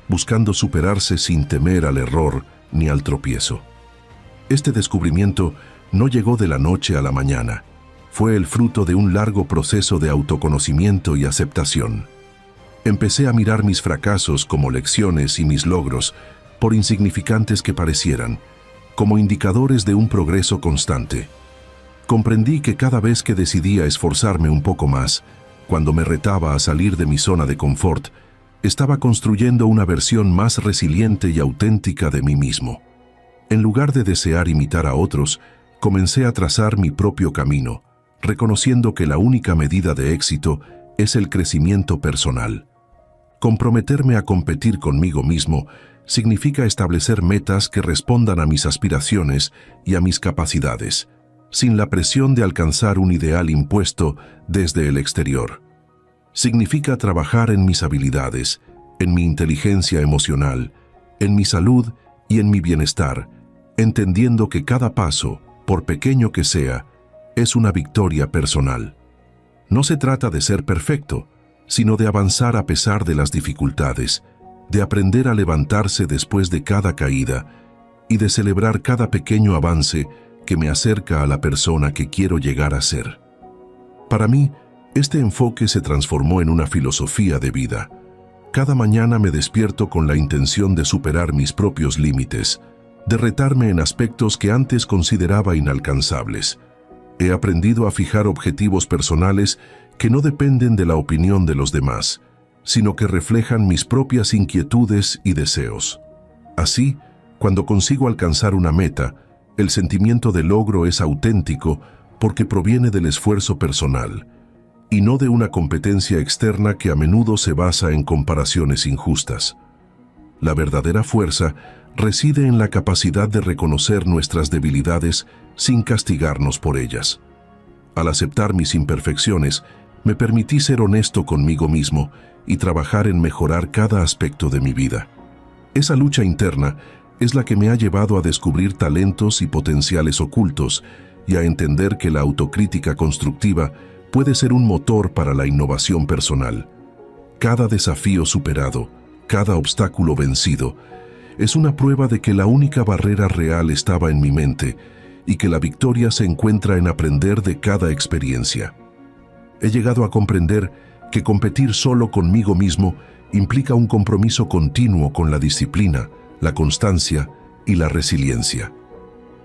S1: buscando superarse sin temer al error ni al tropiezo. Este descubrimiento no llegó de la noche a la mañana. Fue el fruto de un largo proceso de autoconocimiento y aceptación. Empecé a mirar mis fracasos como lecciones y mis logros, por insignificantes que parecieran, como indicadores de un progreso constante. Comprendí que cada vez que decidía esforzarme un poco más, cuando me retaba a salir de mi zona de confort, estaba construyendo una versión más resiliente y auténtica de mí mismo. En lugar de desear imitar a otros, comencé a trazar mi propio camino, reconociendo que la única medida de éxito es el crecimiento personal. Comprometerme a competir conmigo mismo significa establecer metas que respondan a mis aspiraciones y a mis capacidades, sin la presión de alcanzar un ideal impuesto desde el exterior. Significa trabajar en mis habilidades, en mi inteligencia emocional, en mi salud y en mi bienestar, entendiendo que cada paso, por pequeño que sea, es una victoria personal. No se trata de ser perfecto, sino de avanzar a pesar de las dificultades, de aprender a levantarse después de cada caída y de celebrar cada pequeño avance que me acerca a la persona que quiero llegar a ser. Para mí, este enfoque se transformó en una filosofía de vida. Cada mañana me despierto con la intención de superar mis propios límites, de retarme en aspectos que antes consideraba inalcanzables. He aprendido a fijar objetivos personales que no dependen de la opinión de los demás, sino que reflejan mis propias inquietudes y deseos. Así, cuando consigo alcanzar una meta, el sentimiento de logro es auténtico porque proviene del esfuerzo personal, y no de una competencia externa que a menudo se basa en comparaciones injustas. La verdadera fuerza reside en la capacidad de reconocer nuestras debilidades sin castigarnos por ellas. Al aceptar mis imperfecciones, me permití ser honesto conmigo mismo y trabajar en mejorar cada aspecto de mi vida. Esa lucha interna es la que me ha llevado a descubrir talentos y potenciales ocultos y a entender que la autocrítica constructiva puede ser un motor para la innovación personal. Cada desafío superado, cada obstáculo vencido, es una prueba de que la única barrera real estaba en mi mente y que la victoria se encuentra en aprender de cada experiencia. He llegado a comprender que competir solo conmigo mismo implica un compromiso continuo con la disciplina, la constancia y la resiliencia.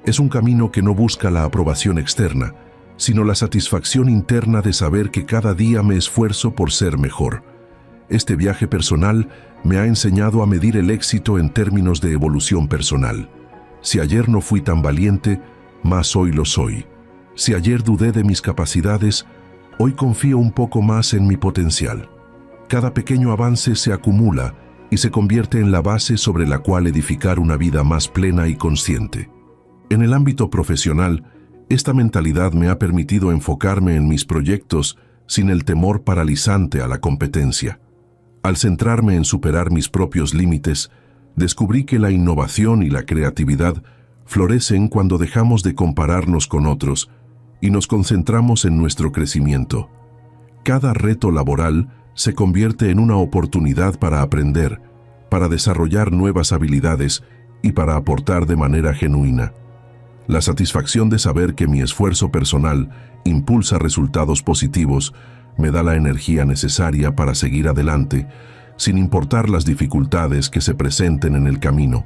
S1: Es un camino que no busca la aprobación externa, sino la satisfacción interna de saber que cada día me esfuerzo por ser mejor. Este viaje personal me ha enseñado a medir el éxito en términos de evolución personal. Si ayer no fui tan valiente, más hoy lo soy. Si ayer dudé de mis capacidades, hoy confío un poco más en mi potencial. Cada pequeño avance se acumula y se convierte en la base sobre la cual edificar una vida más plena y consciente. En el ámbito profesional, esta mentalidad me ha permitido enfocarme en mis proyectos sin el temor paralizante a la competencia. Al centrarme en superar mis propios límites, descubrí que la innovación y la creatividad florecen cuando dejamos de compararnos con otros y nos concentramos en nuestro crecimiento. Cada reto laboral se convierte en una oportunidad para aprender, para desarrollar nuevas habilidades y para aportar de manera genuina. La satisfacción de saber que mi esfuerzo personal impulsa resultados positivos me da la energía necesaria para seguir adelante, sin importar las dificultades que se presenten en el camino.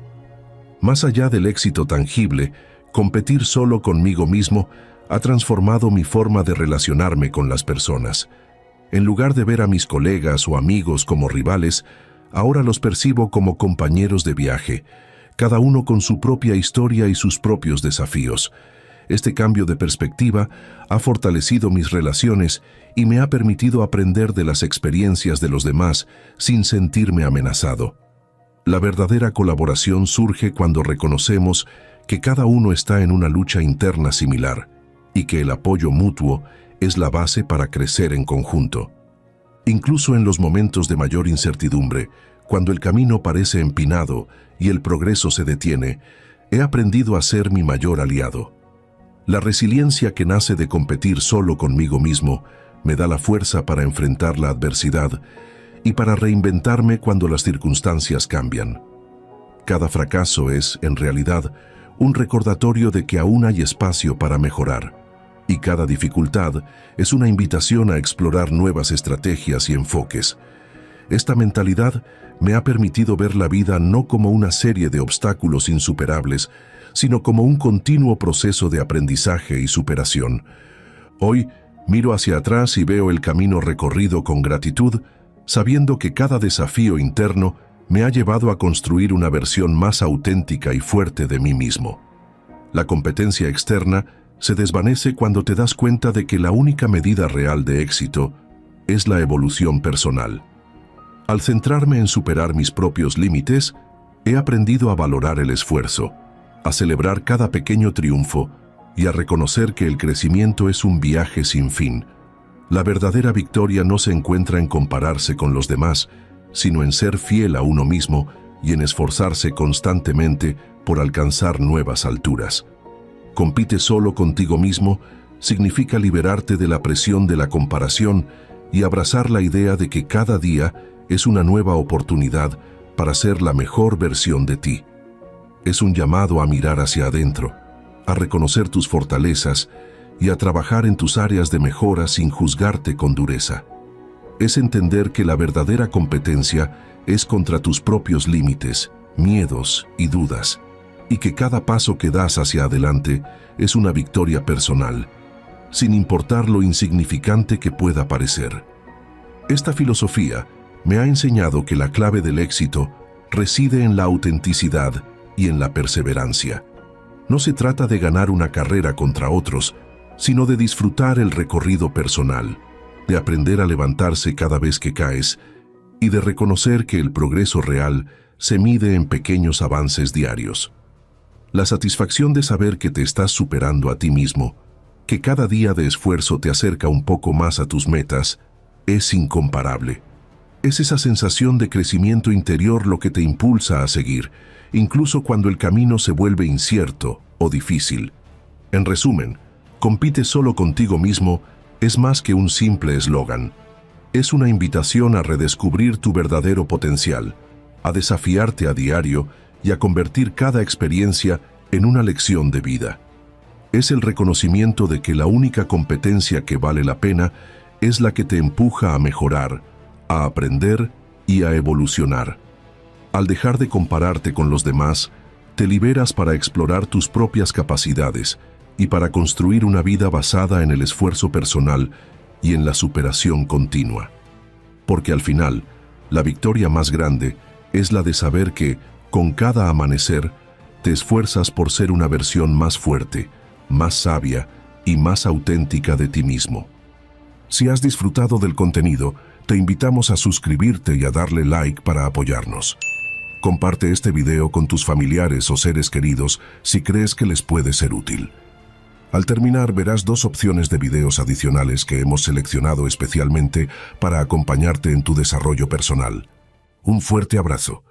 S1: Más allá del éxito tangible, competir solo conmigo mismo ha transformado mi forma de relacionarme con las personas. En lugar de ver a mis colegas o amigos como rivales, ahora los percibo como compañeros de viaje, cada uno con su propia historia y sus propios desafíos. Este cambio de perspectiva ha fortalecido mis relaciones y me ha permitido aprender de las experiencias de los demás sin sentirme amenazado. La verdadera colaboración surge cuando reconocemos que cada uno está en una lucha interna similar y que el apoyo mutuo es la base para crecer en conjunto. Incluso en los momentos de mayor incertidumbre, cuando el camino parece empinado y el progreso se detiene, he aprendido a ser mi mayor aliado. La resiliencia que nace de competir solo conmigo mismo me da la fuerza para enfrentar la adversidad y para reinventarme cuando las circunstancias cambian. Cada fracaso es, en realidad, un recordatorio de que aún hay espacio para mejorar, y cada dificultad es una invitación a explorar nuevas estrategias y enfoques. Esta mentalidad me ha permitido ver la vida no como una serie de obstáculos insuperables, sino como un continuo proceso de aprendizaje y superación. Hoy miro hacia atrás y veo el camino recorrido con gratitud, sabiendo que cada desafío interno me ha llevado a construir una versión más auténtica y fuerte de mí mismo. La competencia externa se desvanece cuando te das cuenta de que la única medida real de éxito es la evolución personal. Al centrarme en superar mis propios límites, he aprendido a valorar el esfuerzo, a celebrar cada pequeño triunfo y a reconocer que el crecimiento es un viaje sin fin. La verdadera victoria no se encuentra en compararse con los demás, sino en ser fiel a uno mismo y en esforzarse constantemente por alcanzar nuevas alturas. Compite solo contigo mismo significa liberarte de la presión de la comparación y abrazar la idea de que cada día es una nueva oportunidad para ser la mejor versión de ti. Es un llamado a mirar hacia adentro, a reconocer tus fortalezas y a trabajar en tus áreas de mejora sin juzgarte con dureza. Es entender que la verdadera competencia es contra tus propios límites, miedos y dudas, y que cada paso que das hacia adelante es una victoria personal, sin importar lo insignificante que pueda parecer. Esta filosofía me ha enseñado que la clave del éxito reside en la autenticidad y en la perseverancia. No se trata de ganar una carrera contra otros, sino de disfrutar el recorrido personal, de aprender a levantarse cada vez que caes y de reconocer que el progreso real se mide en pequeños avances diarios. La satisfacción de saber que te estás superando a ti mismo, que cada día de esfuerzo te acerca un poco más a tus metas, es incomparable. Es esa sensación de crecimiento interior lo que te impulsa a seguir, incluso cuando el camino se vuelve incierto o difícil. En resumen, compite solo contigo mismo es más que un simple eslogan. Es una invitación a redescubrir tu verdadero potencial, a desafiarte a diario y a convertir cada experiencia en una lección de vida. Es el reconocimiento de que la única competencia que vale la pena es la que te empuja a mejorar, a aprender y a evolucionar. Al dejar de compararte con los demás, te liberas para explorar tus propias capacidades y para construir una vida basada en el esfuerzo personal y en la superación continua. Porque al final, la victoria más grande es la de saber que, con cada amanecer, te esfuerzas por ser una versión más fuerte, más sabia y más auténtica de ti mismo. Si has disfrutado del contenido, te invitamos a suscribirte y a darle like para apoyarnos. Comparte este video con tus familiares o seres queridos si crees que les puede ser útil. Al terminar verás 2 opciones de videos adicionales que hemos seleccionado especialmente para acompañarte en tu desarrollo personal. Un fuerte abrazo.